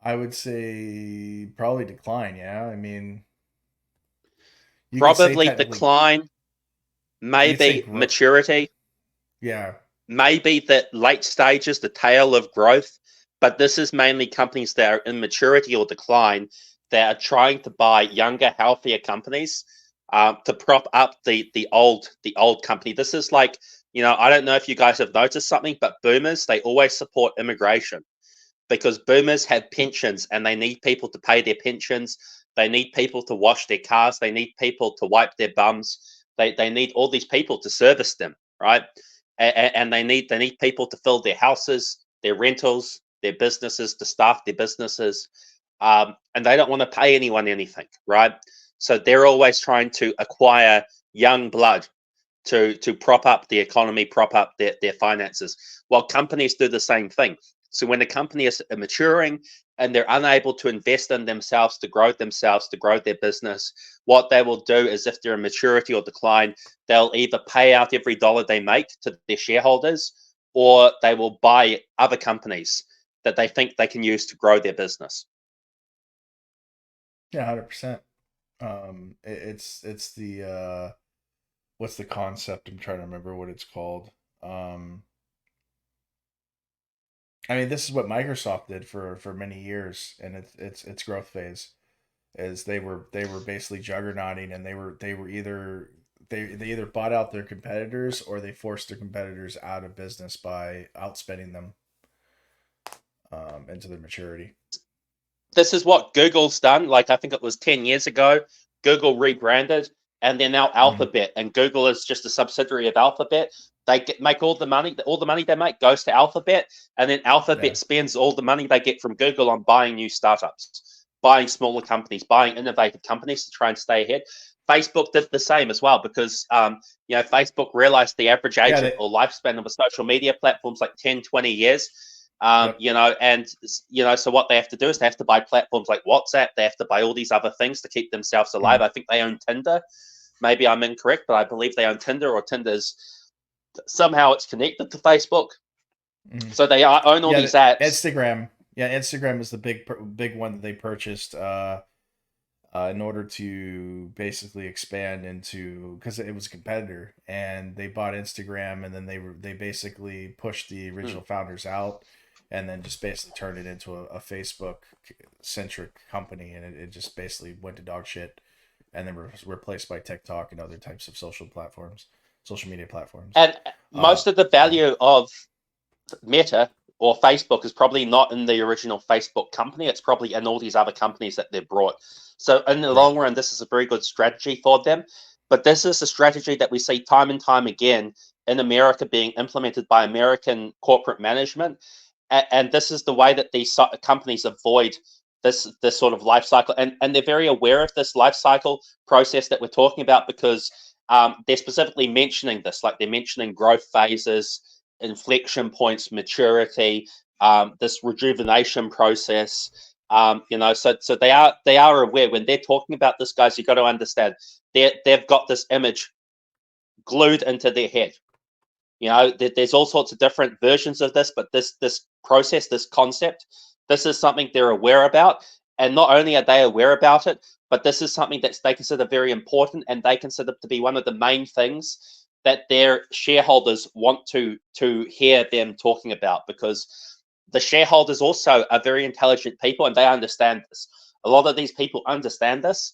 I would say probably decline. Yeah, I mean, you could say Probably technically, decline, you could say maybe maturity, yeah, maybe the late stages, the tail of growth. But this is mainly companies that are in maturity or decline that are trying to buy younger, healthier companies to prop up the old company. This is like, I don't know if you guys have noticed something, but boomers, they always support immigration, because boomers have pensions and they need people to pay their pensions. They need people to wash their cars. They need people to wipe their bums. They need all these people to service them, right? And they need people to fill their houses, their rentals, their businesses, to staff their businesses. And they don't want to pay anyone anything, right? So they're always trying to acquire young blood to prop up the economy, prop up their finances, while companies do the same thing. So when a company is maturing and they're unable to invest in themselves, to grow their business, what they will do is, if they're in maturity or decline, they'll either pay out every dollar they make to their shareholders, or they will buy other companies that they think they can use to grow their business. yeah, 100%. It's the what's the concept? I'm trying to remember what it's called. I mean, this is what Microsoft did for many years, and its growth phase is they were basically juggernauting, and they either bought out their competitors, or they forced their competitors out of business by outspending them into their maturity. This is what Google's done. Like, I think it was 10 years ago, Google rebranded, and they're now Alphabet, and Google is just a subsidiary of Alphabet. They make all the money they make goes to Alphabet, and then Alphabet spends all the money they get from Google on buying new startups, buying smaller companies, buying innovative companies to try and stay ahead. Facebook did the same as well, because Facebook realized the average age or lifespan of a social media platform is like 10, 20 years. So what they have to do is they have to buy platforms like WhatsApp. They have to buy all these other things to keep themselves alive. I think they own Tinder. Maybe I'm incorrect, but I believe they own Tinder, or Tinder's somehow it's connected to Facebook. So they own all these apps. Instagram. Yeah, Instagram is the big one that they purchased in order to basically expand into, because it was a competitor, and they bought Instagram, and then they basically pushed the original founders out, and then just basically turned it into a Facebook centric company, and it just basically went to dog shit, and then was replaced by TikTok and other types of social media platforms. And most of the value of Meta or Facebook is probably not in the original Facebook company. It's probably in all these other companies that they've brought. So in the long run, this is a very good strategy for them. But this is a strategy that we see time and time again in America being implemented by American corporate management. And this is the way that these companies avoid this sort of life cycle. And they're very aware of this life cycle process that we're talking about, because they're specifically mentioning this, like they're mentioning growth phases, inflection points, maturity, this rejuvenation process. So they are aware when they're talking about this, guys. You got to understand they've got this image glued into their head. There's all sorts of different versions of this, but this process, this concept, this is something they're aware about. And not only are they aware about it, but this is something that they consider very important, and they consider to be one of the main things that their shareholders want to hear them talking about, because the shareholders also are very intelligent people, and they understand this. A lot of these people understand this,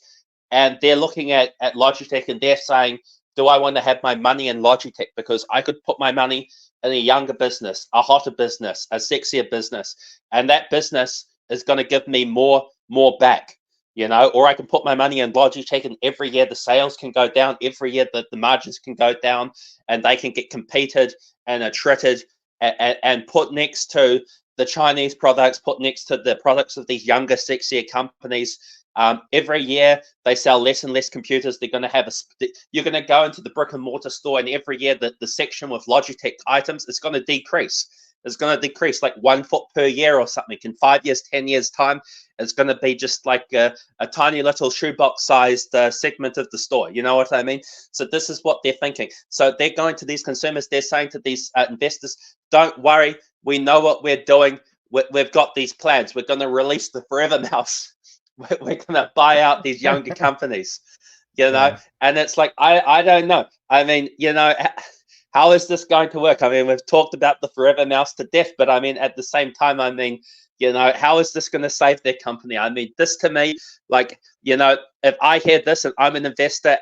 and they're looking at Logitech, and they're saying, do I want to have my money in Logitech? Because I could put my money in a younger business, a hotter business, a sexier business, and that business is going to give me more back, or I can put my money in Logitech, and every year the sales can go down, every year the margins can go down, and they can get competed and attrited and put next to the Chinese products, put next to the products of these younger, sexier companies. Every year they sell less and less computers. They're going to have you're going to go into the brick and mortar store, and every year the section with Logitech items is going to decrease. It's going to decrease like 1 foot per year or something. In 5 years, 10 years time, it's going to be just like a tiny little shoebox sized segment of the store. You know what I mean? So this is what they're thinking. So they're going to these consumers. They're saying to these investors, don't worry. We know what we're doing. We've got these plans. We're going to release the Forever Mouse. We're going to buy out these younger companies, Yeah. and it's like, I don't know. I mean, how is this going to work? I mean, we've talked about the Forever Mouse to death, but I mean, at the same time, I mean, how is this going to save their company? I mean, this to me, like, if I hear this and I'm an investor,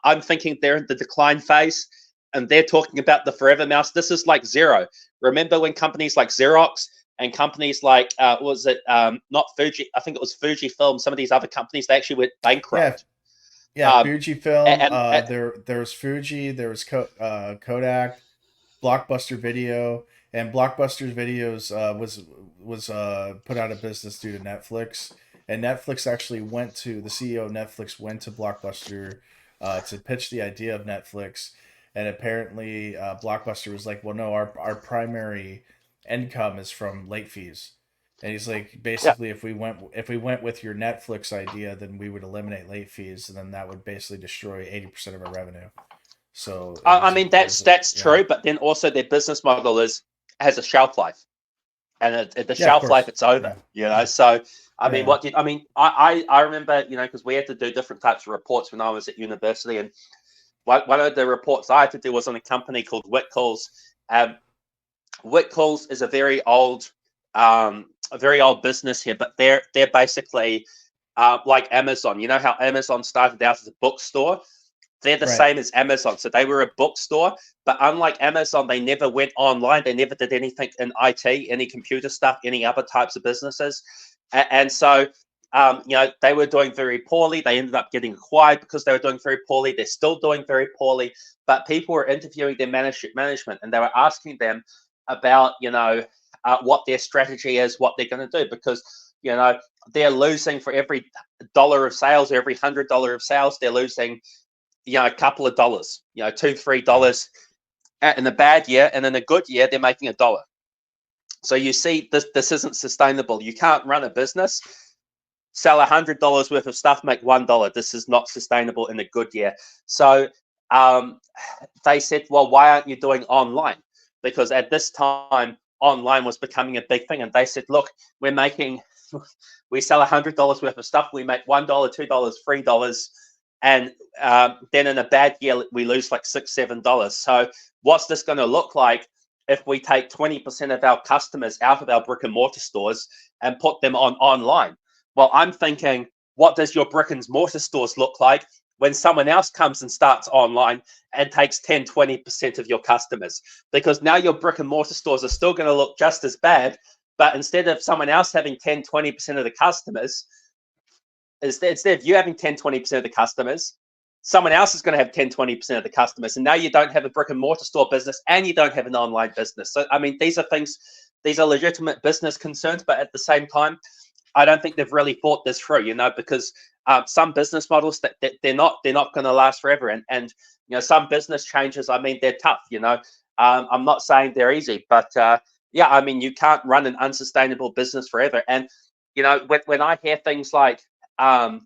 I'm thinking they're in the decline phase, and they're talking about the Forever Mouse. This is like zero. Remember when companies like Xerox and companies like, not Fuji, I think it was Fujifilm, some of these other companies, they actually went bankrupt. Yeah, Fujifilm. And There was Fuji. There was Kodak, Blockbuster Video, and Blockbuster's Videos was put out of business due to Netflix. And Netflix actually the CEO of Netflix went to Blockbuster to pitch the idea of Netflix, and apparently Blockbuster was like, well, no, our primary income is from late fees. And he's like, basically, if we went with your Netflix idea, then we would eliminate late fees, and then that would basically destroy 80% of our revenue. So I mean, that's true, but then also their business model has a shelf life, and the shelf life, it's over. So I mean, I remember, because we had to do different types of reports when I was at university, and one of the reports I had to do was on a company called Whitcoulls. Whitcoulls is a very old business here, but they're basically like Amazon. You know how Amazon started out as a bookstore? They're the same as Amazon. So they were a bookstore, but unlike Amazon, they never went online. They never did anything in IT, any computer stuff, any other types of businesses. And so, they were doing very poorly. They ended up getting acquired because they were doing very poorly. They're still doing very poorly, but people were interviewing their management, and they were asking them about, what their strategy is, what they're going to do, because, they're losing for every $1 of sales, or every $100 of sales, they're losing, a couple of dollars, $2-3 in a bad year, and in a good year, they're making $1. So you see, this isn't sustainable. You can't run a business, sell $100 worth of stuff, make $1. This is not sustainable in a good year. So they said, well, why aren't you doing online? Because at this time, online was becoming a big thing. And they said, look, we sell $100 worth of stuff. We make $1, $2, $3. And then in a bad year, we lose like $6-7. So what's this going to look like if we take 20% of our customers out of our brick and mortar stores and put them online? Well, I'm thinking, what does your brick and mortar stores look like when someone else comes and starts online and takes 10-20% of your customers? Because now your brick and mortar stores are still going to look just as bad, but instead of someone else having 10-20% of the customers, instead of you having 10-20% of the customers, someone else is going to have 10-20% of the customers. And now you don't have a brick and mortar store business, and you don't have an online business. So, I mean, these are legitimate business concerns, but at the same time, I don't think they've really thought this through, because some business models that they're not going to last forever. And some business changes, I mean, they're tough, I'm not saying they're easy, but yeah, I mean, you can't run an unsustainable business forever. And when I hear things like the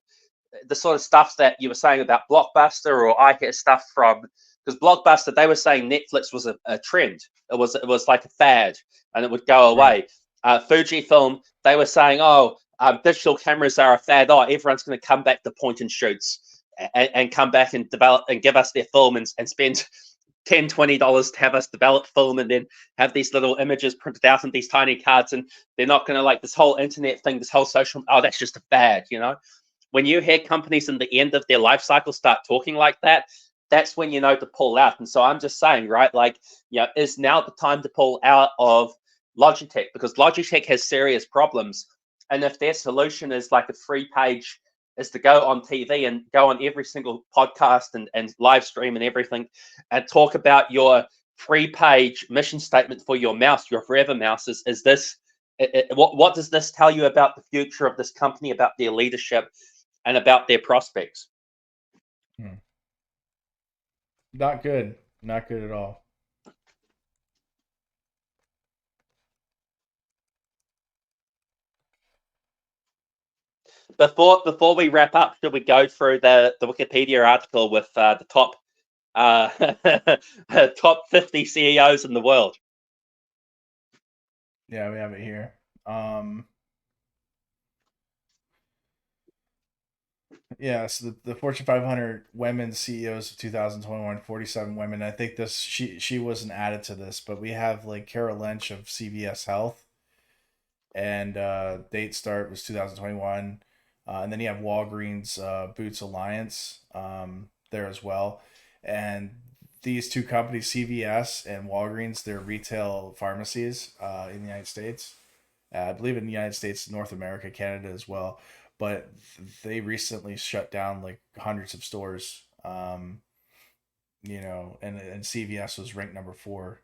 sort of stuff that you were saying about Blockbuster, or I hear stuff from, because Blockbuster, they were saying Netflix was a trend. It was like a fad, and it would go away. Fujifilm, they were saying, oh, digital cameras are a fad. Oh, everyone's going to come back to point and shoots and come back and develop and give us their film and spend $10-20 to have us develop film, and then have these little images printed out in these tiny cards, and they're not going to like this whole internet thing, this whole social. Oh, that's just a fad, When you hear companies in the end of their life cycle start talking like that, that's when you know to pull out. And so I'm just saying, right, like, is now the time to pull out of Logitech, because Logitech has serious problems. And if their solution is like a free page, is to go on TV and go on every single podcast and live stream and everything, and talk about your free page mission statement for your mouse, your forever mouse, is this, what does this tell you about the future of this company, about their leadership, and about their prospects? Not good. Not good at all. Before we wrap up, should we go through the Wikipedia article with the top top 50 CEOs in the world? Yeah, we have it here. Yeah, so the Fortune 500 women CEOs of 2021, 47 women. I think she wasn't added to this, but we have like Carol Lynch of CVS Health, and date start was 2021. And then you have Walgreens Boots Alliance there as well. And these two companies, CVS and Walgreens, they're retail pharmacies in the United States. I believe in the United States, North America, Canada as well. But they recently shut down like hundreds of stores. And CVS was ranked number 4.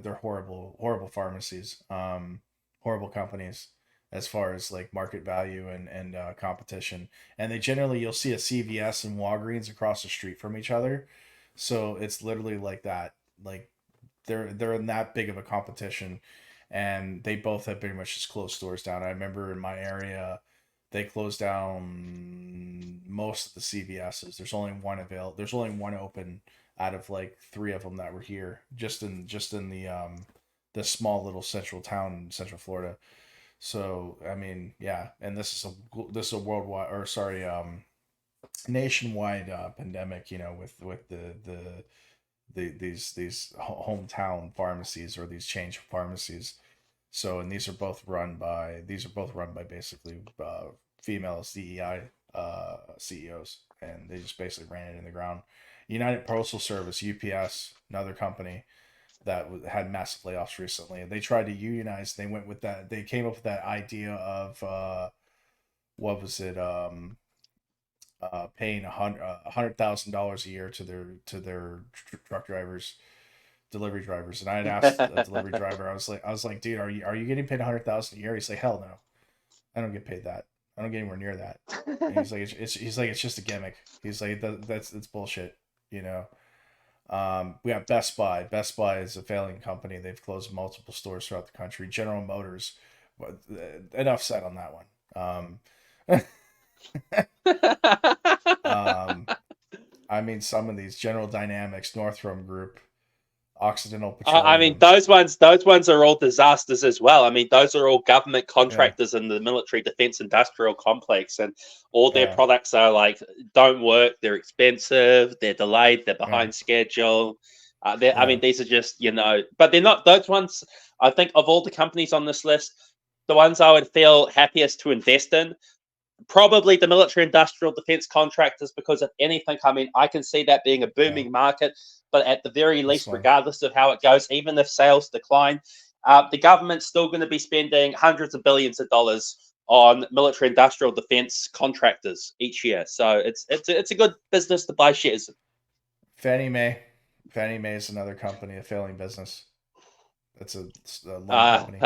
They're horrible pharmacies, horrible companies as far as like market value and competition. And they generally, you'll see a CVS and Walgreens across the street from each other, so it's literally like that. Like they're in that big of a competition, and they both have pretty much just closed stores down. I remember in my area, they closed down most of the CVSs. There's only one There's only one open out of like 3 of them that were here, just in the small little central town in Central Florida. So I mean, yeah, and this is a worldwide, or sorry, nationwide pandemic. With these hometown pharmacies, or these chain pharmacies. So, and these are both run by basically female DEI CEOs, and they just basically ran it in the ground. United Postal Service, UPS, another company that had massive layoffs recently. They tried to unionize. They went with that. They came up with that idea of what was it? Paying $100,000 a year to their truck drivers, delivery drivers. And I had asked a delivery driver. I was like, dude, are you getting paid $100,000 a year? He's like, hell no, I don't get paid that. I don't get anywhere near that. And he's like, it's just a gimmick. He's like, it's bullshit. We have Best Buy. Best Buy is a failing company. They've closed multiple stores throughout the country. General Motors. But enough said on that one. I mean, some of these, General Dynamics, Northrop Group, Occidental Petroleum. I mean, those ones are all disasters as well. I mean, those are all government contractors in the military defense industrial complex, and all their products are like, don't work. They're expensive. They're delayed. They're behind schedule. I mean, these are just, but they're not those ones. I think of all the companies on this list, the ones I would feel happiest to invest in, probably the military industrial defense contractors, because if anything, I mean, I can see that being a booming market. But at the very least, regardless of how it goes, even if sales decline, the government's still going to be spending hundreds of billions of dollars on military industrial defense contractors each year. So it's a good business to buy shares in. Fannie Mae is another company, a failing business. It's a loan company.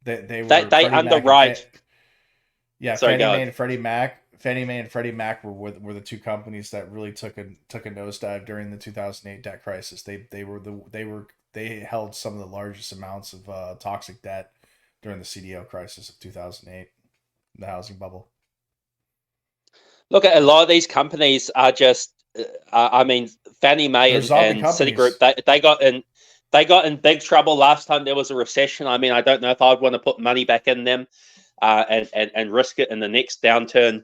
They underwrite. Fannie Mae and Freddie Mac were the two companies that really took a nosedive during the 2008 debt crisis. They they held some of the largest amounts of toxic debt during the CDO crisis of 2008, the housing bubble. Look, a lot of these companies are just, I mean, Fannie Mae They're and, zombie and companies. Citigroup, they got in big trouble last time there was a recession. I mean, I don't know if I'd want to put money back in them and risk it in the next downturn.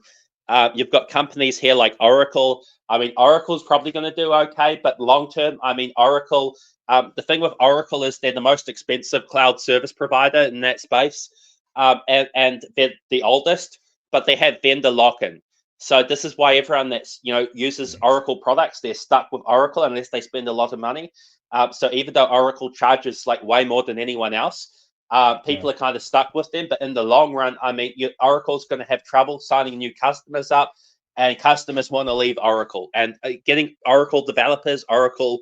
You've got companies here like Oracle. I mean, Oracle's probably going to do okay, but long term, I mean, Oracle. The thing with Oracle is they're the most expensive cloud service provider in that space, and they're the oldest, but they have vendor lock-in. So this is why everyone that's uses Oracle products, they're stuck with Oracle unless they spend a lot of money. So even though Oracle charges like way more than anyone else, people are kind of stuck with them. But in the long run, I mean, Oracle's going to have trouble signing new customers up, and customers want to leave Oracle. And getting Oracle developers, Oracle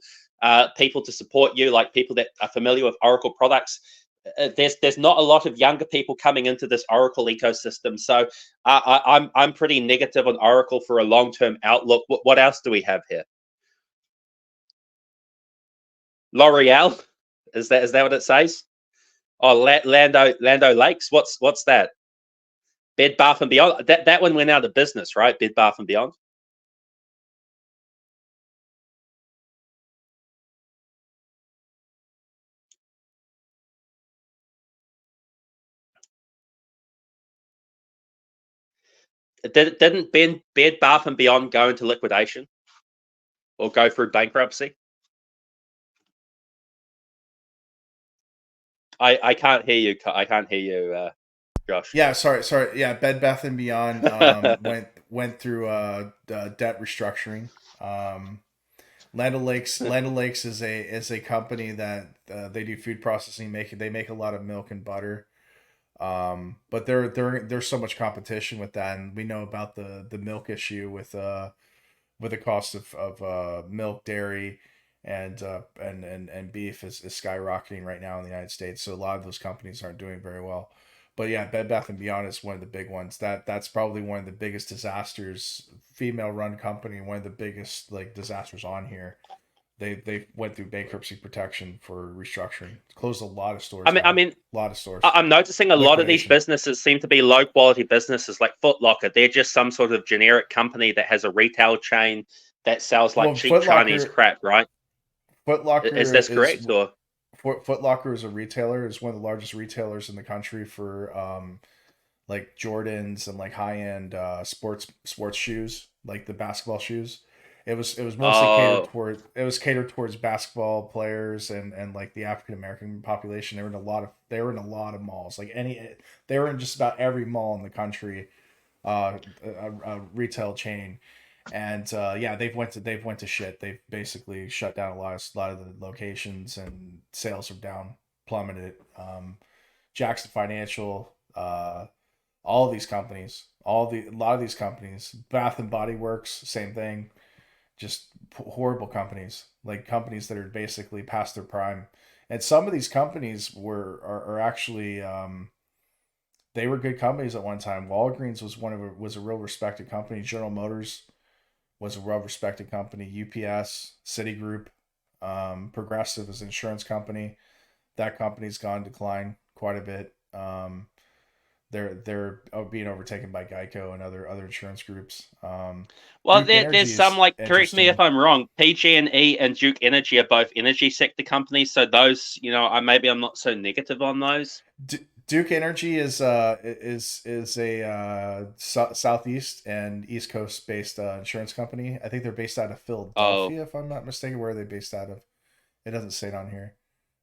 people to support you, like people that are familiar with Oracle products. There's not a lot of younger people coming into this Oracle ecosystem, so I'm pretty negative on Oracle for a long-term outlook. What else do we have here? L'Oreal, is that what it says? Oh, Lando Lakes. What's that? Bed Bath and Beyond. That one went out of business, right? Bed Bath and Beyond. Didn't Bed Bath and Beyond go into liquidation or go through bankruptcy? I can't hear you. I can't hear you, Josh. Yeah, sorry. Yeah, Bed Bath and Beyond went through debt restructuring. Land O'Lakes is a company that they do food processing. They make a lot of milk and butter. But there's so much competition with that, and we know about the milk issue with the cost of milk, dairy, and beef is skyrocketing right now in the United States. So a lot of those companies aren't doing very well. But yeah, Bed Bath and Beyond is one of the big ones. That's probably one of the biggest disasters, female run company, one of the biggest like disasters on here. They went through bankruptcy protection for restructuring. Closed a lot of stores. I mean, a lot of stores. I'm noticing a lot of these Liquidation. businesses seem to be low quality businesses, like Foot Locker. They're just some sort of generic company that has a retail chain that sells like Well, cheap Foot Chinese Locker, crap, right? Foot Locker Is this correct, or? Foot Locker is a retailer. Is one of the largest retailers in the country for like Jordans and like high end sports shoes, like the basketball shoes. It was mostly catered towards basketball players and like the African American population. They were in a lot of malls. They were in just about every mall in the country, a retail chain. And yeah, they've went to shit. They've basically shut down a lot of the locations, and sales are down, plummeted. Jackson Financial, all of these companies, a lot of these companies, Bath and Body Works, same thing. Just horrible companies, like companies that are basically past their prime. And some of these companies are actually they were good companies at one time. Walgreens was a real respected company. General Motors was a well-respected company. UPS, Citigroup, Progressive is an insurance company. That company's gone decline quite a bit. They're being overtaken by Geico and other insurance groups. Well, Duke Energy there's some, is like, correct me if interesting. I'm wrong. PG&E and Duke Energy are both energy sector companies, so those, maybe I'm not so negative on those. Duke Energy is a southeast and east coast based insurance company. I think they're based out of Oh, Philadelphia, if I'm not mistaken. Where are they based out of? It doesn't say it on here.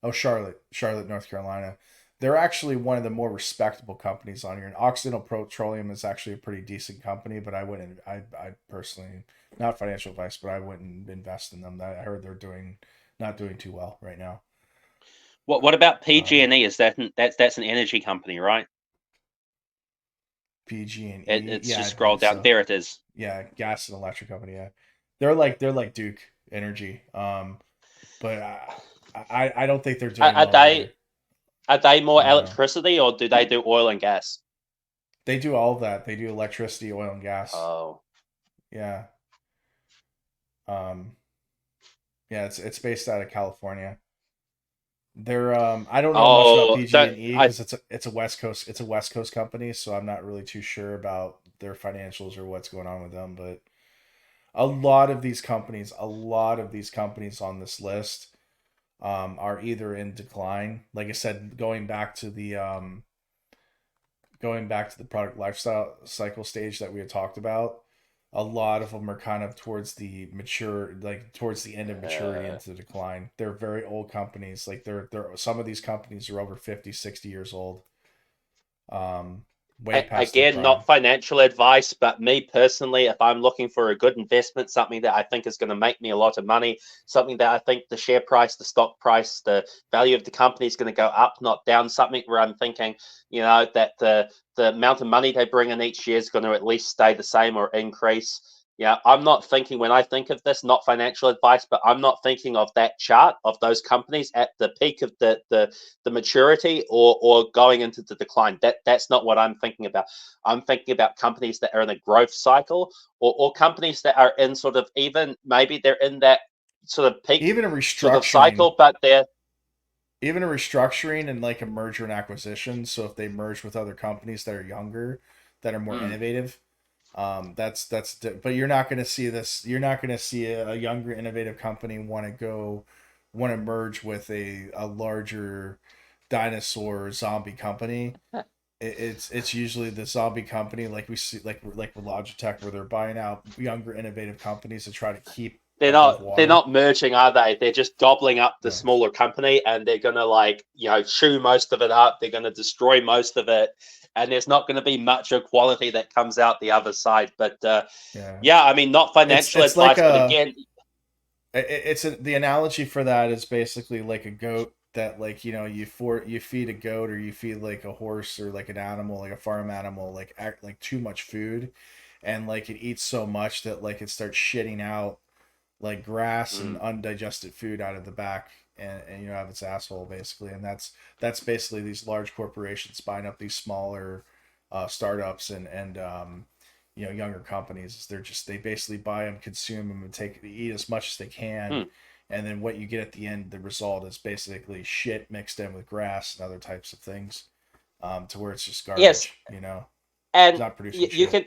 Oh, Charlotte, North Carolina. They're actually one of the more respectable companies on here. And Occidental Petroleum is actually a pretty decent company, but I personally, not financial advice, but I wouldn't invest in them. I heard they're not doing too well right now. what about PG&E? Is that's an energy company, right? PG&E, It's yeah, I just scroll believe down. so. There it is. Yeah, gas and electric company. Yeah, they're like Duke Energy. But I don't think they're Are, doing are well they either. are they more No, electricity, or do they do oil and gas? they do all of that. They do electricity, oil, and gas. Oh, Yeah. Um. Yeah, it's based out of California. They're I don't know much about Oh, PG&E I because it's a West Coast company, so I'm not really too sure about their financials or what's going on with them. But a lot of these companies on this list are either in decline. Like I said, going back to the product lifestyle cycle stage that we had talked about, a lot of them are kind of towards the end of maturity uh, into decline. They're very old companies. Like they're some of these companies are over 50, 60 years old. Way past their again, prime. not financial advice, but me personally, if I'm looking for a good investment, something that I think is going to make me a lot of money, something that I think the share price, the stock price, the value of the company is going to go up, not down, something where I'm thinking, that the amount of money they bring in each year is going to at least stay the same or increase. Yeah, I'm not thinking when I think of this, not financial advice, but I'm not thinking of that chart of those companies at the peak of the maturity or going into the decline. That's not what I'm thinking about. I'm thinking about companies that are in a growth cycle or companies that are in sort of even maybe they're in that sort of peak Even a sort of restructuring, cycle, but they're and like a merger and acquisition. So if they merge with other companies that are younger, that are more mm, innovative, but you're not going to see this. You're not going to see a younger innovative company want to merge with a larger dinosaur zombie company. It's usually the zombie company like we see like with Logitech where they're buying out younger innovative companies to try to keep they're above not they're water. not merging, are they? They're just gobbling up the Yeah. smaller company and they're gonna chew most of it up. They're gonna destroy most of it, and there's not going to be much of quality that comes out the other side. But Yeah. yeah, I mean, not financial It's like advice, but again, the analogy for that is basically like a goat that like you feed a goat or you feed like a horse or like an animal like a farm animal like like too much food and like it eats so much that like it starts shitting out like grass and mm, undigested food out of the back and out of its asshole basically, and that's basically these large corporations buying up these smaller startups and younger companies. They basically buy them, consume them, and eat as much as they can, mm, and then what you get at the end, the result is basically shit mixed in with grass and other types of things, to where it's just yes, garbage. It's and not producing you shit.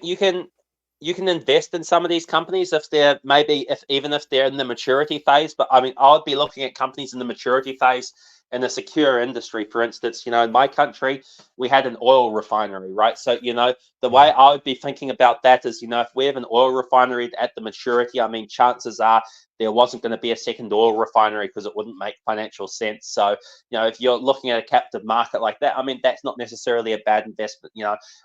can invest in some of these companies if they're maybe if even if they're in the maturity phase. But I mean, I would be looking at companies in the maturity phase in a secure industry. For instance, in my country we had an oil refinery, right? So the Yeah. way I would be thinking about that is, if we have an oil refinery at the maturity, I mean, chances are there wasn't going to be a second oil refinery because it wouldn't make financial sense. So if you're looking at a captive market like that, I mean, that's not necessarily a bad investment.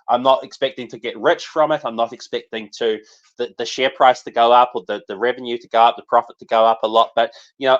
I'm not expecting to get rich from it. I'm not expecting the share price to go up or the revenue to go up, the profit to go up a lot. But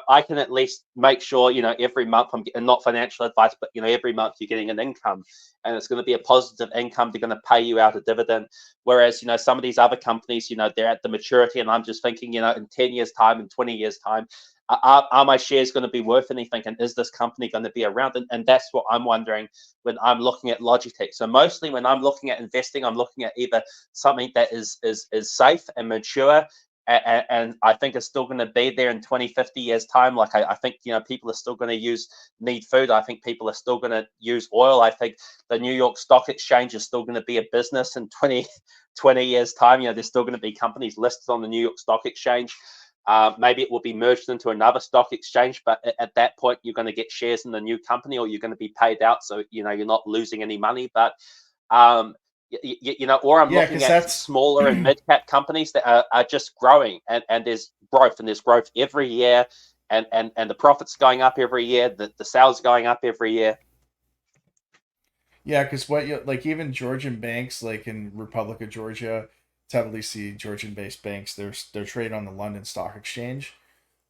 I can at least make sure every month I'm getting, not financial advice, but every month you're getting an income, and it's going to be a positive income. They're going to pay you out a dividend. Whereas some of these other companies, they're at the maturity, and I'm just thinking, in 10 years time, in 20 years time, are my shares going to be worth anything, and is this company going to be around? And that's what I'm wondering when I'm looking at Logitech. So mostly when I'm looking at investing, I'm looking at either something that is safe and mature, and I think it's still going to be there in 20, 50 years time. Like I think people are still going to need food. I think people are still going to use oil. I think the New York Stock Exchange is still going to be a business in 20 years time. There's still going to be companies listed on the New York Stock Exchange. Maybe it will be merged into another stock exchange, but at that point, you're going to get shares in the new company, or you're going to be paid out, so you're not losing any money. But or I'm Yeah, looking because at that's smaller and mid cap companies that are just growing, and there's growth every year, and the profits going up every year, the sales going up every year. Yeah, because what you like, even Georgian banks, like in Republic of Georgia, typically see Georgian-based banks. They're traded on the London Stock Exchange.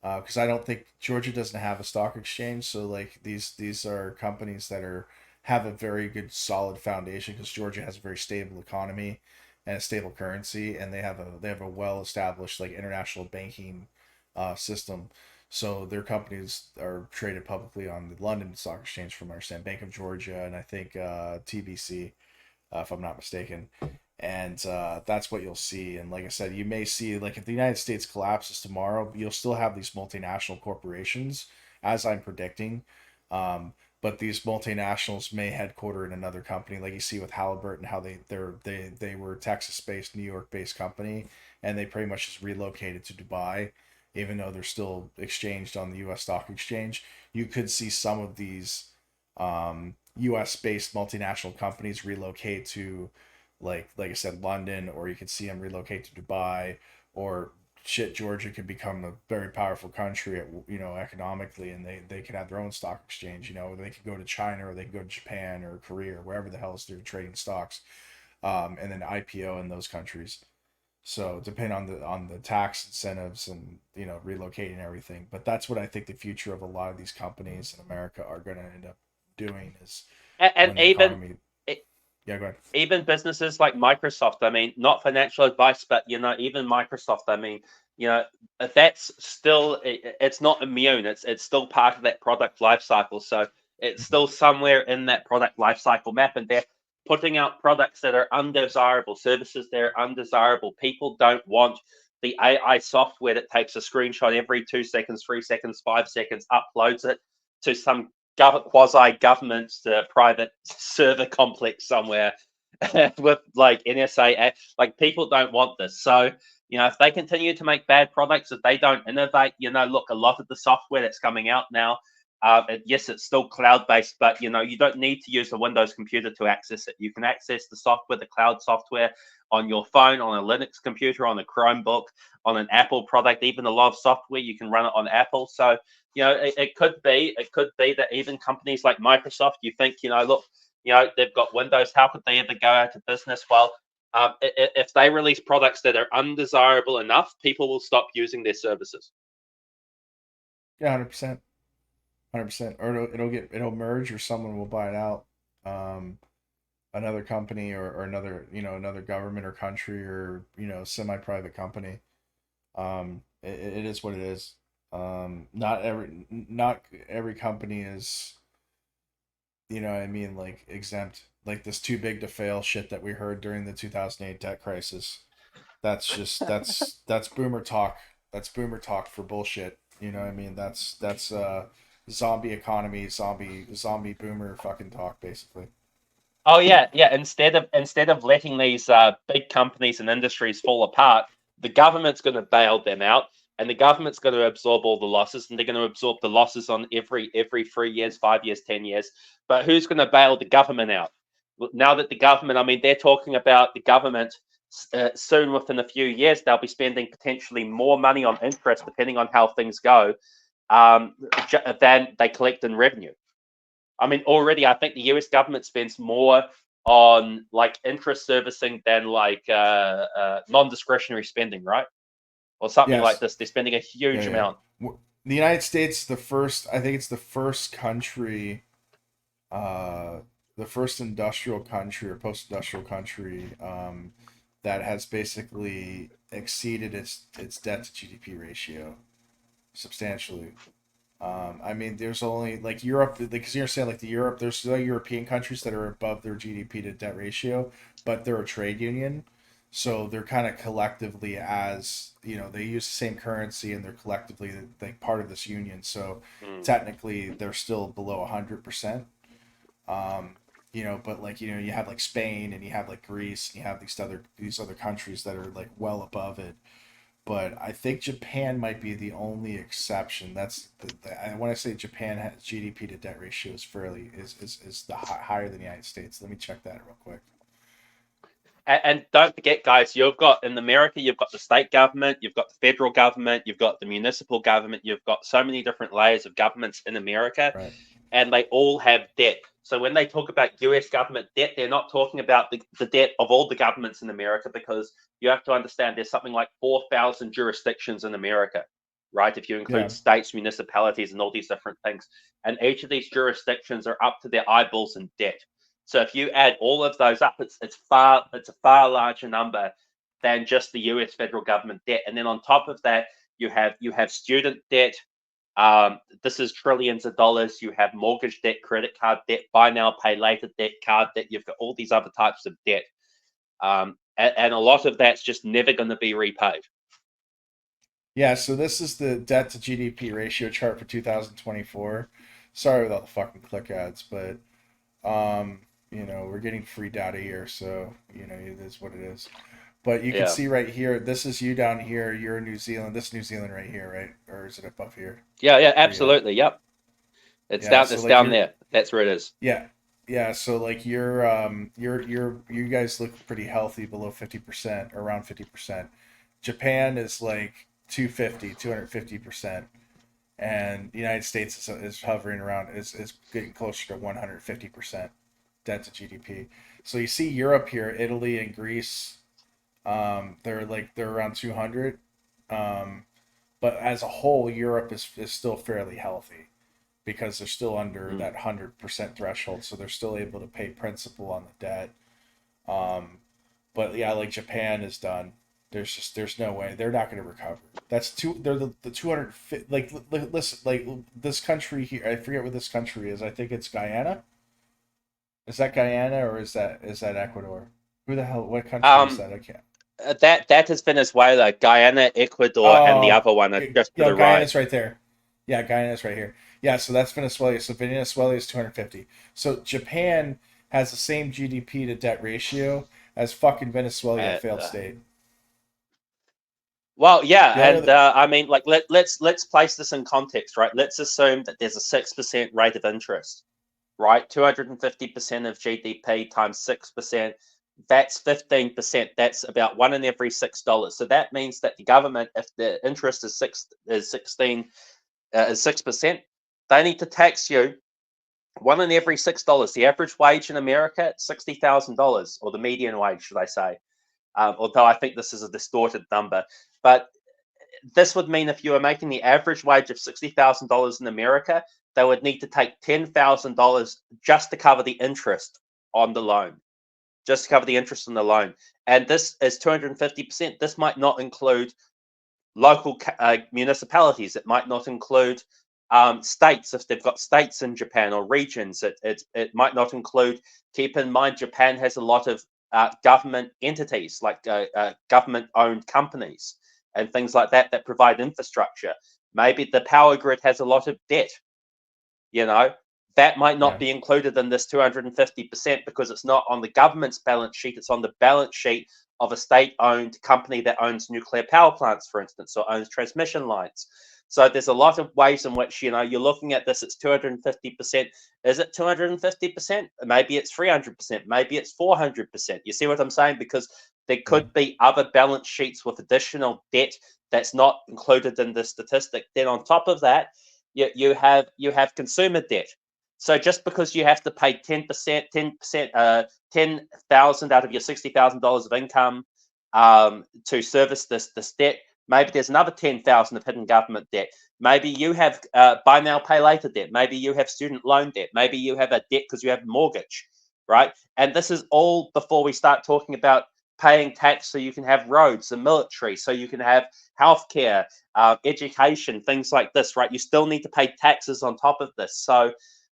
Because I don't think Georgia doesn't have a stock exchange, so like these are companies that have a very good solid foundation because Georgia has a very stable economy and a stable currency, and they have a well established like international banking system. So their companies are traded publicly on the London Stock Exchange, from my understanding, Bank of Georgia, and I think TBC, if I'm not mistaken. And that's what you'll see. And like I said, you may see, like, if the United States collapses tomorrow, you'll still have these multinational corporations, as I'm predicting, But these multinationals may headquarter in another company, like you see with Halliburton, how they were Texas-based, New York-based company, and they pretty much just relocated to Dubai, even though they're still exchanged on the U.S. stock exchange. You could see some of these U.S.-based multinational companies relocate to, like I said, London, or you could see them relocate to Dubai, or shit, Georgia could become a very powerful country, economically, and they could have their own stock exchange. They could go to China, or they could go to Japan or Korea or wherever the hell is they're trading stocks, and then IPO in those countries. So depending on the tax incentives and relocating everything, but that's what I think the future of a lot of these companies in America are going to end up doing is And when the economy. Yeah, go ahead. even businesses like Microsoft, I mean, not financial advice, but even Microsoft, I mean, that's still, it's not immune. It's still part of that product life cycle. So it's still somewhere in that product life cycle map, and they're putting out products that are undesirable, services that are undesirable. People don't want the AI software that takes a screenshot every 2 seconds, 3 seconds, 5 seconds, uploads it to some quasi-government private server complex somewhere with like NSA. Like, people don't want this. So, if they continue to make bad products, if they don't innovate, look, a lot of the software that's coming out now, yes, it's still cloud-based, but you don't need to use a Windows computer to access it. You can access the software, the cloud software, on your phone, on a Linux computer, on a Chromebook, on an Apple product. Even a lot of software, you can run it on Apple. So it could be that even companies like Microsoft, you think, look, they've got Windows. How could they ever go out of business? Well, if they release products that are undesirable enough, people will stop using their services. Yeah, 100%. 100%. Or it'll merge, or someone will buy it out. Another company, or another government or country, or semi-private company. It is what it is. Not every company is, what I mean, like, exempt. Like this too big to fail shit that we heard during the 2008 debt crisis. That's boomer talk. That's boomer talk for bullshit. You know what I mean? That's zombie economy, zombie boomer fucking talk, basically. Oh yeah, yeah. Instead of letting these big companies and industries fall apart, the government's going to bail them out, and the government's going to absorb all the losses, and they're going to absorb the losses on every 3 years, 5 years, 10 years. But who's going to bail the government out? Now that the government, I mean, they're talking about the government soon, within a few years, they'll be spending potentially more money on interest, depending on how things go, than they collect in revenue. I mean, already I think the US government spends more on like interest servicing than like non-discretionary spending, right? Or something like Yes. this. They're spending a Yeah, huge yeah. amount. The United States, I think it's the first country, uh, the first industrial country or post-industrial country, that has basically exceeded its debt to GDP ratio substantially. I mean, there's only like Europe, because you're saying like there's still European countries that are above their GDP to debt ratio, but they're a trade union. So they're kind of collectively, as they use the same currency, and they're collectively like part of this union. So Mm. technically they're still below 100%. But like, you have like Spain, and you have like Greece, and you have these other countries that are like well above it. But I think Japan might be the only exception. That's when I say Japan has GDP to debt ratio is higher than the United States. Let me check that real quick. And don't forget, guys, you've got in America, you've got the state government, you've got the federal government, you've got the municipal government, you've got so many different layers of governments in America, Right. and they all have debt. So when they talk about US government debt, they're not talking about the debt of all the governments in America, because you have to understand there's something like 4,000 jurisdictions in America, right? If you include Yeah. states, municipalities, and all these different things. And each of these jurisdictions are up to their eyeballs in debt. So if you add all of those up, it's a far larger number than just the US federal government debt. And then on top of that, you have student debt. This is trillions of dollars. You have mortgage debt, credit card debt, buy now, pay later debt, card debt. You've got all these other types of debt. And a lot of that's just never going to be repaid. Yeah, so this is the debt to GDP ratio chart for 2024. Sorry with all the fucking click ads, but we're getting free data here, so it is what it is. But you can Yeah. see right here, this is you down here. You're in New Zealand. This is New Zealand right here, right? Or is it above here? Yeah, Where you at? absolutely. Yep. It's Yeah. down. So It's like down you're, there. That's where it is. yeah, yeah. So like you guys look pretty healthy, below 50%, around 50%. Japan is like 250%, and the United States is hovering around is getting closer to 150% debt to GDP. So you see Europe here, Italy and Greece, they're around 200, but as a whole, Europe is still fairly healthy because they're still under Mm. that 100% threshold, so they're still able to pay principal on the debt. Um, but yeah, like Japan is done. There's no way they're not going to recover. That's two. They're the 200. Listen, like this country here. I forget what this country is. I think it's Guyana. Is that Guyana or is that Ecuador? Who the hell? What country is Um, that? I can't. that is Venezuela, Guyana, Ecuador, and the Oh, other one are just to yeah, the right. Guyana's right there. Yeah, Guyana's right here. Yeah, so that's Venezuela. So Venezuela is 250. So Japan has the same GDP to debt ratio as fucking Venezuela, a Uh, failed uh, state. well, yeah, The only and other, I mean, like, let's place this in context, right? Let's assume that there's a 6% rate of interest, right? 250% of GDP times 6%. That's 15%. That's about one in every $6. So that means that the government, if the interest is 6%, they need to tax you one in every $6. The average wage in America, $60,000, or the median wage, should I say? Although I think this is a distorted number, but this would mean if you were making the average wage of $60,000 in America, they would need to take $10,000 just to cover the interest on the loan, just to cover the interest on the loan. And this is 250%. This might not include local municipalities. It might not include states if they've got states in Japan or regions. It might not include. Keep in mind, Japan has a lot of government entities, like government-owned companies and things like that that provide infrastructure. Maybe the power grid has a lot of debt. You know, that might not yeah. be included in this 250% because it's not on the government's balance sheet. It's on the balance sheet of a state-owned company that owns nuclear power plants, for instance, or owns transmission lines. So there's a lot of ways in which you're looking at this. It's 250%. Is it 250%? Maybe it's 300%. Maybe it's 400%. You see what I'm saying? Because there Yeah. could be other balance sheets with additional debt that's not included in the statistic. Then on top of that, you have consumer debt. So just because you have to pay 10%, 10,000 out of your $60,000 of income to service this debt, maybe there's another 10,000 of hidden government debt. Maybe you have buy now pay later debt. Maybe you have student loan debt. Maybe you have a debt because you have a mortgage, right? And this is all before we start talking about paying tax so you can have roads and military, so you can have healthcare, education, things like this, right? You still need to pay taxes on top of this. So,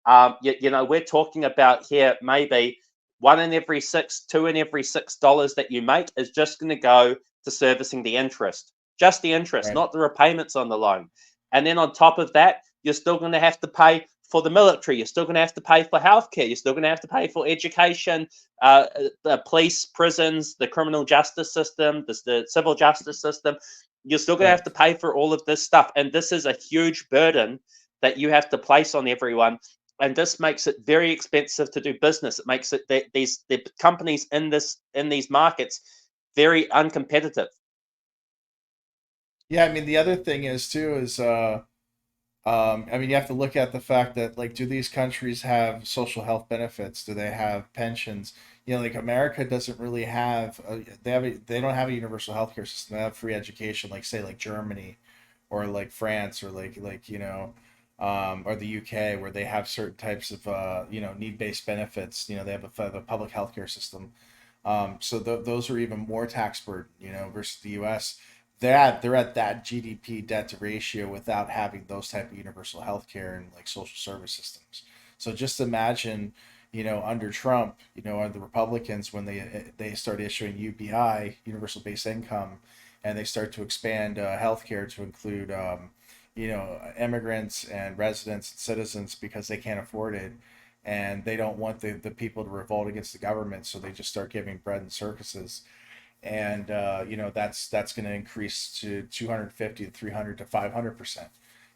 we're talking about here maybe one in every six, two in every $6 that you make is just going to go to servicing the interest, just the interest, Right. not the repayments on the loan. And then on top of that, you're still going to have to pay for the military. You're still going to have to pay for healthcare. You're still going to have to pay for education, the police, prisons, the criminal justice system, the civil justice system. You're still going to Right. have to pay for all of this stuff. And this is a huge burden that you have to place on everyone. And this makes it very expensive to do business. It makes it the companies in these markets very uncompetitive. Yeah, I mean the other thing is too is I mean you have to look at the fact that like do these countries have social health benefits? Do they have pensions? Like America doesn't really have they don't have a universal healthcare system. They have free education, like say like Germany or like France or or the UK where they have certain types of need-based benefits. They have a public healthcare system. So those are even more tax burden, versus the U.S. They're at that GDP debt to ratio without having those type of universal health care and like social service systems. So just imagine, under Trump, under the Republicans when they start issuing UBI, universal basic income, and they start to expand healthcare to include immigrants and residents and citizens because they can't afford it, and they don't want the people to revolt against the government, so they just start giving bread and circuses. And that's going to increase to 250 to 300 to 500%.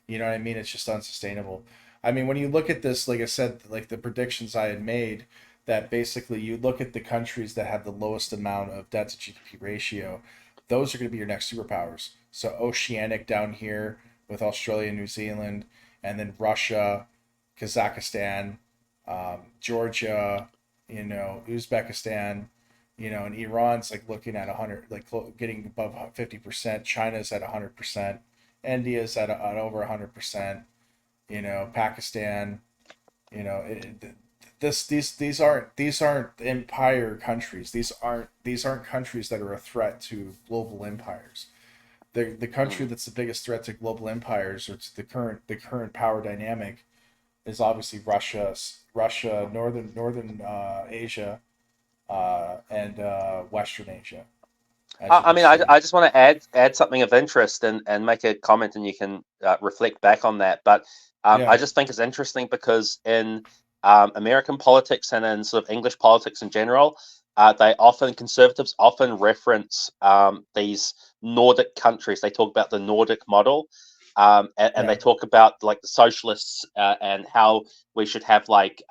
You know what I mean? It's just unsustainable. I mean, when you look at this, like I said, like the predictions I had made, that basically you look at the countries that have the lowest amount of debt to GDP ratio, those are going to be your next superpowers. So Oceanic down here with Australia, New Zealand, and then Russia, Kazakhstan, Georgia, Uzbekistan, and Iran's like looking at 100, like getting above 50%. China's at 100%. India's at over 100%. Pakistan. These aren't empire countries. These aren't countries that are a threat to global empires. The country that's the biggest threat to global empires, or to the current power dynamic, is obviously Russia, northern Asia, and Western Asia, as you I can mean, see. I just want to add something of interest and make a comment, and you can reflect back on that. But I Yeah, just think it's interesting because in American politics and in sort of English politics in general, conservatives often reference these Nordic countries. They talk about the Nordic model, and they yeah. talk about like the socialists and how we should have like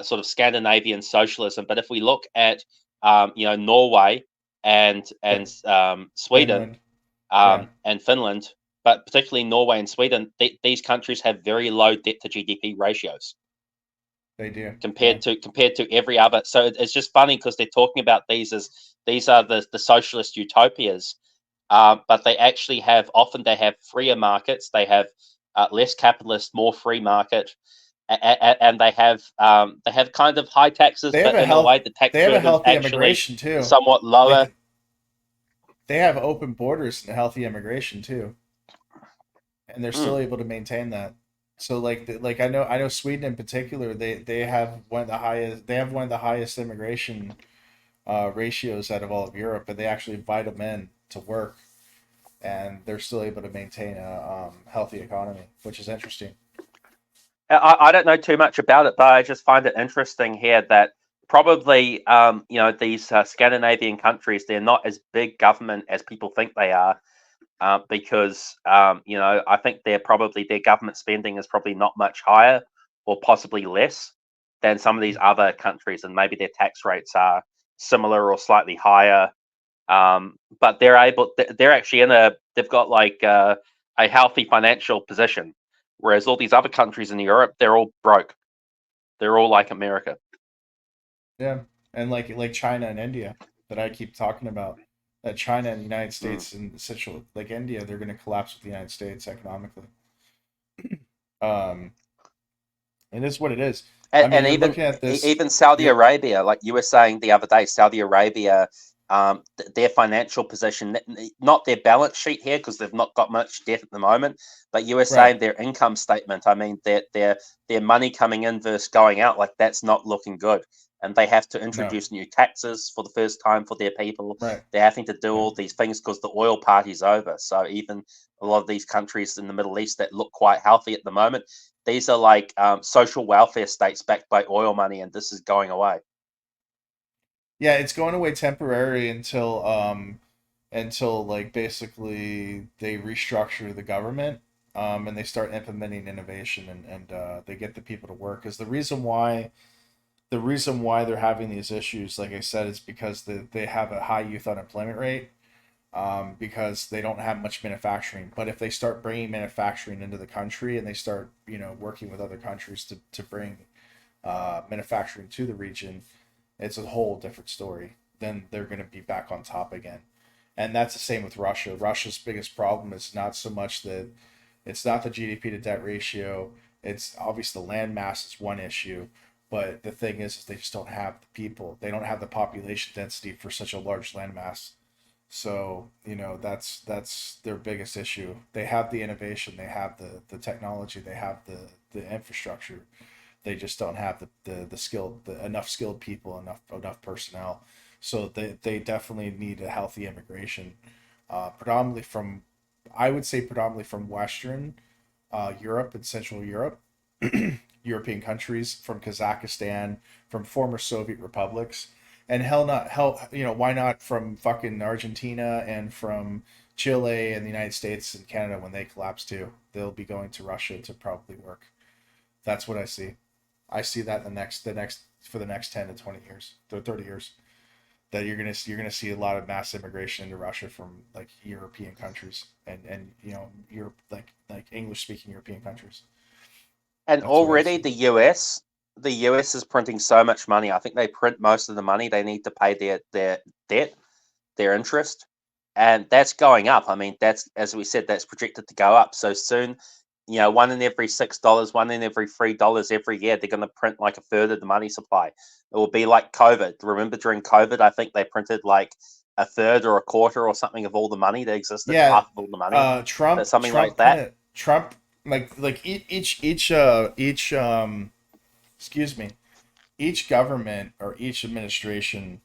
sort of Scandinavian socialism. But if we look at Norway and Fin- Sweden Finland. Yeah, and Finland, but particularly Norway and Sweden, these countries have very low debt to GDP ratios they do. Yeah. compared to every other. So it's just funny because they're talking about these as these are the socialist utopias, but they have freer markets, they have less capitalist, more free market, and they have kind of high taxes, They have but a in a health way the tax they have a burden's healthy actually immigration too. somewhat lower. Like they have open borders and a healthy immigration too, and they're Mm. still able to maintain that. So like I know Sweden in particular, they have one of the highest immigration ratios out of all of Europe, and they actually invite them in to work, and they're still able to maintain a healthy economy, which is interesting. I don't know too much about it, but I just find it interesting here that probably these Scandinavian countries, they're not as big government as people think they are, because I think their government spending is probably not much higher or possibly less than some of these other countries, and maybe their tax rates are similar or slightly higher. But they're actually they've got like a healthy financial position, whereas all these other countries in Europe, they're all broke. They're all like America. Yeah, and like China and India that I keep talking about, that China and the United Mm. States and essentially like India, they're going to collapse with the United States economically. Um, and it's what it is. I mean, And you're even looking at this. even Saudi You're Arabia, like you were saying the other day, Saudi Arabia, their financial position, not their balance sheet here because they've not got much debt at the moment, but you were right. saying their income statement. I mean, their money coming in versus going out, like that's not looking good, and they have to No, introduce new taxes for the first time for their people. right. They're having to do Yeah. all these things because the oil party's over. So even a lot of these countries in the Middle East that look quite healthy at the moment, these are like social welfare states backed by oil money, and this is going away. Yeah, it's going away temporary until like basically they restructure the government, and they start implementing innovation, and they get the people to work. Because the reason why they're having these issues, like I said, is because they have a high youth unemployment rate, because they don't have much manufacturing. But if they start bringing manufacturing into the country, and they start working with other countries to bring manufacturing to the region, it's a whole different story. Then they're going to be back on top again. And that's the same with Russia. Russia's biggest problem is not so much that it's not the GDP to debt ratio. It's obviously the land mass is one issue, but the thing is they just don't have the people. They don't have the population density for such a large land mass. So that's their biggest issue. They have the innovation, they have the technology, they have the infrastructure. They just don't have the skill, enough skilled people, enough personnel. So they definitely need a healthy immigration, predominantly from I would say predominantly from Western Europe and Central Europe, European countries, from Kazakhstan, from former Soviet republics, and why not from fucking Argentina and from Chile and the United States and Canada when they collapse too. They'll be going to Russia to probably work. That's what I see. I see that for the next 10 to 20 years, 30 years, that you're gonna see a lot of mass immigration into Russia from like European countries and Europe, like English speaking European countries. And That's what I already see. the US is printing so much money. I think they print most of the money they need to pay their debt, their interest, and that's going up. I mean, that's, as we said, that's projected to go up. So soon, one in every $6, one in every $3 every year, they're going to print like a third of the money supply. It will be like COVID. Remember during COVID, I think they printed like a third or a quarter or something of all the money that existed, Yeah, half of all the money, but something like Trump that. printed Trump like each excuse me, each government or each administration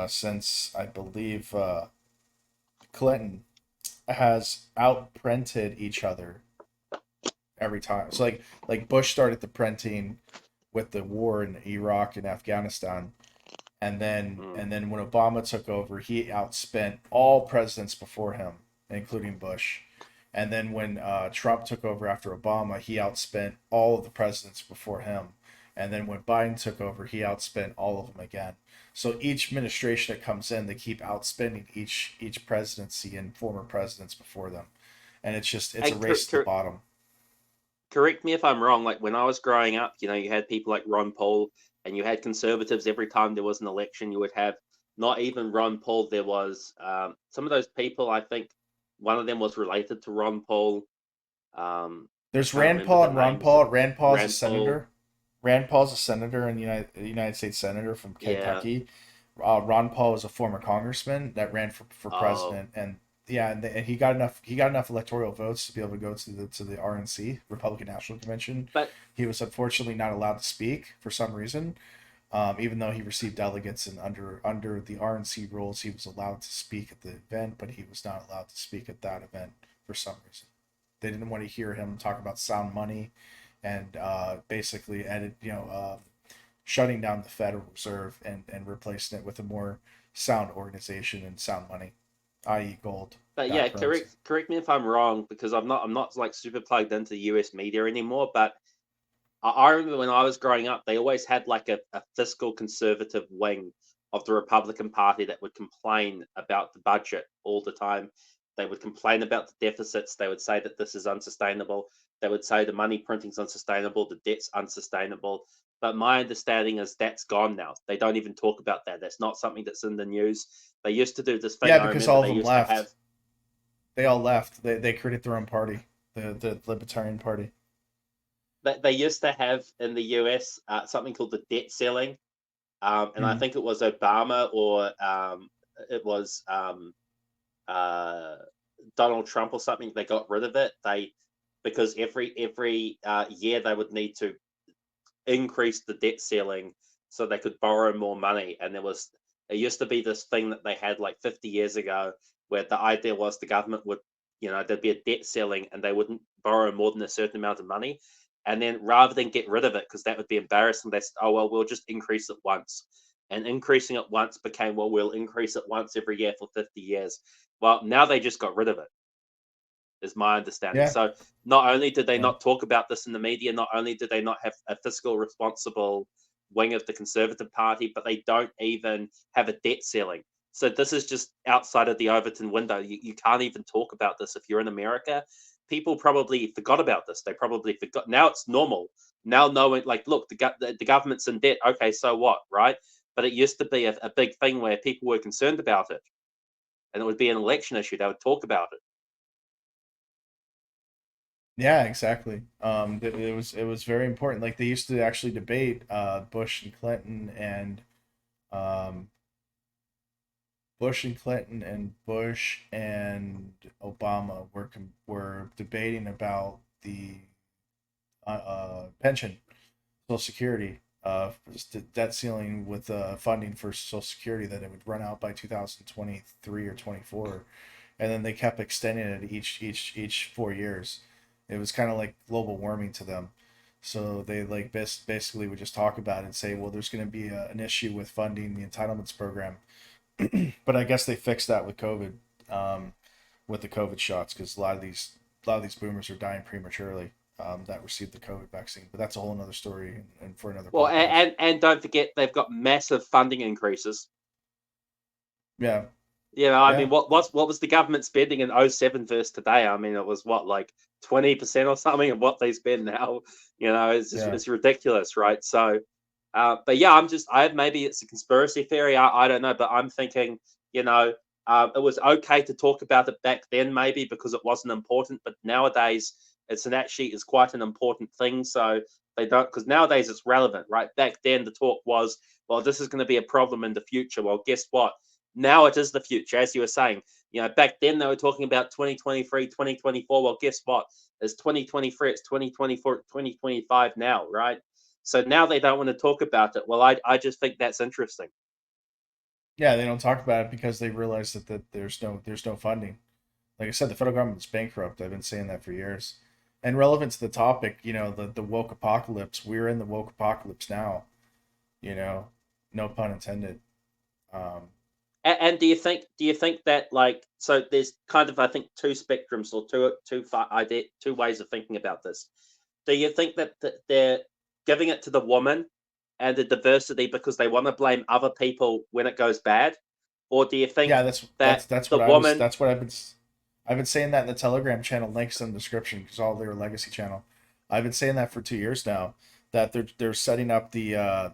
since I believe Clinton has outprinted each other every time. So like Bush started the printing with the war in Iraq and Afghanistan, and then when Obama took over, he outspent all presidents before him, including Bush. And then when Trump took over after Obama, he outspent all of the presidents before him. And then when Biden took over, he outspent all of them again. So each administration that comes in, they keep outspending each presidency and former presidents before them, and it's a And race to the bottom. correct me if I'm wrong. Like when I was growing up, you had people like Ron Paul, and you had conservatives. Every time there was an election, you would have not even Ron Paul. There was some of those people. I think one of them was related to Ron Paul. I There's can't Rand remember Paul the and Ron names. Paul. Rand Paul's a Rand Paul, senator. Rand Paul's a senator in the United States senator from yeah. Kentucky. Ron Paul was a former congressman that ran for Oh, president, and yeah, and he got enough electoral votes to be able to go to the RNC, Republican National Convention. but He was unfortunately not allowed to speak for some reason, even though he received delegates and under the RNC rules, he was allowed to speak at the event, but he was not allowed to speak at that event for some reason. They didn't want to hear him talk about sound money and basically shutting down the Federal Reserve and replacing it with a more sound organization and sound money, i.e., gold but yeah, back currency. correct me if I'm wrong, because I'm not like super plugged into the US media anymore. But I remember when I was growing up, they always had like a fiscal conservative wing of the Republican Party that would complain about the budget all the time. They would complain about the deficits. They would say that this is unsustainable. They would say the money printing's unsustainable, the debt's unsustainable. But my understanding is that's gone now. They don't even talk about that. That's not something that's in the news. They used to do this thing. Yeah, I because remember all of they them used to have. left. They all left. They created their own party, the Libertarian Party. They used to have in the US something called the debt ceiling, and I Hmm. think it was Obama or it was uh, Donald Trump or something. They got rid of it. Because every year they would need to increase the debt ceiling so they could borrow more money. And it used to be this thing that they had like 50 years ago, where the idea was the government would, there'd be a debt ceiling and they wouldn't borrow more than a certain amount of money. And then rather than get rid of it, because that would be embarrassing, they said, oh, well, we'll just increase it once. And increasing it once became, well, we'll increase it once every year for 50 years. Well, now they just got rid of it, is my understanding. Yeah, So not only did they yeah, not talk about this in the media, not only did they not have a fiscal responsible wing of the Conservative Party, but they don't even have a debt ceiling. So this is just outside of the Overton window. You can't even talk about this if you're in America. People probably forgot about this. They probably forgot. Now it's normal. Now knowing, like, look, the government's in debt. Okay, so what, right? But it used to be a big thing where people were concerned about it, and it would be an election issue. They would talk about it. yeah, exactly. It was very important. Like they used to actually debate Bush and Clinton and um, Bush and Obama were debating about the pension, Social Security, debt ceiling with funding for Social Security that it would run out by 2023 or 24, and then they kept extending it each 4 years. It was kind of like global warming to them. So they like basically would just talk about it and say, well, there's going to be an issue with funding the entitlements program. But I guess they fixed that with COVID, um, with the COVID shots, because a lot of these boomers are dying prematurely, that received the COVID vaccine. But that's a whole another story and for another Well, podcast. and don't forget they've got massive funding increases. Yeah, I yeah, mean, what was the government spending in 07 versus today? I mean, it was what, like 20% or something of what they spend now. yeah. It's ridiculous, right? So, but yeah, maybe it's a conspiracy theory. I don't know, but I'm thinking, you know, it was okay to talk about it back then, maybe because it wasn't important, but nowadays it's quite an important thing. So they don't, because nowadays it's relevant, right? Back then the talk was, well, this is going to be a problem in the future. Well, guess what? Now it is the future, as you were saying. Back then they were talking about 2023, 2024. Well, guess what? It's 2023, it's 2024, 2025 now, right? So now they don't want to talk about it. Well, I just think that's interesting. Yeah, they don't talk about it because they realize that there's no funding. Like I said, the federal government's bankrupt. I've been saying that for years. And relevant to the topic, the woke apocalypse. We're in the woke apocalypse now. You know, no pun intended. Um, And do you think that, like, so there's kind of, I think, two spectrums or two ways of thinking about this. Do you think that they're giving it to the woman and the diversity because they want to blame other people when it goes bad, or do you think yeah, that that's the what I was. woman? That's what I've been saying that in the Telegram channel. Links in the description because all their legacy channel. I've been saying that for 2 years now. That they're setting up the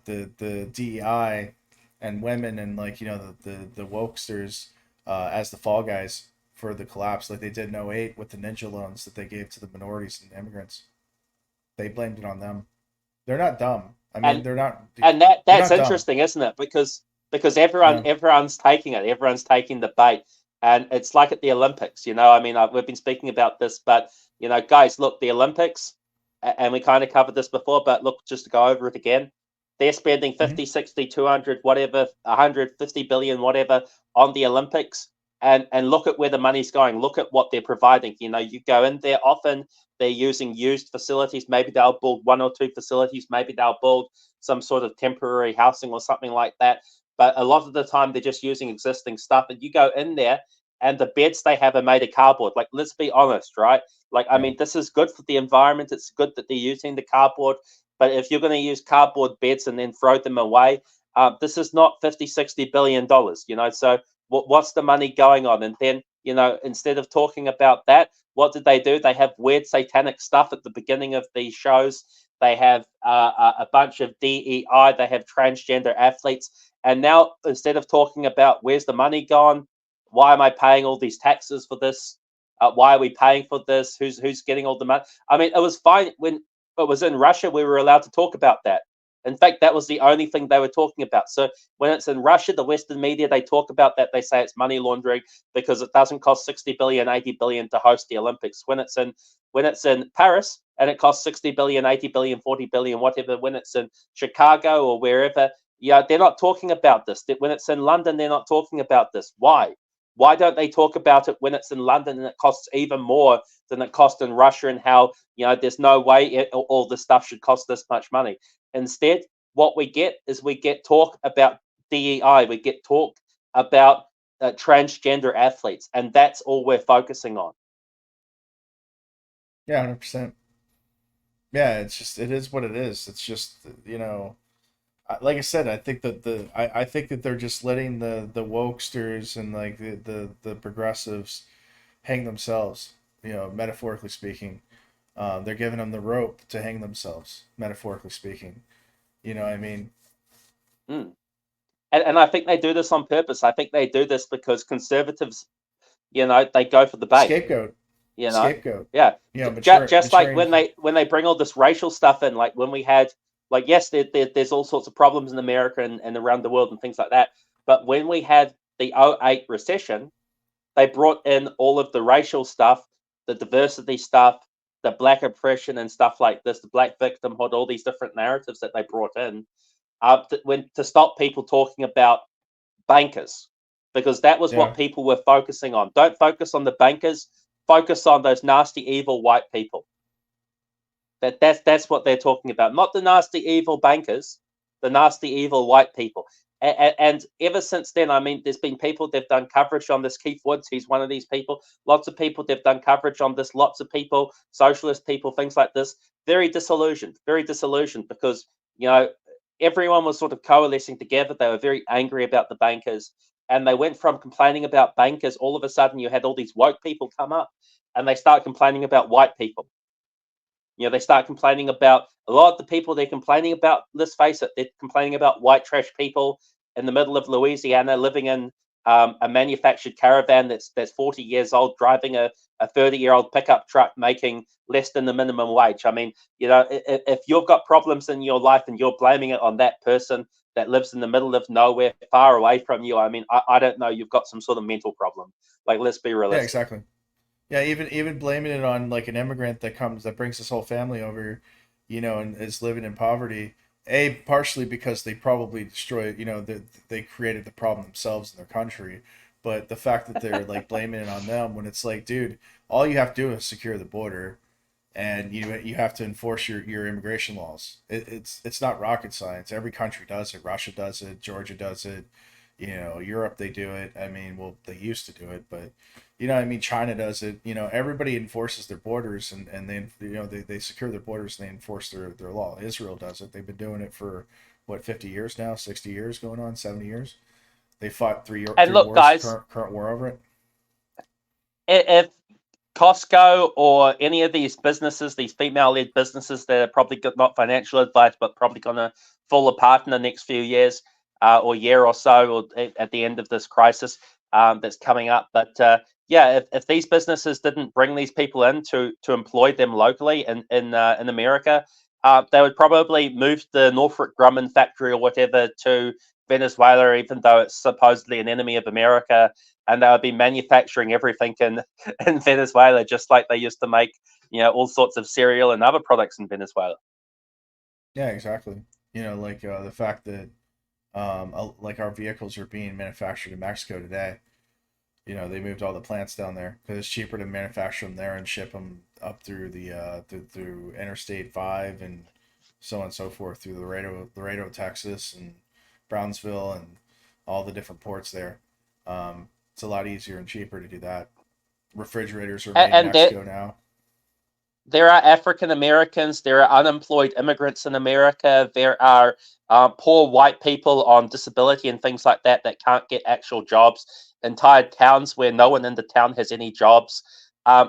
DEI and women and like the wokesters as the fall guys for the collapse, like they did in '08 with the ninja loans that they gave to the minorities and immigrants. They blamed it on them. They're not dumb. I mean, And they're not. and They're that's not dumb. interesting, isn't it? Because Yeah. everyone's taking it, everyone's taking the bait, and it's like at the Olympics. I mean, we've been speaking about this, but guys, look, the Olympics, and we kind of covered this before, but look, just to go over it again, they're spending Hmm. 50, 60, 200, whatever, 150 billion, whatever, on the Olympics. And look at where the money's going. Look at what they're providing. You go in there often, they're using used facilities. Maybe they'll build one or two facilities. Maybe they'll build some sort of temporary housing or something like that. But a lot of the time, they're just using existing stuff. And you go in there, and the beds they have are made of cardboard. Like, let's be honest, right? Like, I Yeah. mean, this is good for the environment. It's good that they're using the cardboard. But if you're going to use cardboard beds and then throw them away, this is not 50, $60 billion, So what's the money going on? And then, instead of talking about that, what did they do? They have weird satanic stuff at the beginning of these shows. They have a bunch of DEI. They have transgender athletes. And now, instead of talking about where's the money gone, why am I paying all these taxes for this? Why are we paying for this? Who's getting all the money? I mean, it was fine when it was in Russia. We were allowed to talk about that. In fact, that was the only thing they were talking about. So when it's in Russia, the Western media, they talk about that. They say it's money laundering because it doesn't cost 60 billion, 80 billion to host the Olympics. When it's in Paris and it costs 60 billion, 80 billion, 40 billion, whatever, when it's in Chicago or wherever, yeah, they're not talking about this. When it's in London, they're not talking about this. Why? Why don't they talk about it when it's in London and it costs even more than it cost in Russia, and how, there's no way all this stuff should cost this much money? Instead, what we get is we get talk about DEI, we get talk about transgender athletes, and that's all we're focusing on. Yeah. 100%. Yeah. It is what it is. It's just like I said, I think that I think that they're just letting the wokesters and like the progressives hang themselves. Metaphorically speaking, they're giving them the rope to hang themselves. Metaphorically speaking, what I mean. Mm. And I think they do this on purpose. I think they do this because conservatives, they go for the bait. Scapegoat. You know, Scapegoat. yeah. Just like Maturing. when they bring all this racial stuff in, like when we had, like, yes, there's all sorts of problems in America and around the world and things like that. But when we had the '08 recession, they brought in all of the racial stuff, the diversity stuff, the black oppression and stuff like this, the black victimhood, all these different narratives that they brought in, to stop people talking about bankers, because that was what people were focusing on. Don't focus on the bankers. Focus on those nasty, evil white people. That's what they're talking about. Not the nasty, evil bankers, the nasty, evil white people. And ever since then, I mean, there's been people, they've done coverage on this. Keith Woods, he's one of these people. Lots of people, they've done coverage on this. Lots of people, socialist people, things like this. Very disillusioned because, you know, everyone was sort of coalescing together. They were very angry about the bankers. And they went from complaining about bankers, all of a sudden you had all these woke people come up and they start complaining about white people. You know, they start complaining about a lot of the people they're complaining about. Let's face it, they're complaining about white trash people in the middle of Louisiana living in a manufactured caravan that's 40 years old, driving a 30-year-old pickup truck, making less than the minimum wage. I mean, you know, if you've got problems in your life and you're blaming it on that person that lives in the middle of nowhere, far away from you, I mean, I don't know, you've got some sort of mental problem. Like, let's be realistic. Yeah, exactly. Yeah, even blaming it on like an immigrant that brings his whole family over, you know, and is living in poverty. Partially because they probably destroy, you know, they created the problem themselves in their country, but the fact that they're like blaming it on them when it's like, dude, all you have to do is secure the border, and you have to enforce your immigration laws. It's not rocket science. Every country does it. Russia does it. Georgia does it. You know, Europe, they do it. I mean, well, they used to do it, but you know, I mean, China does it. You know, everybody enforces their borders, and they, you know, they secure their borders and they enforce their law. Israel does it. They've been doing it for what, 50 years now, 60 years going on, 70 years. They fought three look, wars, guys, current war over it. If Costco or any of these businesses, these female-led businesses that are probably not financial advice, but probably going to fall apart in the next few years or year or so, or at the end of this crisis that's coming up. But yeah, if these businesses didn't bring these people in to employ them locally in America, they would probably move the Northrop Grumman factory or whatever to Venezuela, even though it's supposedly an enemy of America, and they would be manufacturing everything in Venezuela, just like they used to make, you know, all sorts of cereal and other products in Venezuela. Yeah, exactly. You know, like the fact that like our vehicles are being manufactured in Mexico today. You know, they moved all the plants down there because it's cheaper to manufacture them there and ship them up through the through Interstate 5 and so on and so forth through Laredo, Texas, and Brownsville and all the different ports there. It's a lot easier and cheaper to do that. Refrigerators are made in Mexico now. There are African Americans, there are unemployed immigrants in America, there are poor white people on disability and things like that that can't get actual jobs, entire towns where no one in the town has any jobs.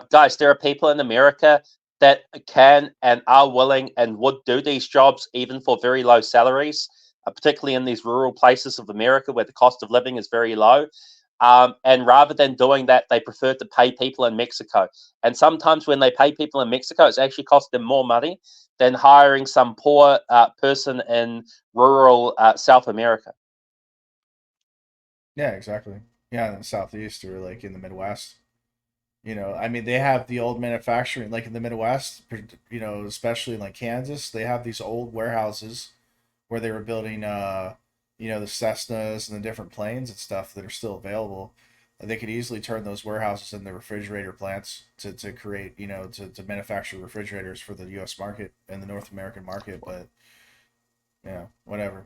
Guys, there are people in America that can and are willing and would do these jobs even for very low salaries, particularly in these rural places of America where the cost of living is very low. And rather than doing that, they prefer to pay people in Mexico. And sometimes when they pay people in Mexico, it's actually cost them more money than hiring some poor person in rural South America. Yeah, exactly. Yeah, in the Southeast or like in the Midwest. You know, I mean, they have the old manufacturing, like in the Midwest, you know, especially in like Kansas, they have these old warehouses where they were building, you know, the Cessnas and the different planes and stuff that are still available. They could easily turn those warehouses into refrigerator plants to create, you know, to manufacture refrigerators for the U.S. market and the North American market. But yeah, whatever.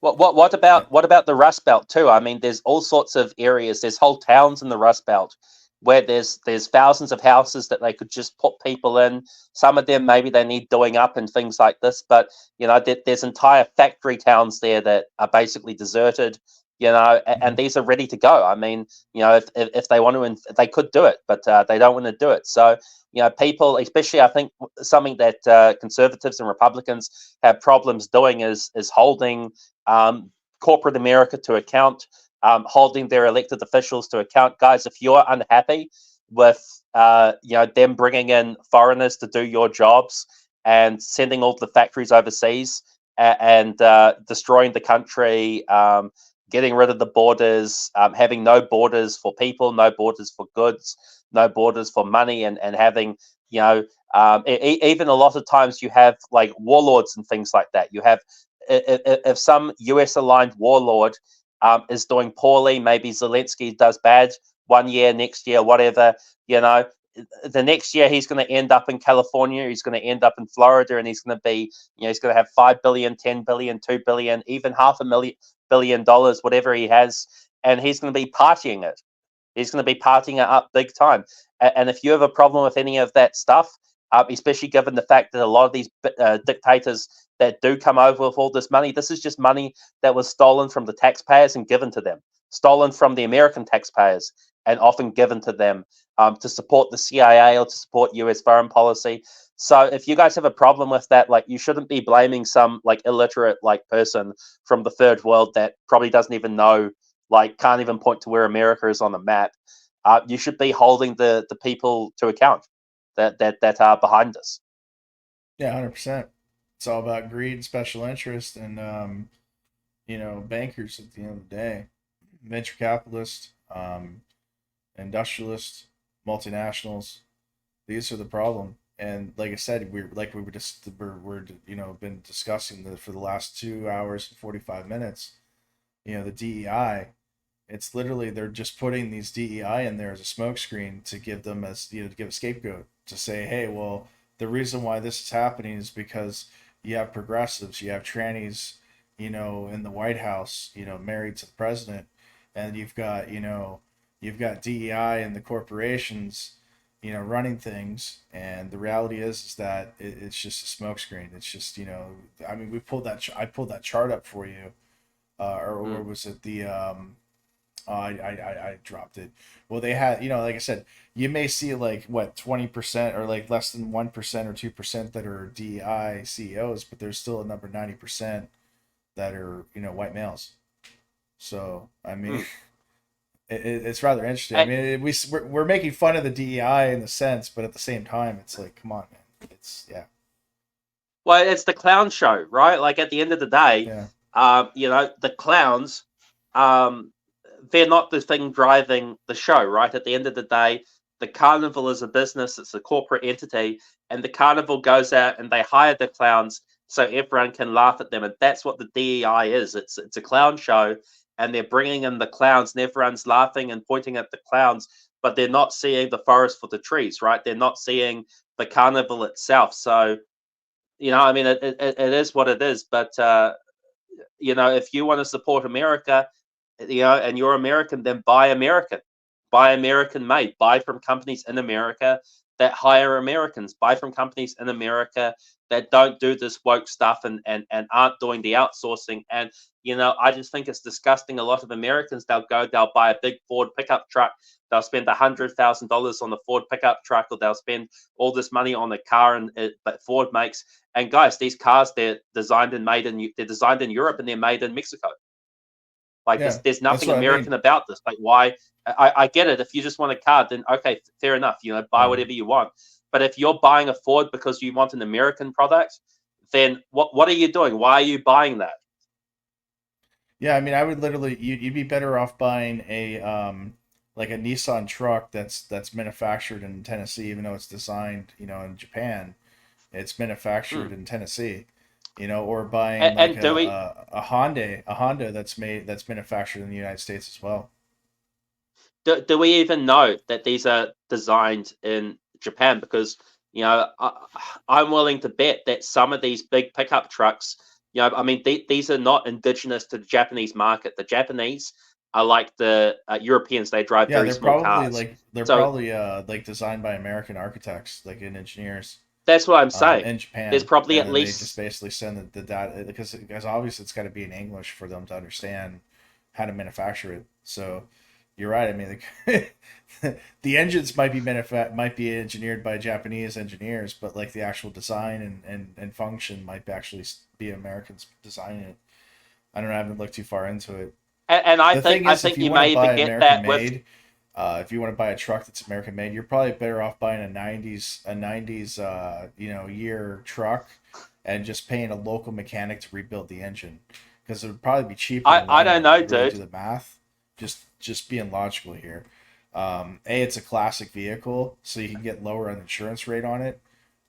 What about the Rust Belt too? I mean, there's all sorts of areas. There's whole towns in the Rust Belt where there's thousands of houses that they could just put people in. Some of them maybe they need doing up and things like this, but you know, there's entire factory towns there that are basically deserted. You know, and these are ready to go. I mean, you know, if they want to, they could do it, but they don't want to do it. So, you know, people, especially, I think something that conservatives and Republicans have problems doing is holding corporate America to account, holding their elected officials to account. Guys, if you're unhappy with you know, them bringing in foreigners to do your jobs and sending all the factories overseas and destroying the country, getting rid of the borders, having no borders for people, no borders for goods, no borders for money, and having, you know, even a lot of times you have like warlords and things like that. You have, if some US aligned warlord is doing poorly. Maybe Zelensky does bad 1 year, next year, whatever, you know, the next year he's going to end up in California, he's going to end up in Florida, and he's going to be, you know, he's going to have 5 billion, 10 billion, 2 billion, even $500 million, whatever he has, and he's going to be partying it. He's going to be partying it up big time. And if you have a problem with any of that stuff, especially given the fact that a lot of these dictators that do come over with all this money, this is just money that was stolen from the taxpayers and given to them, stolen from the American taxpayers and often given to them to support the CIA or to support US foreign policy. So if you guys have a problem with that, like, you shouldn't be blaming some like illiterate like person from the third world that probably doesn't even know, like, can't even point to where America is on the map. You should be holding the people to account that are behind us. Yeah, 100%. It's all about greed and special interest and you know, bankers at the end of the day, venture capitalists, industrialists, multinationals. These are the problem. And like I said, we were just we're you know been discussing for the last 2 hours and 45 minutes. You know, the DEI. It's literally they're just putting these DEI in there as a smokescreen to give them as, you know, to give a scapegoat to say, hey, well, the reason why this is happening is because you have progressives, you have trannies, you know, in the White House, you know, married to the president, and you've got DEI and the corporations, you know, running things. And the reality is that it's just a smokescreen. It's just, you know, I mean, I pulled that chart up for you, or was it the I dropped it. Well, they had, you know, like I said, you may see like what 20% or like less than 1% or 2% that are DEI CEOs, but there's still a number 90% that are, you know, white males. So I mean, it's rather interesting. I mean, we're making fun of the DEI in the sense, but at the same time, it's like, come on, man. It's yeah. Well, it's the clown show, right? Like, at the end of the day, Yeah. you know, the clowns, they're not the thing driving the show, right? At the end of the day, the carnival is a business, it's a corporate entity, and the carnival goes out and they hire the clowns so everyone can laugh at them. And that's what the DEI is. It's a clown show, and they're bringing in the clowns, and everyone's laughing and pointing at the clowns, but they're not seeing the forest for the trees, right? They're not seeing the carnival itself. So, you know, I mean, it is what it is. But you know, if you want to support America, you know, and you're American, then buy American, buy American made, buy from companies in America that hire Americans, buy from companies in America that don't do this woke stuff and aren't doing the outsourcing. And, you know, I just think it's disgusting. A lot of Americans, they'll buy a big Ford pickup truck, they'll spend $100,000 on the Ford pickup truck, or they'll spend all this money on a car that Ford makes. And guys, these cars, they're designed in Europe, and they're made in Mexico. Like, Yeah, there's that's nothing what I American mean. about this. Like, why? I get it. If you just want a car, then okay, fair enough. You know, buy Yeah. whatever you want. But if you're buying a Ford because you want an American product, then what are you doing? Why are you buying that? Yeah, I mean, I would literally you'd be better off buying a like a Nissan truck that's manufactured in Tennessee, even though it's designed, you know, in Japan. It's Hmm. manufactured in Tennessee, you know, or buying And, like and do we a Honda that's manufactured in the United States as well. do we even know that these are designed in Japan? Because, you know, I'm willing to bet that some of these big pickup trucks, you know, I mean, these are not indigenous to the Japanese market. The Japanese are like the Europeans; they drive Yeah, very small cars. they're So probably like designed by American architects, like and engineers, that's what I'm saying. in There's Japan, probably and at then they just least basically send the data because obviously it's got to be in English for them to understand how to manufacture it. So you're right. I mean, the engines might be engineered by Japanese engineers, but like the actual design and function might actually be Americans designing it. I don't know. I haven't looked too far into it. and The thing I is, if think you you want to may even buy get American that with made, if you want to buy a truck that's American made, you're probably better off buying a 90s you know, year truck and just paying a local mechanic to rebuild the engine because it would probably be cheaper in the I long don't run if know, you really do dude. the math. Just being logical here. It's a classic vehicle, so you can get lower on insurance rate on it.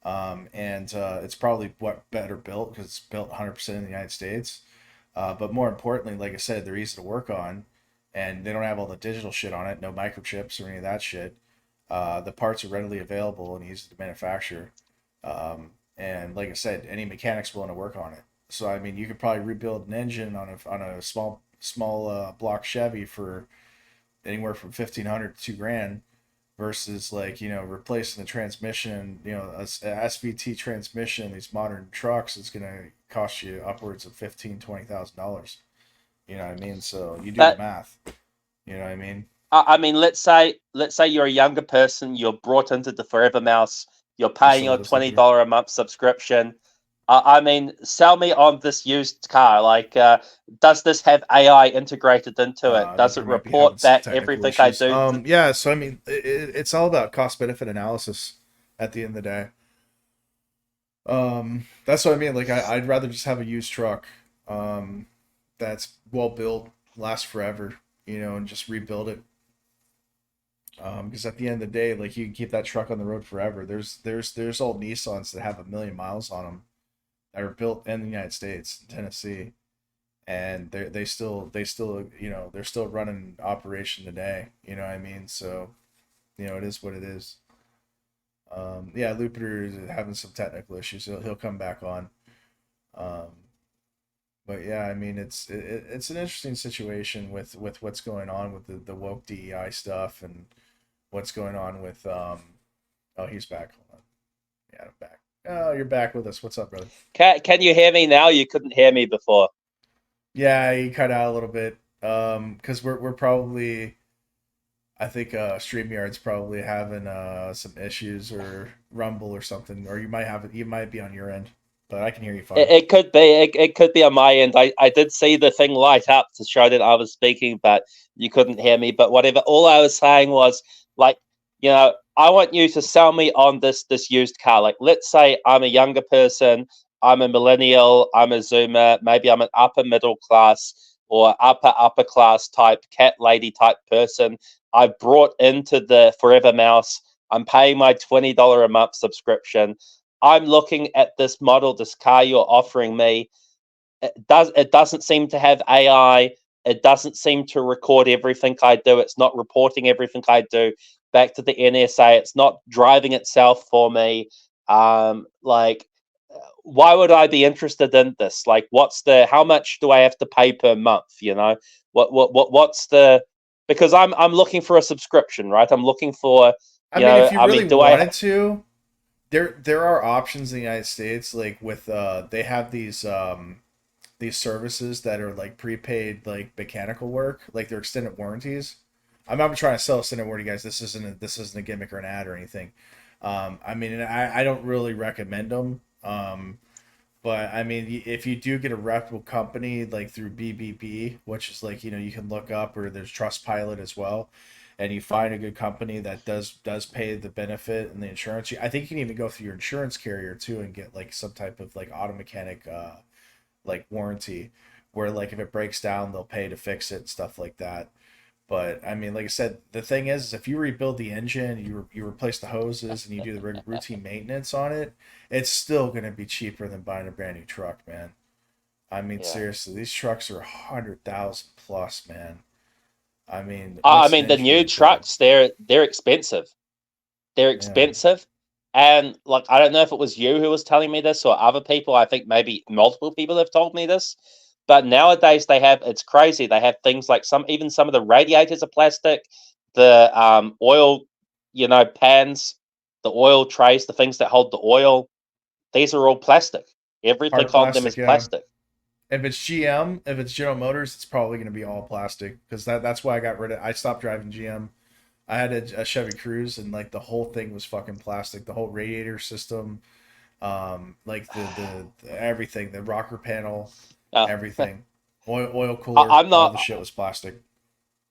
And it's probably better built because it's built 100% in the United States. But more importantly, like I said, they're easy to work on, and they don't have all the digital shit on it, no microchips or any of that shit. The parts are readily available and easy to manufacture. And like I said, any mechanic's willing to work on it. So I mean, you could probably rebuild an engine on a small block Chevy for anywhere from 1,500 to 2 grand, versus like replacing the transmission. A SVT transmission, these modern trucks, is gonna cost you upwards of $15,000-$20,000. You know what I mean? So you do the But math. You know what I mean? I mean, let's say you're a younger person, you're brought into the Forever Mouse, you're I'm paying still your listening to you. $20 a month subscription. I mean, sell me on this used car. Like, does this have AI integrated into it? Does it They might be having report some back technical everything I issues. do? Yeah. So I mean, it's all about cost benefit analysis at the end of the day. That's what I mean. Like, I'd rather just have a used truck, that's well built, lasts forever, and just rebuild it. Because at the end of the day, like, you can keep that truck on the road forever. There's old Nissans that have 1 million miles on them that are built in the United States, in Tennessee, and they still they're still running operation today. You know what I mean? So it is what it is. Yeah, Lupiter is having some technical issues. He'll come back on. Um, but yeah, I mean, it's an interesting situation with what's going on with the woke DEI stuff, and what's going on with oh, he's back. Hold on. Yeah, I'm back. Oh, you're back with us. What's up, brother? Can you hear me now? You couldn't hear me before. Yeah, you cut out a little bit. Because we're probably, I think StreamYard's probably having some issues, or Rumble or something, or you might be on your end, but I can hear you fine. It could be. It could be on my end. I did see the thing light up to show that I was speaking, but you couldn't hear me. But whatever. All I was saying was, like, I want you to sell me on this used car. Like, let's say I'm a younger person, I'm a millennial, I'm a Zoomer, maybe I'm an upper middle class or upper class type cat lady type person. I've brought into the Forever Mouse. I'm paying my $20 a month subscription. I'm looking at this model, this car you're offering me. It doesn't seem to have AI. It doesn't seem to record everything I do. It's not reporting everything I do back to the NSA. It's not driving itself for me. Like, why would I be interested in this? Like, how much do I have to pay per month? What's the, because I'm looking for a subscription, right? I'm looking for, I mean, if you I really mean, do I wanted to, there are options in the United States, like with they have these services that are like prepaid, like mechanical work, like they're extended warranties. I'm not trying to sell extended warranty, guys. This isn't a gimmick or an ad or anything. I mean, I don't really recommend them. But I mean, if you do get a reputable company like through BBB, which is like, you can look up, or there's Trustpilot as well, and you find a good company that does pay the benefit and the insurance. I think you can even go through your insurance carrier too and get like some type of like auto mechanic like warranty, where like if it breaks down, they'll pay to fix it and stuff like that. But I mean, like I said, the thing is if you rebuild the engine, you replace the hoses, and you do the routine maintenance on it, it's still going to be cheaper than buying a brand new truck, man. I mean, yeah. seriously, these trucks are 100,000 plus, man. I mean, I what's the mean, the entry new level for it? trucks, they're expensive. They're Yeah. expensive. And like, I don't know if it was you who was telling me this or other people. I think maybe multiple people have told me this. But nowadays it's crazy. They have things like even some of the radiators are plastic, the oil, pans, the oil trays, the things that hold the oil. These are all plastic. Everything Hard on them plastic, is yeah. plastic. If it's GM, if it's General Motors, it's probably going to be all plastic, because that's why I stopped driving GM. I had a Chevy Cruze, and like the whole thing was fucking plastic. The whole radiator system, like the everything, the rocker panel, Uh, everything, oil I, cooler, I'm all the not. shit was plastic.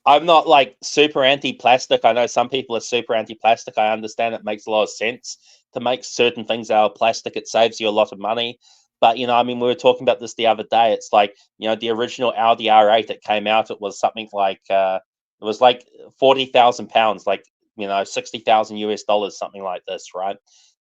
I'm not like super anti-plastic. I know some people are super anti-plastic. I understand it makes a lot of sense to make certain things out of plastic. It saves you a lot of money. But I mean, we were talking about this the other day. It's like, the original Audi R8 that came out, it was something like it was like £40,000, like 60,000 US dollars, something like this, right?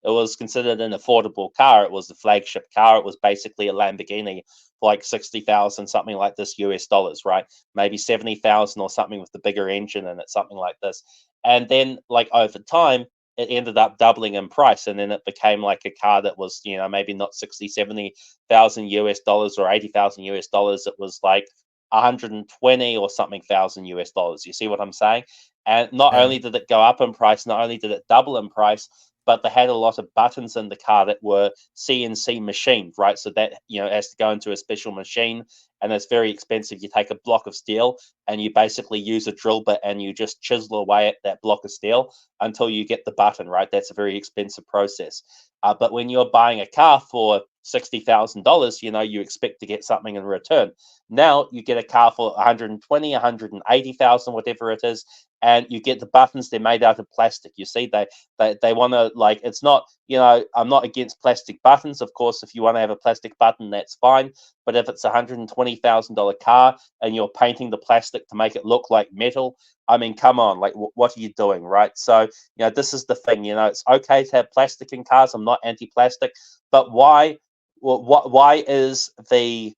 it was considered an affordable car. It was the flagship car. It was basically a Lamborghini for like 60,000, something like this US dollars, right? Maybe 70,000 or something with the bigger engine in it, something like this. And then like over time, it ended up doubling in price, and then it became like a car that was, maybe not 60, 70,000 US dollars or 80,000 US dollars. It was like 120 or something thousand US dollars. You see what I'm saying? And not Yeah. only did it go up in price, not only did it double in price, but they had a lot of buttons in the car that were CNC machined, right? So that, it has to go into a special machine, and it's very expensive. You take a block of steel and you basically use a drill bit and you just chisel away at that block of steel until you get the button, right? That's a very expensive process. But when you're buying a car for $60,000, you expect to get something in return. Now you get a car for 120, 180,000, whatever it is, and you get the buttons. They're made out of plastic. You see, they want to, like, it's not, I'm not against plastic buttons. Of course, if you want to have a plastic button, that's fine. But if it's a $120,000 car and you're painting the plastic to make it look like metal, I mean, come on, like, what are you doing, right? So, this is the thing. It's okay to have plastic in cars. I'm not anti-plastic, but why? Why is the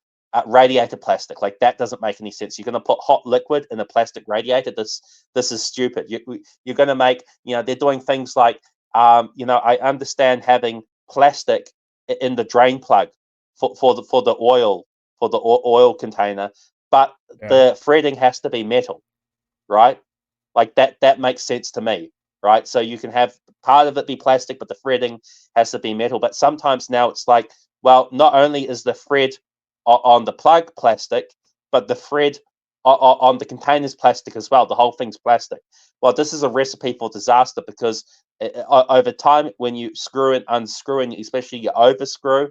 radiator plastic? Like, that doesn't make any sense. You're going to put hot liquid in a plastic radiator. This is stupid. You're going to make, they're doing things like, I understand having plastic in the drain plug for the oil container, but Yeah. the threading has to be metal, right? Like, that makes sense to me, right? So you can have part of it be plastic, but the threading has to be metal. But sometimes now it's like, well, not only is the thread on the plug plastic, but the thread on the container's plastic as well. The whole thing's plastic. Well, this is a recipe for disaster, because over time, when you screw and unscrew, and especially you overscrew,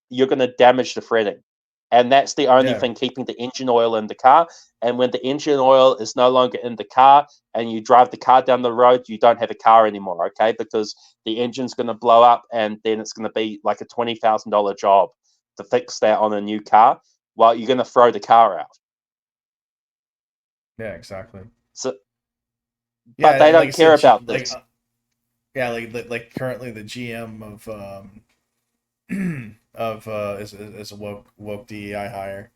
you're going to damage the threading. And that's the only Yeah. thing keeping the engine oil in the car. And when the engine oil is no longer in the car and you drive the car down the road, you don't have a car anymore, okay? Because the engine's going to blow up, and then it's going to be like a $20,000 job to fix that on a new car. Well, you're going to throw the car out. Yeah, exactly. So, Yeah, but they and like I don't care said, about this. like currently the GM of is a woke DEI hire,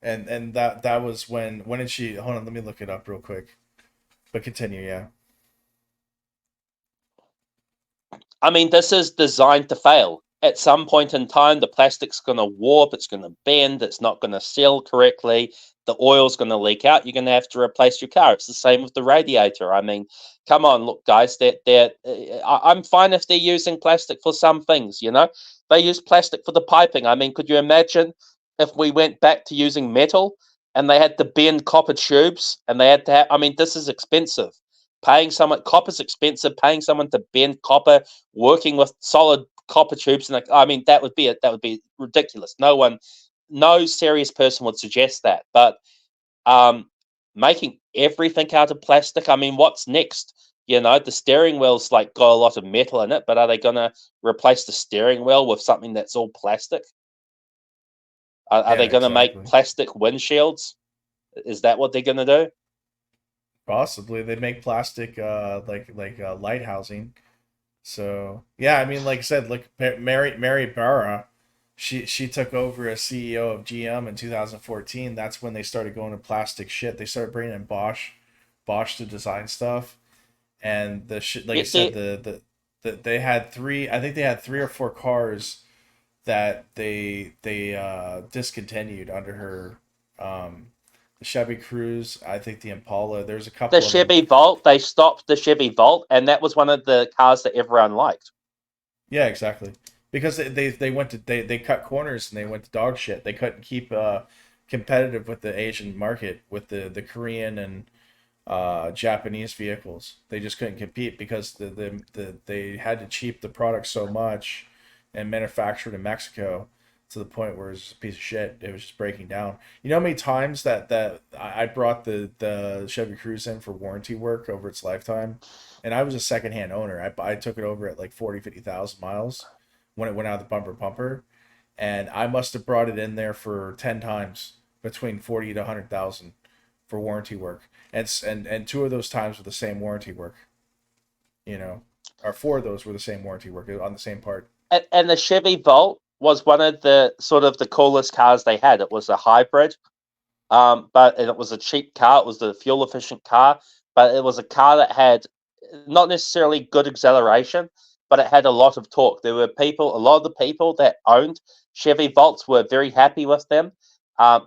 and that was when did she? Hold on, let me look it up real quick. But continue, yeah. I mean, this is designed to fail. At some point in time, the plastic's going to warp, it's going to bend, it's not going to seal correctly, the oil's going to leak out, you're going to have to replace your car. It's the same with the radiator. I mean, come on, look, guys, I'm fine if they're using plastic for some things, They use plastic for the piping. I mean, could you imagine if we went back to using metal and they had to bend copper tubes and they had to have, I mean, this is expensive. Copper's expensive, paying someone to bend copper, working with solid copper tubes, and I mean, that would be ridiculous. No serious person would suggest that. But making everything out of plastic, I mean, what's next? The steering wheel's like got a lot of metal in it, but are they gonna replace the steering wheel with something that's all plastic? Are Yeah, they gonna make exactly. plastic windshields? Is that what they're gonna do? Possibly they make plastic light housing. So yeah, I mean, like I said, look, Mary Barra, she took over as CEO of GM in 2014. That's when they started going to plastic shit. They started bringing in Bosch to design stuff, and the shit, like Yeah, you said, they had three. I think they had three or four cars that they discontinued under her. The Chevy Cruze, I think the Impala. There's a the couple of them. Chevy Volt, they stopped the Chevy Volt, and that was one of the cars that everyone liked. Yeah, exactly. Because they went to they cut corners and they went to dog shit. They couldn't keep competitive with the Asian market with the Korean and Japanese vehicles. They just couldn't compete because they had to cheap the product so much and manufacture it in Mexico to the point where it was just a piece of shit. It was just breaking down. You know how many times that I brought the Chevy Cruze in for warranty work over its lifetime, and I was a secondhand owner. I took it over at like 50,000 miles when it went out of the bumper, and I must have brought it in there for 10 times between 40 to 100,000 for warranty work, and two of those times were the same warranty work. You know. or 4 of those were the same warranty work on the same part. And the Chevy Volt was one of the sort of the coolest cars they had. It was a hybrid, but and it was a cheap car. It was the fuel efficient car, but it was a car that had not necessarily good acceleration, but it had a lot of torque. There were a lot of the people that owned Chevy Volts were very happy with them.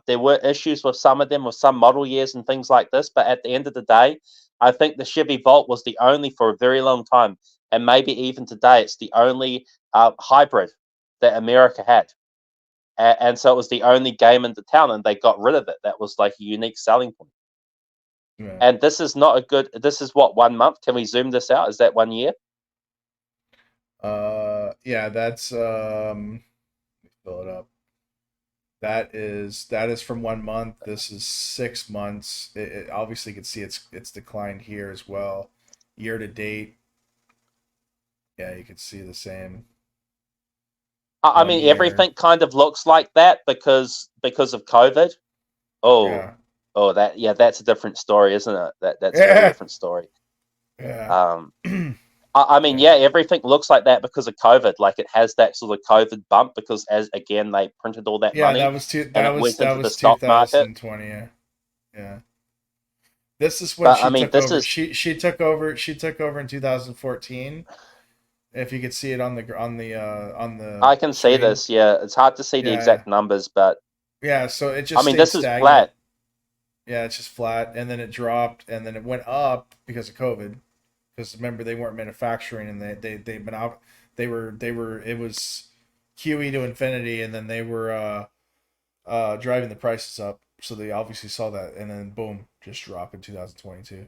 There were issues with some of them, with some model years and things like this, but at the end of the day, I think the Chevy Volt was the only, for a very long time, and maybe even today, it's the only hybrid that America had. And so it was the only game in the town, and they got rid of it. That was like a unique selling point. Yeah. And this is not a good. This is what, 1 month? Can we zoom this out? Is that 1 year? Yeah, that's let me fill it up. That is from 1 month. This is 6 months. It obviously you can see it's declined here as well. Year to date. Yeah, you can see the same. I 1 mean, year. everything kind of looks like that because of COVID. Oh, Yeah. that's a different story, isn't it? That's a very different story. Yeah. I mean, Yeah. everything looks like that because of COVID. Like, it has that sort of COVID bump because, as again, they printed all that Yeah, money that was and it went into the stock market. 2020. Yeah. This is when But I she mean, took this over. is. She took over in 2014. If you could see it on the I can see screen. this. Yeah, it's hard to see the Yeah. exact numbers, but Yeah, so it I just mean, stayed this is stagnant. flat. Yeah, it's just flat, and then it dropped, and then it went up because of COVID. Because remember, they weren't manufacturing, and they've been out. They were it was QE to infinity, and then they were driving the prices up. So they obviously saw that, and then boom, just drop in 2022,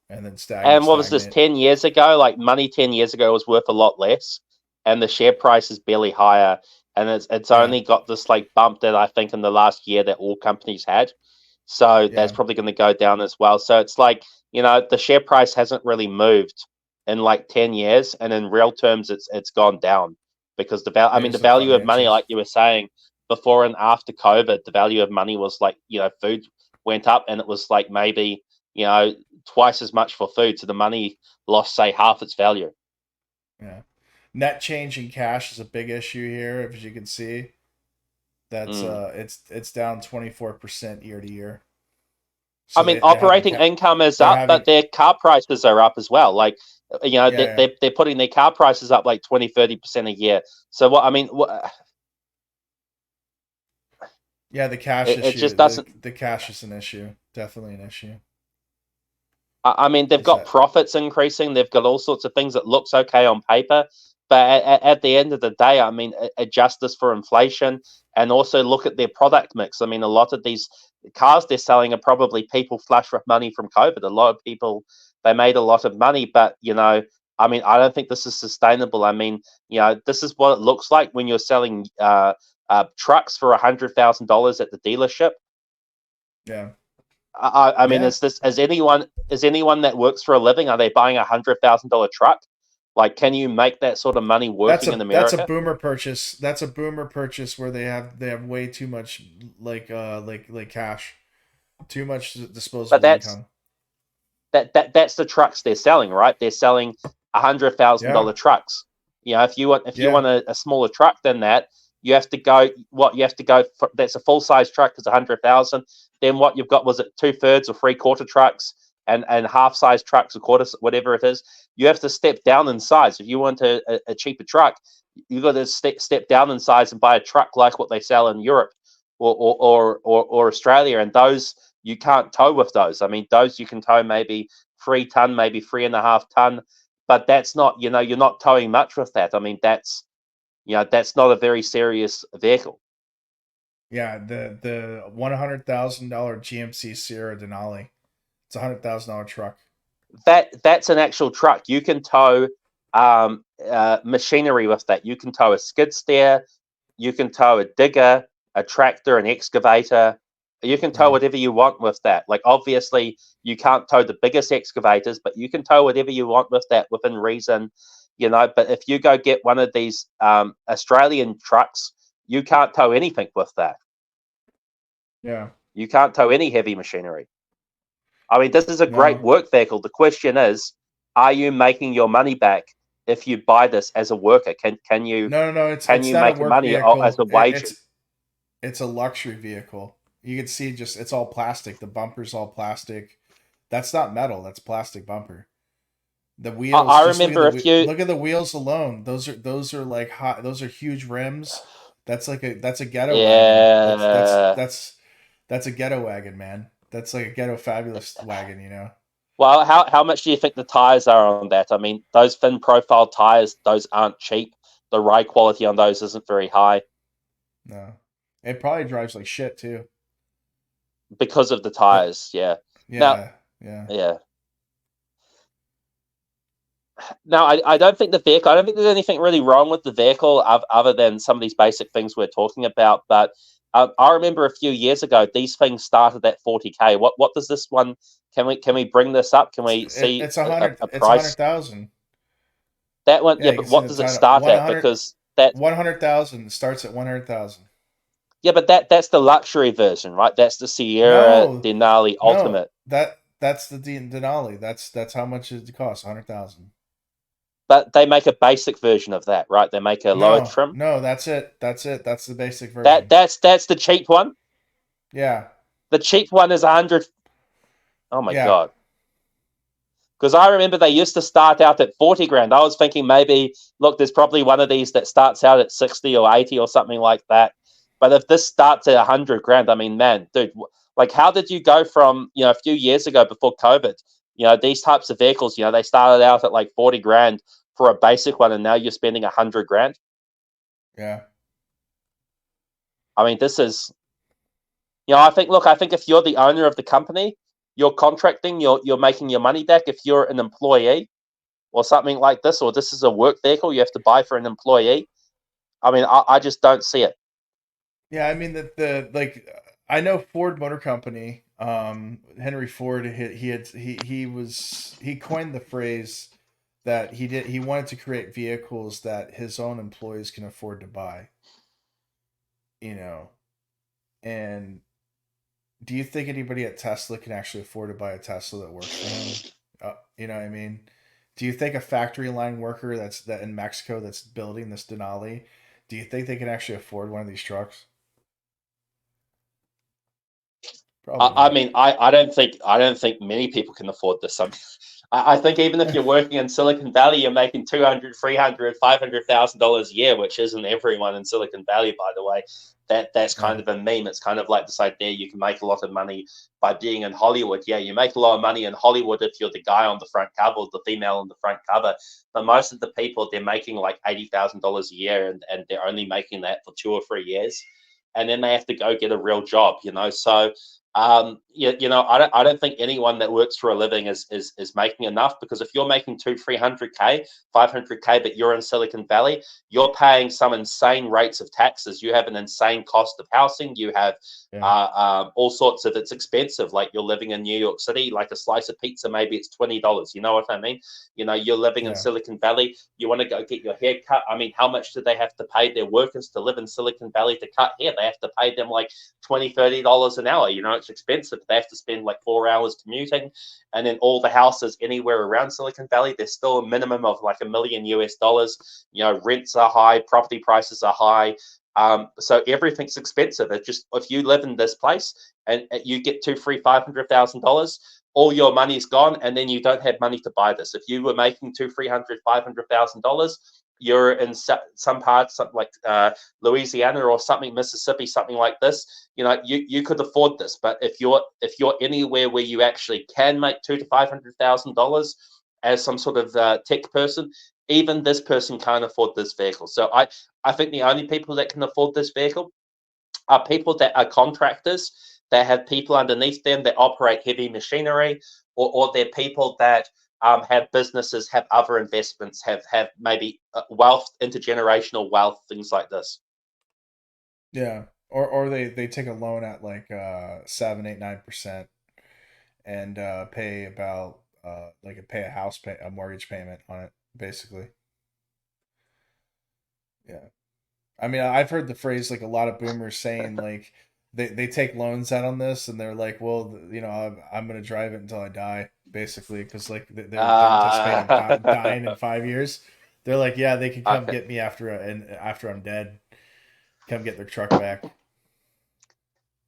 and then And what was this, stagnant. 10 years ago? Like, money 10 years ago was worth a lot less, and the share price is barely higher. And it's Yeah. only got this like bump that I think in the last year that all companies had. So that's Yeah. probably going to go down as well. So it's like, the share price hasn't really moved in like 10 years, and in real terms, it's gone down because the value. I mean, the Here's the value of money, financials. like you were saying before and after COVID, the value of money was like, food went up, and it was like maybe twice as much for food. So the money lost, say, half its value. Yeah. Net change in cash is a big issue here, as you can see. That's it's down 24% year to year. So I mean, they're having operating income is they're up, having but their car prices are up as well. Like, yeah. they're putting their car prices up like 20-30% a year. So what I mean, Yeah, the cash it issue. just doesn't. The cash is an issue. Definitely an issue. I mean, they've Is got that profits increasing. They've got all sorts of things that looks okay on paper, but at the end of the day, I mean, adjust this for inflation and also look at their product mix. I mean, a lot of these cars they're selling are probably people flush with money from COVID. A lot of people, they made a lot of money, but I mean, I don't think this is sustainable. I mean, this is what it looks like when you're selling trucks for $100,000 at the dealership. yeah. I mean, Yeah. is anyone that works for a living, are they buying $100,000 truck? Like, can you make that sort of money working in That's a America? boomer purchase. That's a boomer purchase where they have way too much like cash. Too much disposable But income. that's the trucks they're selling, right? They're selling $100,000 Yeah. trucks. If you want Yeah. a smaller truck than that, you have to go. What you have to go for, that's a full size truck is 100,000. Then what you've got, was it 2/3 or 3/4 trucks and half size trucks, a quarter, whatever it is. You have to step down in size if you want a cheaper truck. You got to step down in size and buy a truck like what they sell in Europe or Australia, and those you can't tow with those. I mean, those you can tow maybe 3 ton, maybe 3.5 ton, but that's not, you're not towing much with that. I mean, that's not a very serious vehicle. Yeah. The $100,000 GMC Sierra Denali. It's $100,000 truck. That's an actual truck. You can tow machinery with that. You can tow a skid steer, you can tow a digger, a tractor, an excavator. You can tow Yeah. whatever you want with that. Like, obviously, you can't tow the biggest excavators, but you can tow whatever you want with that within reason. But if you go get one of these Australian trucks, you can't tow anything with that. Yeah. You can't tow any heavy machinery. I mean, this is a great No. work vehicle. The question is, are you making your money back if you buy this as a worker? Can you No. can It's you not a make work money as vehicle. a wage? It's a luxury vehicle. You can see just it's all plastic. The bumper's all plastic. That's not metal. That's plastic bumper. The wheels. I Just remember a few. look at the wheels alone. Those are like hot. Those are huge rims. That's a ghetto wagon. Yeah. That's a ghetto wagon, man. That's like a ghetto fabulous wagon. You know. Well, how much do you think the tires are on that? I mean, those thin profile tires, those aren't cheap. The ride quality on those isn't very high No. It probably drives like shit too. because of the But tires. Yeah. Now, yeah. yeah. No, I don't think the vehicle. I don't think there's anything really wrong with the vehicle other than some of these basic things we're talking about. But I remember a few years ago, these things started at 40K. What does this one? Can we bring this up? Can we see It's a hundred. a It's a hundred price? thousand. That one, Yeah, yeah. you can But see what the does it title. start at? Because that, 100,000 starts at 100,000. yeah, but that's the luxury version, right? That's the Sierra No, Denali no, Ultimate. that's the Denali. That's how much it costs. 100,000. But they make a basic version of that, right? They make a lower trim. No, that's it. That's it. That's the basic That version. that's the cheap one. Yeah, The cheap one is 100. Oh my yeah, god. Because I remember they used to start out at 40 grand. I was thinking maybe, look, there's probably one of these that starts out at 60 or 80 or something like that. But if this starts at 100 grand, I mean, man, dude, like, how did you go from, a few years ago before COVID, these types of vehicles, they started out at like 40 grand for a basic one, and now you're spending 100 grand? yeah, I mean, this is, I think if you're the owner of the company, you're contracting, you're making your money back. If you're an employee, or something like this, or this is a work vehicle you have to buy for an employee. I mean, I just don't see it. yeah. I mean the like I know Ford Motor Company. Henry Ford. He coined the phrase that he wanted to create vehicles that his own employees can afford to buy. You know, and do you think anybody at Tesla can actually afford to buy a Tesla that works for him? You know what I mean? Do you think a factory line worker that in Mexico that's building this Denali, do you think they can actually afford one of these trucks? Probably I not. mean, I don't think many people can afford this. I think even if you're working in Silicon Valley, you're making 200, 300, $500,000 a year, which isn't everyone in Silicon Valley, by the way. That's kind Yeah. of a meme. It's kind of like this idea you can make a lot of money by being in Hollywood. Yeah, you make a lot of money in Hollywood if you're the guy on the front cover or the female on the front cover. But most of the people, they're making like $80,000 a year, and they're only making that for 2 or 3 years. And then they have to go get a real job. So I don't think anyone that works for a living is making enough, because if you're making 300K, 500K, but you're in Silicon Valley, you're paying some insane rates of taxes. You have an insane cost of housing. You have Yeah. all sorts of, it's expensive. Like, you're living in New York City, like a slice of pizza, maybe it's $20. You know what I mean? You're living in Yeah. Silicon Valley. You want to go get your hair cut. I mean, how much do they have to pay their workers to live in Silicon Valley to cut hair? They have to pay them like $20, $30 an hour. It's expensive. They have to spend like 4 hours commuting. And then all the houses anywhere around Silicon Valley, there's still a minimum of like $1 million US. Rents are high, property prices are high. So everything's expensive. It's just, if you live in this place and you get two free $500,000, all your money's gone, and then you don't have money to buy this. If you were making two, $500,000, you're in some parts like Louisiana or something, Mississippi, something like this. You could afford this. But if you're anywhere where you actually can make $200,000 to $500,000 as some sort of tech person, even this person can't afford this vehicle. So I think the only people that can afford this vehicle are people that are contractors, that have people underneath them that operate heavy machinery, or they're people that have businesses, have other investments, have maybe wealth, intergenerational wealth, things like this. Yeah. Or they take a loan at like 7, 8, 9% and pay about pay a mortgage payment on it, basically. Yeah. I mean, I've heard the phrase, like, a lot of boomers saying, like, they take loans out on this, and they're like, well, I'm gonna drive it until I die, basically, because like they're anticipating dying in 5 years. They're like, yeah, they can come Okay. get me after I'm dead. Come get their truck back.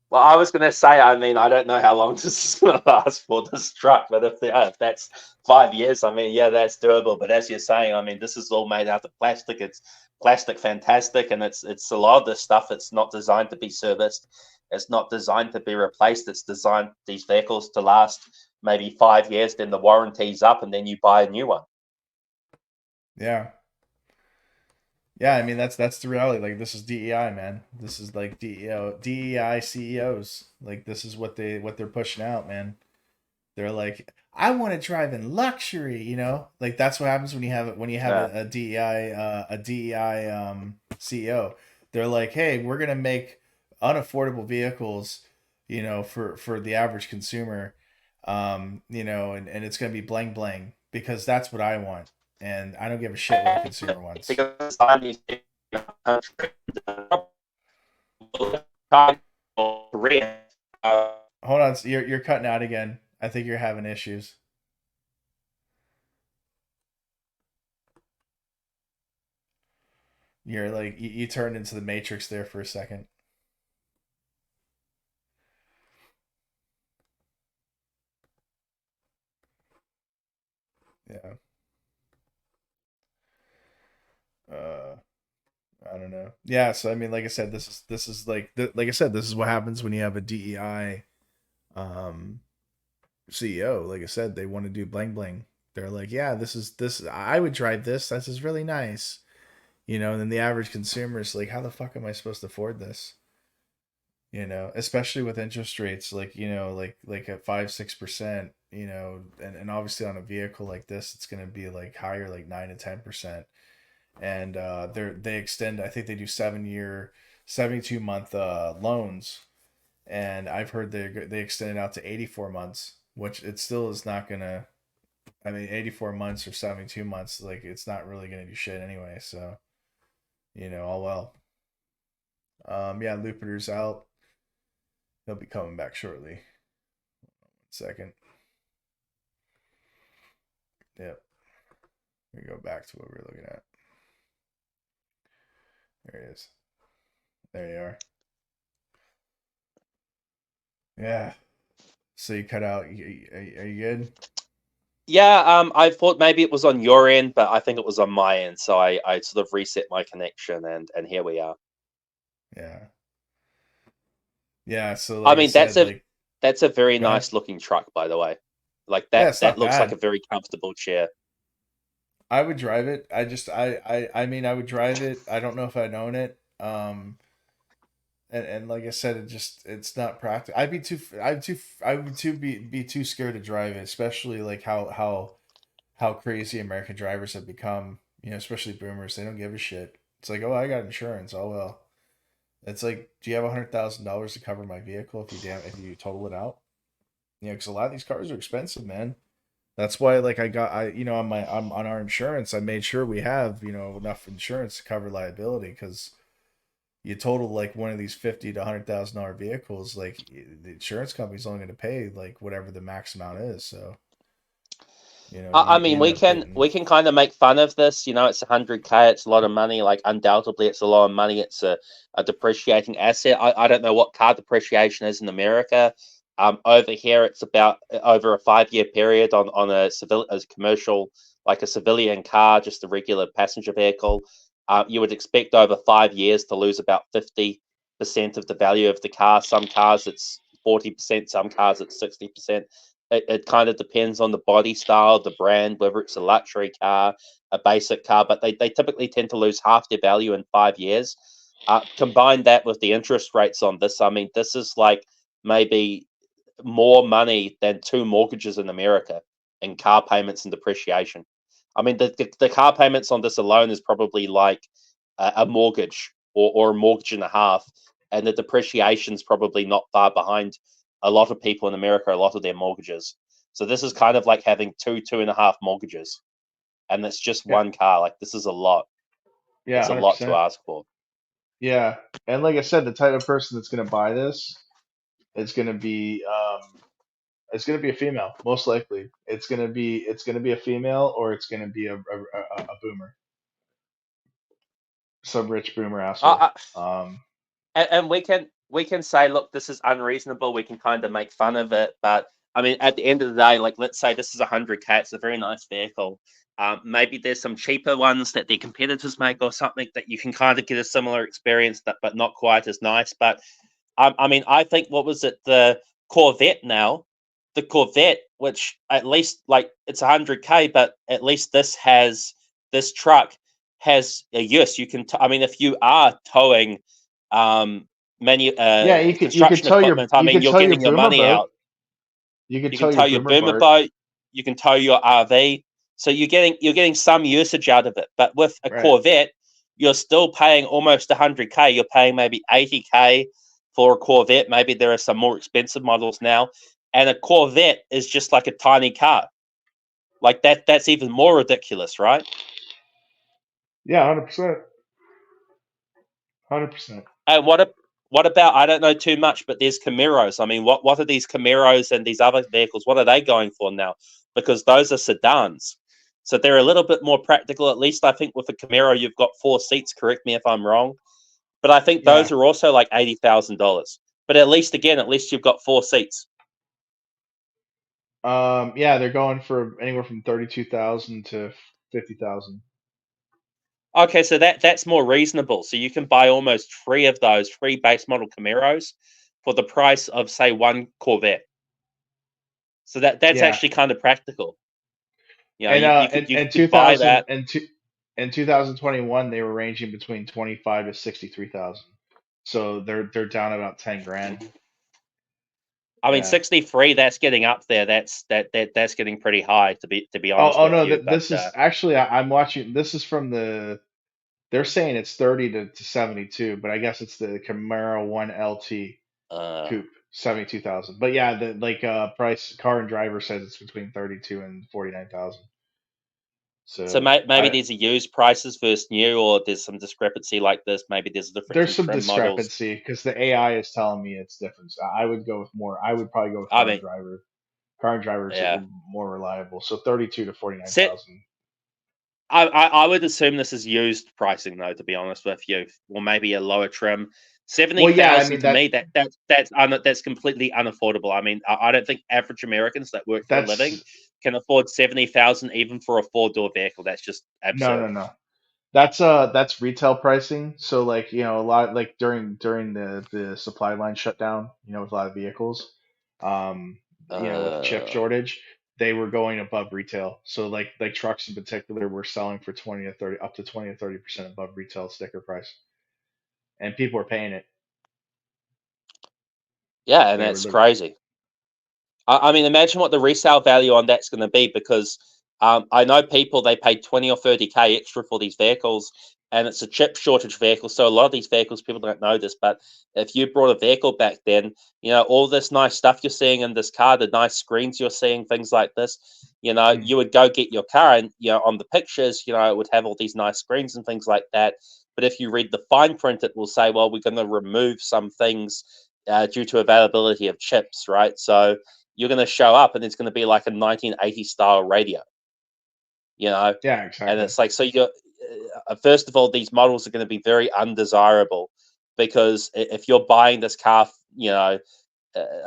Well, I was going to say, I mean, I don't know how long this is going to last for this truck, but if that's 5 years, I mean, yeah, that's doable. But as you're saying, I mean, this is all made out of plastic. It's plastic fantastic, and it's a lot of this stuff. It's not designed to be serviced. It's not designed to be replaced. It's designed these vehicles to last maybe 5 years. Then the warranty's up, and then you buy a new one. Yeah. Yeah, I mean that's the reality. Like this is DEI, man. This is like DEI CEOs. Like this is what they're pushing out, man. They're like, I want to drive in luxury, you know? Like that's what happens when you have Yeah. a DEI CEO. They're like, hey, we're gonna make unaffordable vehicles, you know, for the average consumer, you know, and it's gonna be bling bling because that's what I want, and I don't give a shit what a consumer wants. Because I need to Hold on, you're cutting out again. I think you're having issues. You're like you turned into the Matrix there for a second. Yeah. Uh, I don't know. Yeah. So I mean, like I said, this is like like I said, this is what happens when you have a DEI um CEO. Like I said, they want to do bling bling. They're like, yeah, this. I would drive this. This is really nice, you know. And then the average consumer is like, how the fuck am I supposed to afford this? You know, especially with interest rates like, you know, like at 5-6%, you know, and obviously on a vehicle like this it's going to be like higher, like 9 to 10%. And they extend, I think they do 7 year 72-month loans, and I've heard they extend it out to 84 months, which it still is not gonna, I mean 84 months or 72 months, like it's not really gonna do shit anyway, so you know, all well. Yeah, Lupiter's out. He'll be coming back shortly. 1 second. Yep. We go back to what we were looking at. There he is. There you are. Yeah. So you cut out. Are you good? Yeah, I thought maybe it was on your end, but I think it was on my end. So I sort of reset my connection, and here we are. Yeah. Yeah. So I like I mean, said, like that's a very go ahead. nice looking truck, by the way. Like Yeah, it's that not looks like a bad. very comfortable chair. I would drive it. I mean I would drive it. I don't know if I'd own it. And like I said, it's not practical. I would too be too scared to drive it, especially like how crazy American drivers have become. You know, especially boomers. They don't give a shit. It's like, oh, I got insurance. Oh well. It's like, do you have $100,000 to cover my vehicle if you total it out? You know, because a lot of these cars are expensive, man. That's why, like, you know, on our insurance, I made sure we have, you know, enough insurance to cover liability, because you total like one of these $50,000 to $100,000 vehicles, like the insurance company's only going to pay like whatever the max amount is. So, you know, I you mean, end up getting, we can kind of make fun of this. You know, it's 100K. It's a lot of money. Like, undoubtedly, it's a lot of money. It's a depreciating asset. I don't know what car depreciation is in America. Over here, it's about over a 5 year period on a commercial, like a civilian car, just a regular passenger vehicle. You would expect over 5 years to lose about 50% of the value of the car. Some cars it's 40%. Some cars it's 60%. It kind of depends on the body style, the brand, whether it's a luxury car, a basic car, but they typically tend to lose half their value in 5 years. Combine that with the interest rates on this. I mean, this is like maybe more money than two mortgages in America in car payments and depreciation. I mean, the car payments on this alone is probably like a mortgage or a mortgage and a half, and the depreciation's probably not far behind a lot of people in America, a lot of their mortgages. So this is kind of like having two and a half mortgages, and it's just Yeah, one car. Like, this is a lot. yeah, It's a hundred lot to percent. ask for. Yeah, and like I said, the type of person that's gonna buy this, it's gonna be it's gonna be a female, most likely. It's gonna be a female, or it's gonna be a boomer. some rich boomer asshole. And we can say, look, this is unreasonable. We can kind of make fun of it, but I mean, at the end of the day, like, let's say this is 100K. It's a very nice vehicle. Maybe there's some cheaper ones that their competitors make or something that you can kind of get a similar experience, but not quite as nice. But I mean, I think, what was it, the Corvette now? The Corvette, which at least, like, it's 100K, but at least this truck has a use. You can, I mean, if you are towing many Yeah, you could construction tow your equipment, I mean, you're tow your getting your boomer money boat. out. You could You tow can tow your your boomer boomer boat. boat. You can tow your RV. So you're getting some usage out of it. But with a Right. Corvette, you're still paying almost 100K. You're paying maybe 80K for a Corvette. Maybe there are some more expensive models now. And a Corvette is just like a tiny car. Like that's even more ridiculous, right? Yeah, 100%. 100%. And what about, I don't know too much, but there's Camaros. I mean, what are these Camaros and these other vehicles? What are they going for now? Because those are sedans. So they're a little bit more practical. At least I think with a Camaro, you've got 4 seats. Correct me if I'm wrong. But I think Yeah. those are also like $80,000. But at least you've got 4 seats. Yeah, they're going for anywhere from 32,000 to 50,000. Okay, so that's more reasonable. So you can buy almost 3 of those 3 base model Camaros for the price of, say, 1 Corvette. So that's Yeah. actually kind of practical. You know, And you in could buy 2000 that. and in 2021 they were ranging between 25 to 63,000. So they're down about 10 grand. I mean, Yeah. 63. That's getting up there. That's getting pretty high, to be honest Oh with no, you. But this is actually I'm watching. This is from they're saying it's 30 to 72, but I guess it's the Camaro 1LT coupe, 72,000. But yeah, the price car and driver says it's between 32 and 49,000. so So maybe these are used prices versus new, or there's some discrepancy like this. Maybe there's a difference there's in some trim models. discrepancy because the AI is telling me it's different. So I would go with more. I would probably go with I car and mean, driver. Car and driver is yeah. more reliable. So 32 to Set 49,000. I would assume this is used pricing, though, to be honest with you, or maybe a lower trim. Well, yeah, I 70,000 mean to me, that's completely unaffordable. I mean, I don't think average Americans that work for a that's living can afford 70,000 even for a 4-door vehicle. That's just absurd. no. That's retail pricing. So like, a lot like during the supply line shutdown, with a lot of vehicles, with the chip Uh, shortage, they were going above retail. So like trucks in particular were selling for 20 to 30 up to 20 to 30% above retail sticker price. And people were paying it. yeah, and They were that's literally crazy. I mean, imagine what the resale value on that's going to be, because I know people, they pay 20 or 30K extra for these vehicles, and it's a chip shortage vehicle. So a lot of these vehicles, people don't know this, but if you brought a vehicle back then, all this nice stuff you're seeing in this car, the nice screens you're seeing, things like this, mm, you would go get your car, and on the pictures, it would have all these nice screens and things like that. But if you read the fine print, it will say, well, we're going to remove some things due to availability of chips, right? So you're going to show up and it's going to be like a 1980s style radio, yeah, and exactly. it's like, so you're first of all, these models are going to be very undesirable, because if you're buying this car, a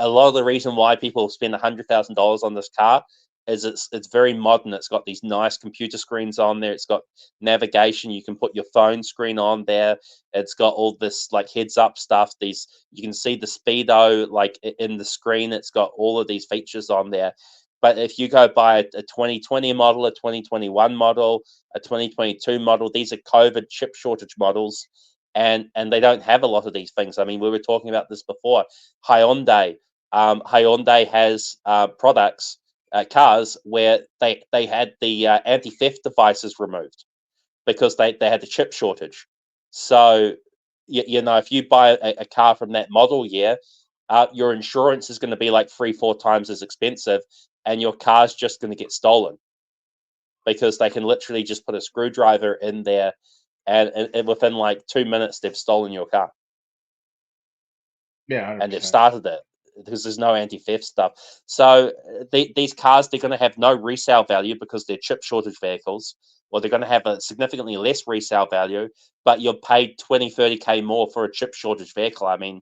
lot of the reason why people spend $100,000 on this car is it's very modern. It's got these nice computer screens on there. It's got navigation. You can put your phone screen on there. It's got all this like heads up stuff. You can see the speedo like in the screen. It's got all of these features on there. But if you go buy a 2020 model, a 2021 model, a 2022 model, these are COVID chip shortage models, and they don't have a lot of these things. I mean, we were talking about this before. Hyundai, Hyundai has products, cars where they had the anti-theft devices removed because they had the chip shortage. So if you buy a car from that model year, your insurance is going to be like 3-4 times as expensive, and your car's just going to get stolen, because they can literally just put a screwdriver in there, and within like 2 minutes they've stolen your car, Yeah, and they've 100%. started it. because there's no anti-theft stuff. So these cars, they're going to have no resale value because they're chip shortage vehicles, or they're going to have a significantly less resale value, but you're paid 20-30K more for a chip shortage vehicle. I mean,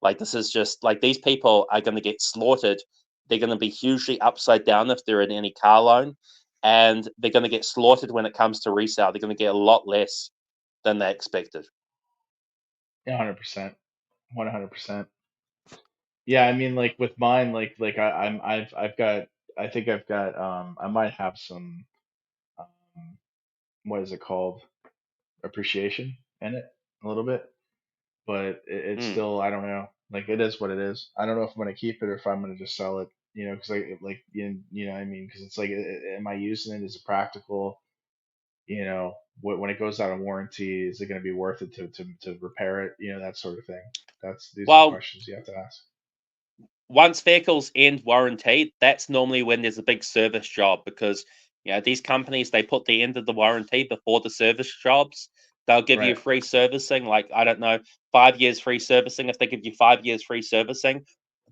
like, this is just like, these people are going to get slaughtered. They're going to be hugely upside down if they're in any car loan, and they're going to get slaughtered when it comes to resale. They're going to get a lot less than they expected. 100%, 100%. Yeah, I mean, like with mine, I've got, I think I've got, I might have some, um, what is it called, appreciation in it a little bit, but it's Mm. still, I don't know, like it is what it is. I don't know if I'm gonna keep it or if I'm gonna just sell it, because you know what I mean, because it's like, am I using it? Is it practical? When it goes out of warranty, is it going to be worth it to repair it? That sort of thing. These are the Well, questions you have to ask. once vehicles end warranty, that's normally when there's a big service job, because these companies, they put the end of the warranty before the service jobs. They'll give you Right. free servicing, like, I don't know, 5 years free servicing. If they give you 5 years free servicing,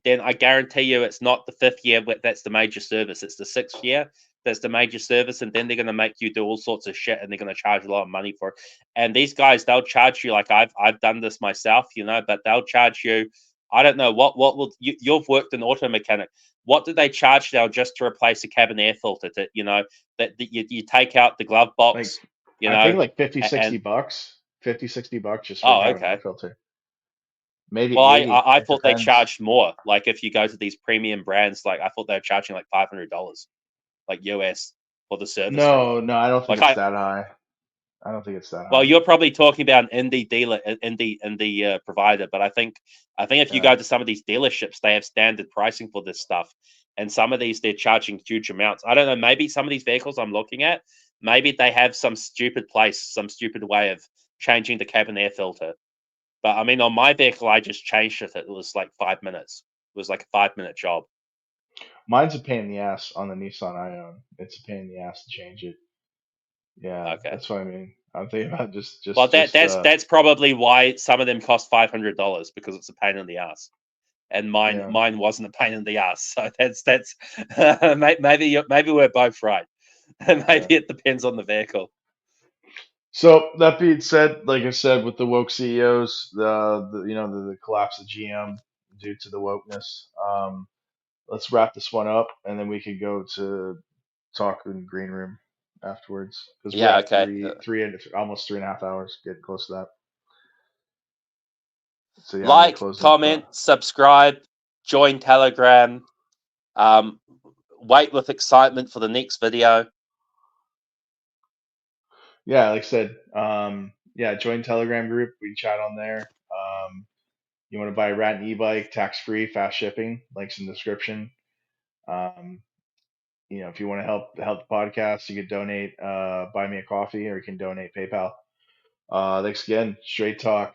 then I guarantee you it's not the 5th year that's the major service. It's the 6th year that's the major service, and then they're going to make you do all sorts of shit, and they're going to charge a lot of money for it. And these guys, they'll charge you, like, I've done this myself, but they'll charge you. I don't know what will you've worked in auto mechanic. What do they charge now just to replace a cabin air filter? That you take out the glove Like, box, I think like 50, a- 60 and bucks, 50, 60 bucks just for a oh, cabin air okay. filter. Maybe Well, 80. I It thought they depends. charged more. Like, if you go to these premium brands, like, I thought they were charging like $500, like US, for the servicing. No, no, I don't think Like, it's that high. I don't think it's that well, high. you're probably talking about an indie dealer, indie provider, but I think if you Yeah. go to some of these dealerships, they have standard pricing for this stuff, and some of these, they're charging huge amounts. I don't know. Maybe some of these vehicles I'm looking at, maybe they have some stupid way of changing the cabin air filter. But I mean, on my vehicle, I just changed it. It was like 5 minutes. It was like a 5-minute job. Mine's a pain in the ass on the Nissan I own. It's a pain in the ass to change it. Yeah, Okay. that's what I mean. I'm thinking about just Well, just that just that's that's probably why some of them cost $500, because it's a pain in the ass. And mine yeah. mine wasn't a pain in the ass. So that's maybe we're both right. Yeah. Maybe it depends on the vehicle. So that being said, like I said, with the woke CEOs, the collapse of GM due to the wokeness. Let's wrap this one up, and then we could go to talk in the green room afterwards because we're Yeah. at Okay. almost 3.5 hours, getting close to that. So yeah, I'm gonna Like, close it. comment, subscribe, join Telegram. Um, wait with excitement for the next video. Yeah, like I said, yeah, join Telegram group. We can chat on there. You want to buy a Rat and e-bike, tax free, fast shipping. Links in the description. Um, if you want to help the podcast, you can donate, buy me a coffee, or you can donate PayPal. Thanks again. Straight Talk,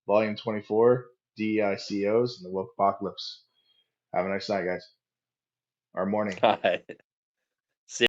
Volume 24, DEICOs, and the Woke Apocalypse. Have a nice night, guys. Or morning. All right. See